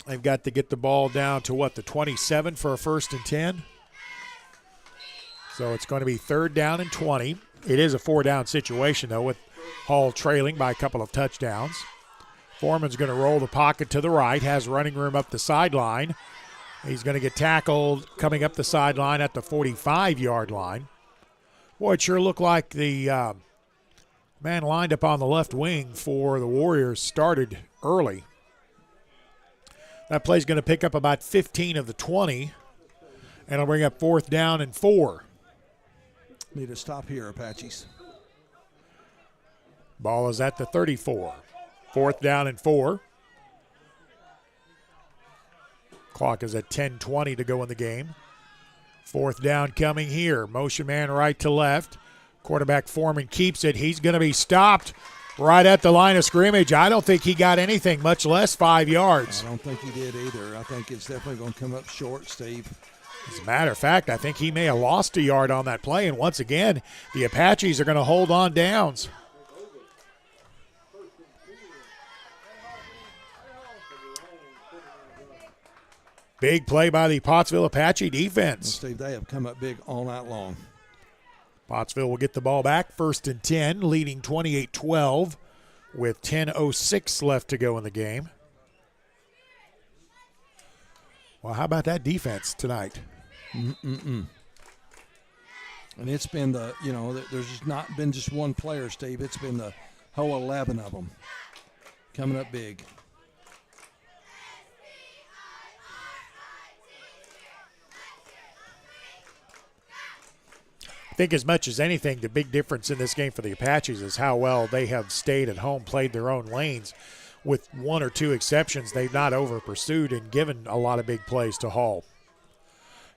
They've got to get the ball down to the 27 for a 1st and 10. So it's going to be third down and 20. It is a 4-down situation, though, with Hall trailing by a couple of touchdowns. Foreman's going to roll the pocket to the right, has running room up the sideline. He's going to get tackled coming up the sideline at the 45-yard line. Boy, it sure looked like the man lined up on the left wing for the Warriors started early. That play's going to pick up about 15 of the 20, and it'll bring up 4th down and 4. Need to stop here, Apaches. Ball is at the 34. 4th down and 4. Clock is at 10:20 to go in the game. 4th down coming here. Motion man right to left. Quarterback Foreman keeps it. He's going to be stopped right at the line of scrimmage. I don't think he got anything, much less 5 yards. I don't think he did either. I think it's definitely going to come up short, Steve. As a matter of fact, I think he may have lost a yard on that play. And once again, the Apaches are going to hold on downs. Big play by the Pottsville Apache defense. Well, Steve, they have come up big all night long. Pottsville will get the ball back, 1st and 10, leading 28-12 with 10:06 left to go in the game. Well, how about that defense tonight? And it's been there's just not been just one player, Steve. It's been the whole 11 of them coming up big. I think as much as anything, the big difference in this game for the Apaches is how well they have stayed at home, played their own lanes. With 1 or 2 exceptions, they've not over-pursued and given a lot of big plays to Hall.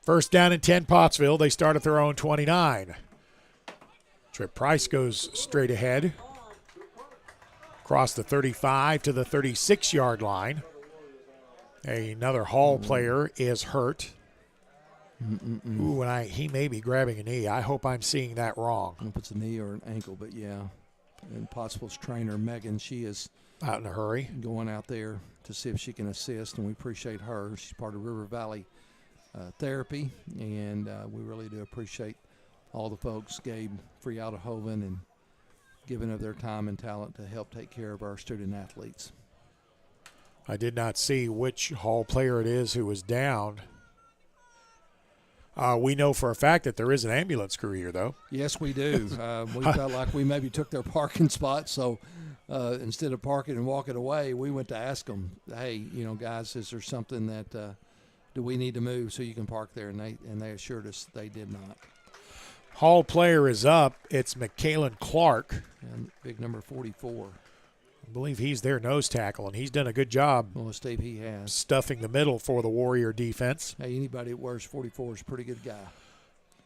1st down and 10, Pottsville. They start at their own 29. Trip Price goes straight ahead. Across the 35 to the 36-yard line. Another Hall player is hurt. Ooh, and he may be grabbing a knee. I hope I'm seeing that wrong. I don't know if it's a knee or an ankle, but yeah. And Pottsville's trainer, Megan, she is out in a hurry, going out there to see if she can assist, and we appreciate her. She's part of River Valley Therapy, and we really do appreciate all the folks, Gabe Frialdahoven, and giving of their time and talent to help take care of our student athletes. I did not see which Hall player it is who was down. We know for a fact that there is an ambulance crew here, though. Yes, we do. We felt like we maybe took their parking spot, so instead of parking and walking away, we went to ask them, hey, guys, is there something that do we need to move so you can park there? And they assured us they did not. Hall player is up. It's McKalen Clark. And big number 44. I believe he's their nose tackle, and he's done a good job. Well, Steve, he has. Stuffing the middle for the Warrior defense. Hey, anybody that wears 44 is a pretty good guy.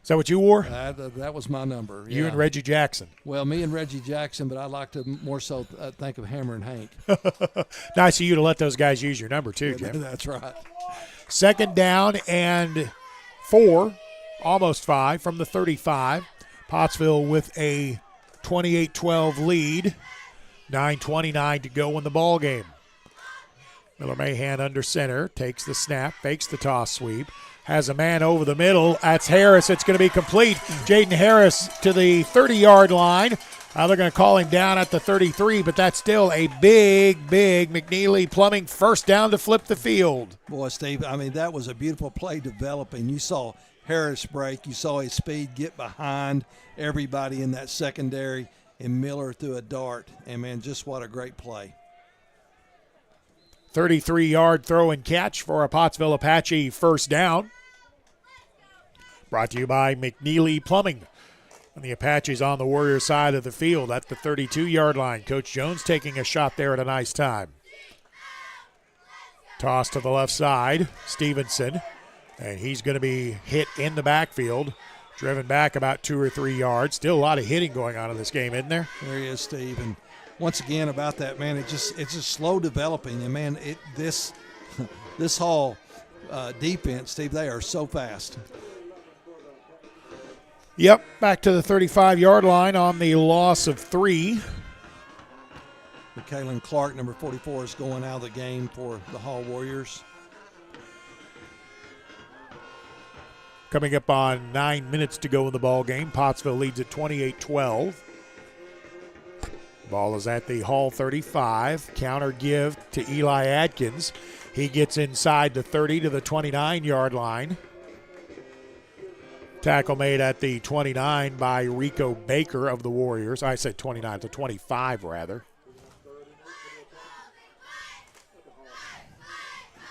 Is that what you wore? That was my number. You yeah. and Reggie Jackson. Well, me and Reggie Jackson, but I like to more so think of Hammer and Hank. Nice of you to let those guys use your number, too, Jim. That's right. 2nd down and 4, almost 5 from the 35. Pottsville with a 28-12 lead. 9:29 to go in the ball game. Miller Mahan under center, takes the snap, fakes the toss sweep, has a man over the middle. That's Harris. It's going to be complete. Jaden Harris to the 30-yard line. They're going to call him down at the 33, but that's still a big McNeely Plumbing first down to flip the field. Boy, Steve, I mean, that was a beautiful play developing. You saw Harris break. You saw his speed get behind everybody in that secondary. And Miller threw a dart, and, man, just what a great play. 33-yard throw and catch for a Pottsville Apache first down. Brought to you by McNeely Plumbing. And the Apaches on the Warrior side of the field at the 32-yard line. Coach Jones taking a shot there at a nice time. Toss to the left side, Stevenson, and he's going to be hit in the backfield. Driven back about 2 or 3 yards. Still a lot of hitting going on in this game, isn't there? There he is, Steve. And once again about that, man, it's just slow developing. And, man, this Hall defense, Steve, they are so fast. Yep, back to the 35-yard line on the loss of 3. McKalen Clark, number 44, is going out of the game for the Hall Warriors. Coming up on 9 minutes to go in the ball game. Pottsville leads at 28-12. Ball is at the Hall 35. Counter give to Eli Adkins. He gets inside the 30 to the 29-yard line. Tackle made at the 29 by Rico Baker of the Warriors. I said 29 to 25, rather.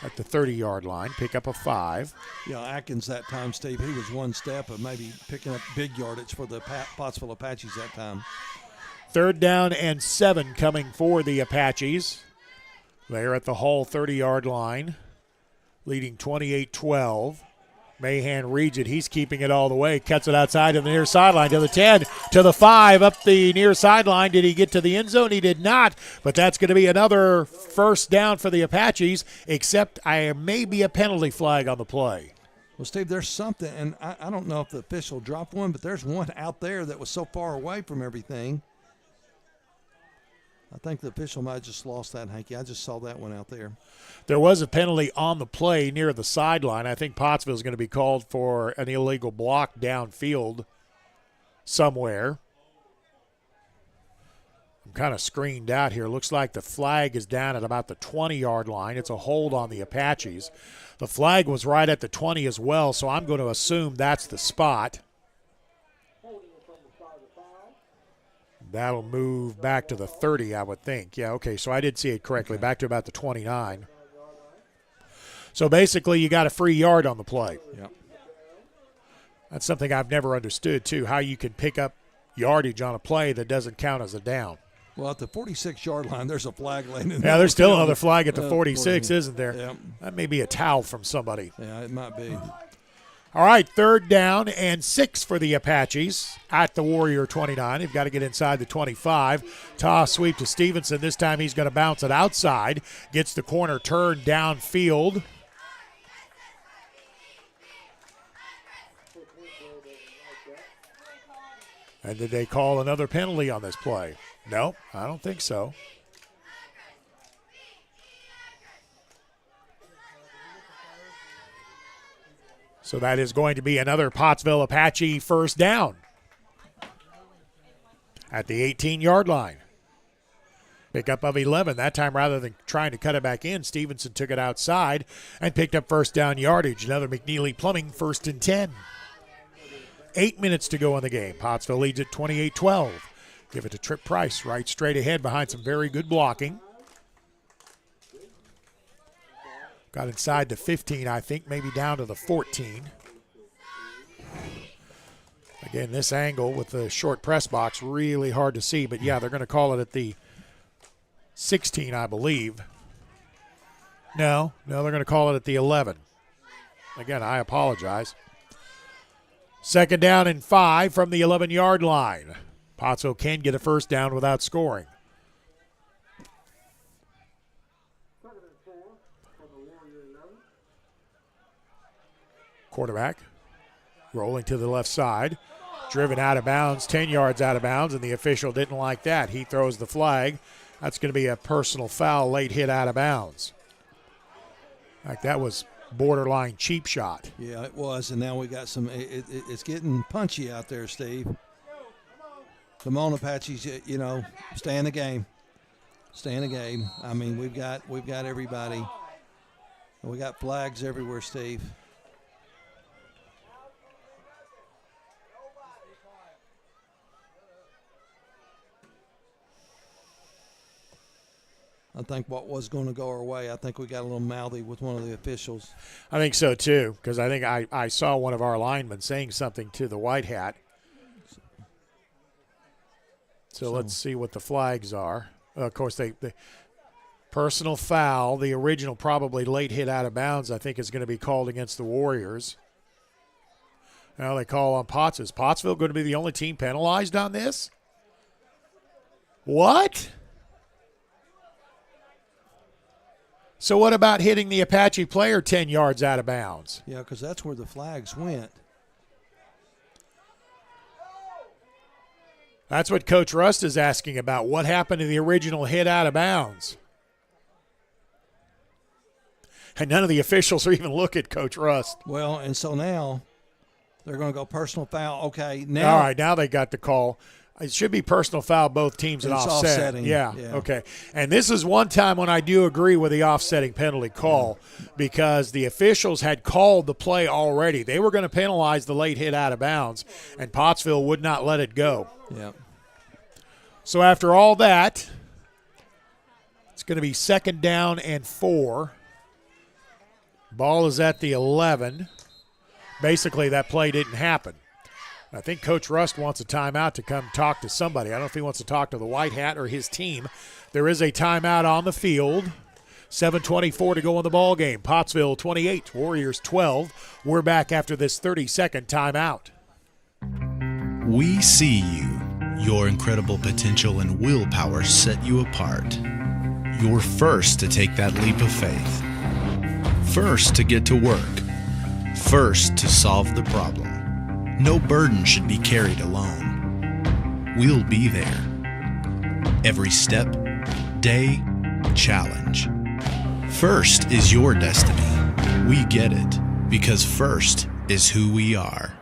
At the 30-yard line, pick up a 5. Yeah, Atkins that time, Steve, he was one step of maybe picking up big yardage for the Pottsville Apaches that time. 3rd down and 7 coming for the Apaches. They're at the Hall 30-yard line, leading 28-12. Mahan reads it. He's keeping it all the way. Cuts it outside to the near sideline, to the 10, to the 5, up the near sideline. Did he get to the end zone? He did not. But that's going to be another first down for the Apaches, except there may be a penalty flag on the play. Well, Steve, there's something, and I don't know if the official dropped one, but there's one out there that was so far away from everything. I think the official might have just lost that, Hanky. I just saw that one out there. There was a penalty on the play near the sideline. I think Pottsville is going to be called for an illegal block downfield somewhere. I'm kind of screened out here. Looks like the flag is down at about the 20-yard line. It's a hold on the Apaches. The flag was right at the 20 as well, so I'm going to assume that's the spot. That'll move back to the 30, I would think. Yeah, okay, so I did see it correctly. Okay. Back to about the 29. So basically you got a free yard on the play. Yep. That's something I've never understood, too, how you can pick up yardage on a play that doesn't count as a down. Well, at the 46-yard line, there's a flag laying in there. Yeah, there's still another flag at the 46, isn't there? Yep. That may be a towel from somebody. Yeah, it might be. All right, 3rd down and 6 for the Apaches at the Warrior 29. They've got to get inside the 25. Toss sweep to Stevenson. This time he's going to bounce it outside. Gets the corner turned downfield. And did they call another penalty on this play? No, I don't think so. So that is going to be another Pottsville Apache first down at the 18-yard line. Pickup of 11. That time, rather than trying to cut it back in, Stevenson took it outside and picked up first down yardage. Another McNeely Plumbing 1st and 10. 8 minutes to go in the game. Pottsville leads at 28-12. Give it to Trip Price, right straight ahead behind some very good blocking. Got inside the 15, I think, maybe down to the 14. Again, this angle with the short press box, really hard to see. But, yeah, they're going to call it at the 16, I believe. No, they're going to call it at the 11. Again, I apologize. 2nd down and 5 from the 11-yard line. Pottsville can get a first down without scoring. Quarterback rolling to the left side. Driven out of bounds, 10 yards out of bounds, and the official didn't like that. He throws the flag. That's going to be a personal foul, late hit out of bounds. Like that was borderline cheap shot. Yeah, it was, and now we got some. It's getting punchy out there, Steve. Come on, Apaches, stay in the game. Stay in the game. I mean, we've got everybody. We got flags everywhere, Steve. I think what was going to go our way, I think we got a little mouthy with one of the officials. I think so, too, because I think I saw one of our linemen saying something to the white hat. So let's see what the flags are. Of course, the personal foul, the original probably late hit out of bounds, I think is going to be called against the Warriors. Now they call on Potts. Is Pottsville going to be the only team penalized on this? What? So what about hitting the Apache player 10 yards out of bounds? Yeah, because that's where the flags went. That's what Coach Rust is asking about. What happened to the original hit out of bounds? And none of the officials are even looking at Coach Rust. Well, and so now they're going to go personal foul. Okay, now. All right, now they got the call. It should be personal foul, both teams at offset. Offsetting. Yeah, okay. And this is one time when I do agree with the offsetting penalty call because the officials had called the play already. They were going to penalize the late hit out of bounds, and Pottsville would not let it go. Yeah. So after all that, it's going to be 2nd down and 4. Ball is at the 11. Basically, that play didn't happen. I think Coach Rust wants a timeout to come talk to somebody. I don't know if he wants to talk to the White Hat or his team. There is a timeout on the field. 7:24 to go in the ball game. Pottsville 28, Warriors 12. We're back after this 30-second timeout. We see you. Your incredible potential and willpower set you apart. You're first to take that leap of faith. First to get to work. First to solve the problem. No burden should be carried alone. We'll be there. Every step, day, challenge. First is your destiny. We get it because first is who we are.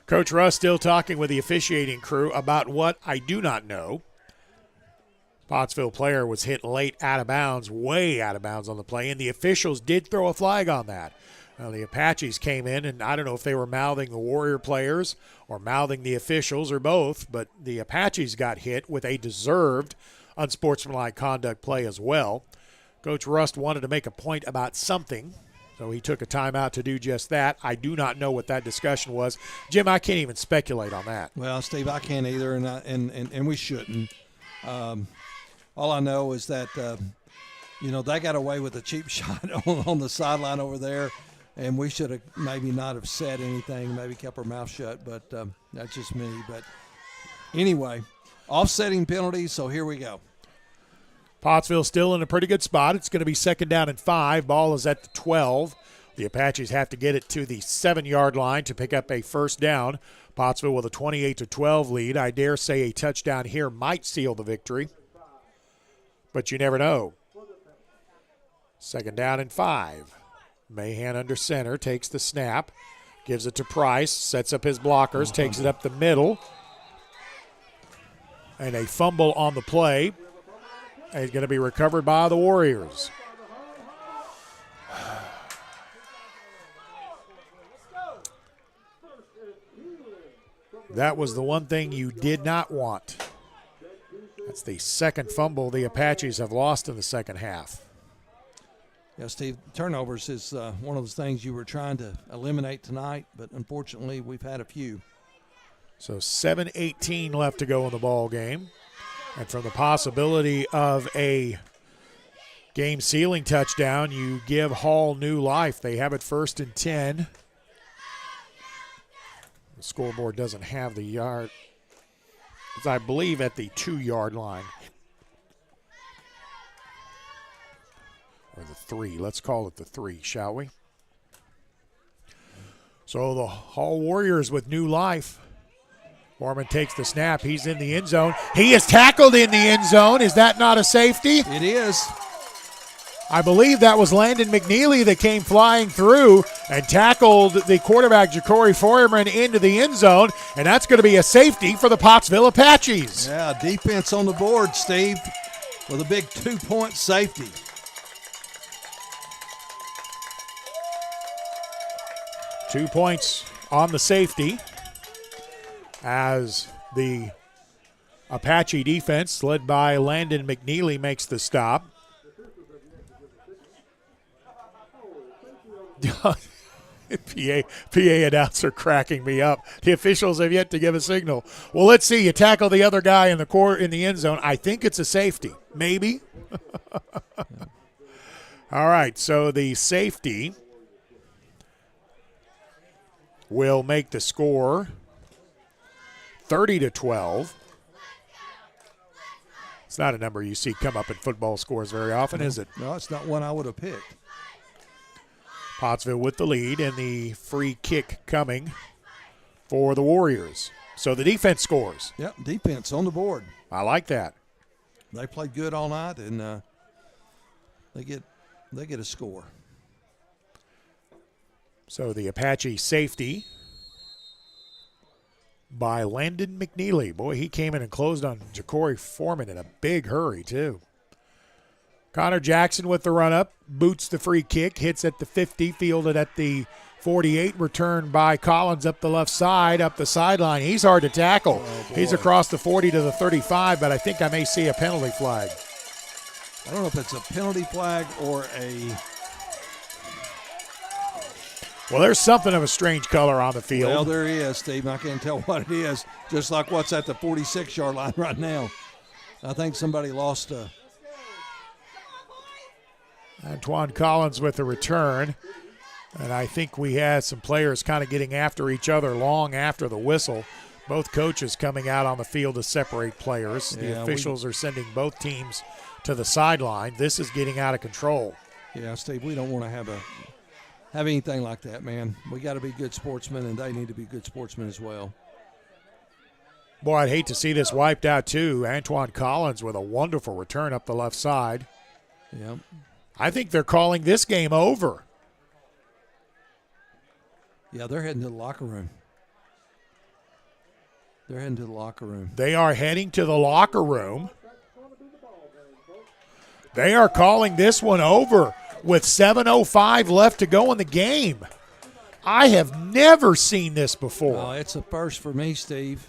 Coach Russ still talking with the officiating crew about what I do not know. Pottsville player was hit late out of bounds, way out of bounds on the play, and the officials did throw a flag on that. The Apaches came in, and I don't know if they were mouthing the Warrior players or mouthing the officials or both, but the Apaches got hit with a deserved unsportsmanlike conduct play as well. Coach Rust wanted to make a point about something, so he took a timeout to do just that. I do not know what that discussion was. Jim, I can't even speculate on that. Well, Steve, I can't either, and we shouldn't. All I know is that, they got away with a cheap shot on the sideline over there, and we should have maybe not have said anything, maybe kept our mouth shut, but that's just me. But anyway, offsetting penalties, so here we go. Pottsville still in a pretty good spot. It's going to be 2nd down and 5. Ball is at the 12. The Apaches have to get it to the 7-yard line to pick up a first down. Pottsville with a 28-12 lead. I dare say a touchdown here might seal the victory, but you never know. 2nd down and 5. Mahan under center takes the snap. Gives it to Price, sets up his blockers, takes it up the middle. And a fumble on the play. And he's going to be recovered by the Warriors. That was the one thing you did not want. That's the second fumble the Apaches have lost in the second half. Yeah, Steve, turnovers is one of those things you were trying to eliminate tonight, but unfortunately we've had a few. So 7:18 left to go in the ball game. And from the possibility of a game-sealing touchdown, you give Hall new life. They have it 1st and 10. The scoreboard doesn't have the yard. It's, I believe, at the 2-yard line. Or the 3. Let's call it the 3, shall we? So the Hall Warriors with new life. Foreman takes the snap. He's in the end zone. He is tackled in the end zone. Is that not a safety? It is. I believe that was Landon McNeely that came flying through and tackled the quarterback, Ja'Cory Foreman, into the end zone, and that's going to be a safety for the Pottsville Apaches. Yeah, defense on the board, Steve, with a big 2-point safety. Two points on the safety as the Apache defense, led by Landon McNeely, makes the stop. PA announcer cracking me up. The officials have yet to give a signal. Well, let's see. You tackle the other guy in the end zone. I think it's a safety. Maybe. All right, so the safety will make the score 30-12. It's not a number you see come up in football scores very often, is it? No, it's not one I would have picked. Pottsville with the lead and the free kick coming for the Warriors. So the defense scores. Yep, defense on the board. I like that. They played good all night, and they get a score. So the Apache safety by Landon McNeely. Boy, he came in and closed on Ja'Cory Foreman in a big hurry, too. Connor Jackson with the run-up, boots the free kick, hits at the 50, fielded at the 48, returned by Collins up the left side, up the sideline. He's hard to tackle. Oh, he's across the 40 to the 35, but I think I may see a penalty flag. I don't know if it's a penalty flag or a... Well, there's something of a strange color on the field. Well, there is, Steve. I can't tell what it is, just like what's at the 46-yard line right now. I think somebody lost a... Antoine Collins with the return. And I think we had some players kind of getting after each other long after the whistle. Both coaches coming out on the field to separate players. The officials are sending both teams to the sideline. This is getting out of control. Yeah, Steve, we don't want to have anything like that, man. We got to be good sportsmen, and they need to be good sportsmen as well. Boy, I'd hate to see this wiped out, too. Antoine Collins with a wonderful return up the left side. Yep. I think they're calling this game over. Yeah, they're heading to the locker room. They are heading to the locker room. They are calling this one over with 7:05 left to go in the game. I have never seen this before. Oh, it's a first for me, Steve.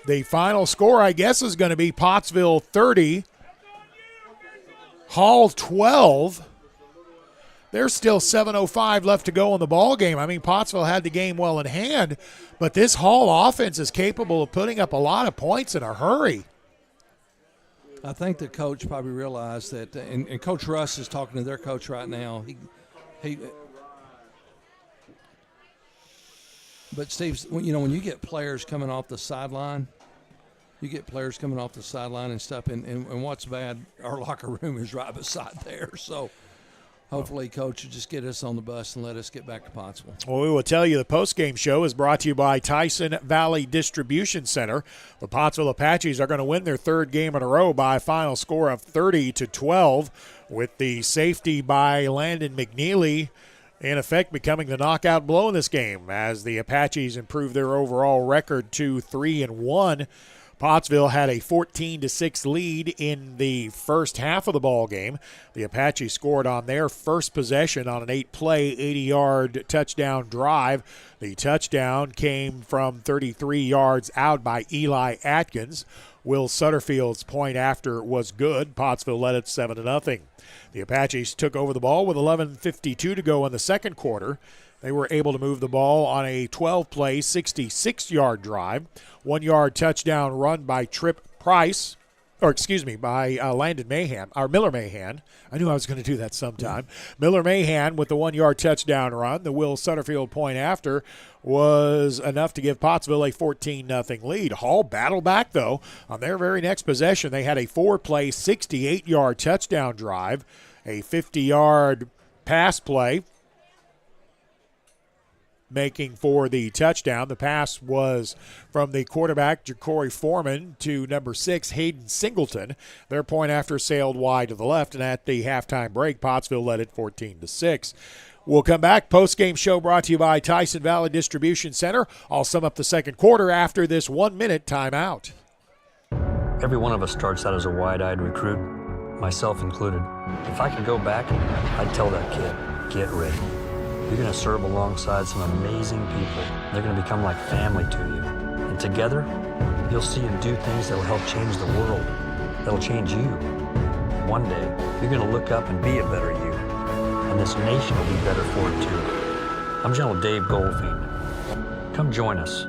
The final score, I guess, is going to be Pottsville 30, Hall 12. There's still 7:05 left to go in the ball game. I mean, Pottsville had the game well in hand, but this Hall offense is capable of putting up a lot of points in a hurry. I think the coach probably realized that, and Coach Russ is talking to their coach right now. But Steve, when you get players coming off the sideline, and stuff, and what's bad, our locker room is right beside there. So hopefully, Coach, will just get us on the bus and let us get back to Pottsville. Well, we will tell you the postgame show is brought to you by Tyson Valley Distribution Center. The Pottsville Apaches are going to win their third game in a row by a final score of 30-12 with the safety by Landon McNeely in effect becoming the knockout blow in this game as the Apaches improved their overall record to 3-1. Pottsville had a 14-6 lead in the first half of the ball game. The Apaches scored on their first possession on an 8-play, 80-yard touchdown drive. The touchdown came from 33 yards out by Eli Atkins. Will Sutterfield's point after was good. Pottsville led it 7-0. The Apaches took over the ball with 11:52 to go in the second quarter. They were able to move the ball on a 12-play, 66-yard drive. 1-yard touchdown run by Landon Mahan, or Miller Mahan. I knew I was going to do that sometime. Miller Mahan with the 1-yard touchdown run. The Will Sutterfield point after was enough to give Pottsville a 14-0 lead. Hall battled back, though. On their very next possession, they had a 4-play, 68-yard touchdown drive, a 50-yard pass play, making for the touchdown. The pass was from the quarterback, Ja'Cory Foreman, to number 6, Hayden Singleton. Their point after sailed wide to the left, and at the halftime break, Pottsville led it 14-6. We'll come back. Post-game show brought to you by Tyson Valley Distribution Center. I'll sum up the second quarter after this 1-minute timeout. Every one of us starts out as a wide-eyed recruit, myself included. If I could go back, I'd tell that kid, get ready. You're going to serve alongside some amazing people. They're going to become like family to you. And together, you'll see and do things that will help change the world, that'll change you. One day, you're going to look up and be a better you. And this nation will be better for it too. I'm General Dave Goldfein. Come join us.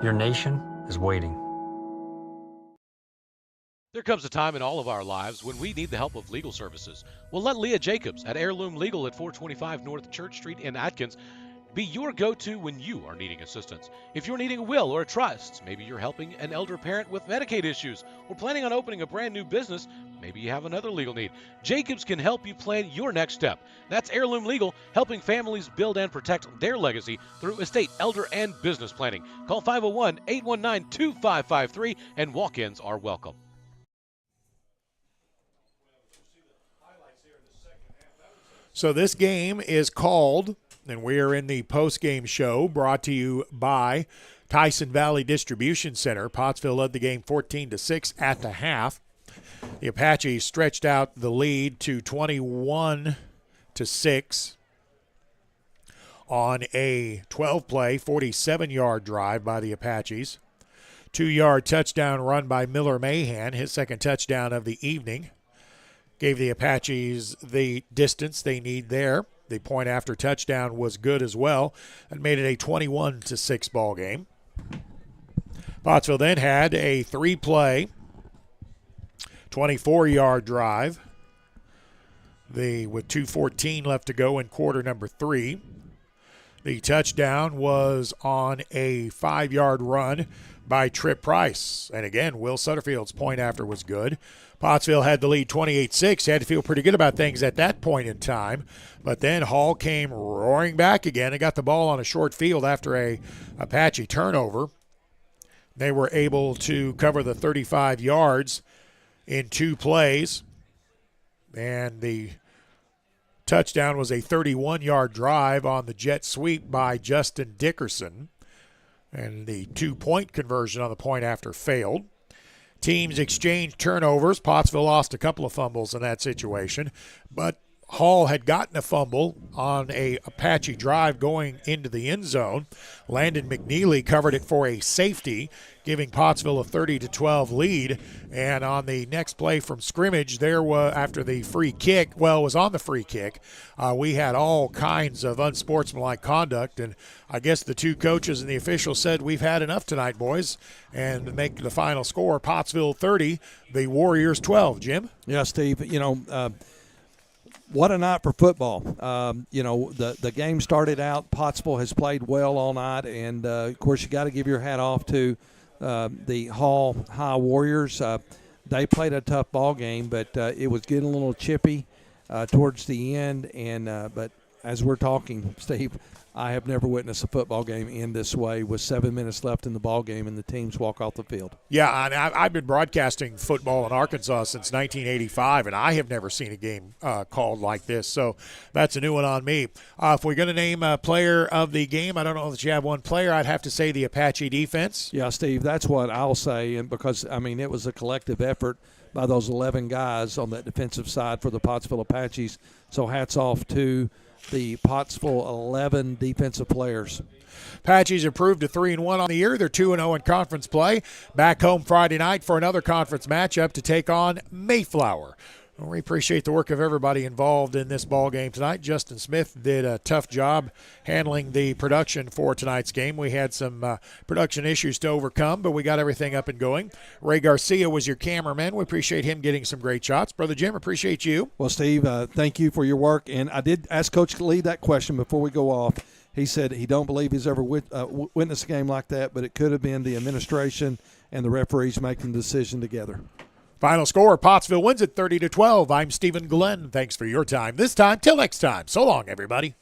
Your nation is waiting. There comes a time in all of our lives when we need the help of legal services. Well, let Leah Jacobs at Heirloom Legal at 425 North Church Street in Atkins be your go-to when you are needing assistance. If you're needing a will or a trust, maybe you're helping an elder parent with Medicaid issues, or planning on opening a brand new business, maybe you have another legal need. Jacobs can help you plan your next step. That's Heirloom Legal, helping families build and protect their legacy through estate, elder, and business planning. Call 501-819-2553, and walk-ins are welcome. So this game is called, and we are in the post-game show brought to you by Tyson Valley Distribution Center. Pottsville led the game 14-6 at the half. The Apaches stretched out the lead to 21-6 on a 12-play, 47-yard drive by the Apaches. 2-yard touchdown run by Miller Mahan, his second touchdown of the evening. Gave the Apaches the distance they need there. The point after touchdown was good as well and made it a 21-6 ball game. Pottsville then had a 3-play, 24-yard drive with 2:14 left to go in quarter number 3. The touchdown was on a 5-yard run by Trip Price. And again, Will Sutterfield's point after was good. Pottsville had the lead 28-6. Had to feel pretty good about things at that point in time. But then Hall came roaring back again and got the ball on a short field after a Apache turnover. They were able to cover the 35 yards in 2 plays. And the touchdown was a 31-yard drive on the jet sweep by Justin Dickerson. And the 2-point conversion on the point after failed. Teams exchanged turnovers. Pottsville lost a couple of fumbles in that situation. But Hall had gotten a fumble on a Apache drive going into the end zone. Landon McNeely covered it for a safety, giving Pottsville a 30-12 lead. And on the next play from scrimmage, there was after the free kick, it was on the free kick, we had all kinds of unsportsmanlike conduct. And I guess the two coaches and the officials said, we've had enough tonight, boys, and make the final score, Pottsville 30, the Warriors 12. Jim? Yeah, Steve, what a night for football. The game started out, Pottsville has played well all night, and, of course, you got to give your hat off to the Hall High Warriors. They played a tough ball game, but it was getting a little chippy towards the end, and but as we're talking, Steve, I have never witnessed a football game end this way with 7 minutes left in the ball game and the teams walk off the field. Yeah, and I've been broadcasting football in Arkansas since 1985, and I have never seen a game called like this. So that's a new one on me. If we're going to name a player of the game, I don't know that you have one player. I'd have to say the Apache defense. Yeah, Steve, that's what I'll say, and because, I mean, it was a collective effort by those 11 guys on that defensive side for the Pottsville Apaches. So hats off to the Pottsville 11 defensive players. Apaches improved to 3-1 on the year. They're 2-0 in conference play. Back home Friday night for another conference matchup to take on Mayflower. We appreciate the work of everybody involved in this ball game tonight. Justin Smith did a tough job handling the production for tonight's game. We had some production issues to overcome, but we got everything up and going. Ray Garcia was your cameraman. We appreciate him getting some great shots. Brother Jim, appreciate you. Well, Steve, thank you for your work. And I did ask Coach Lee that question before we go off. He said he don't believe he's ever witnessed a game like that, but it could have been the administration and the referees making the decision together. Final score, Pottsville wins it 30-12. I'm Stephen Glenn. Thanks for your time. This time, till next time. So long, everybody.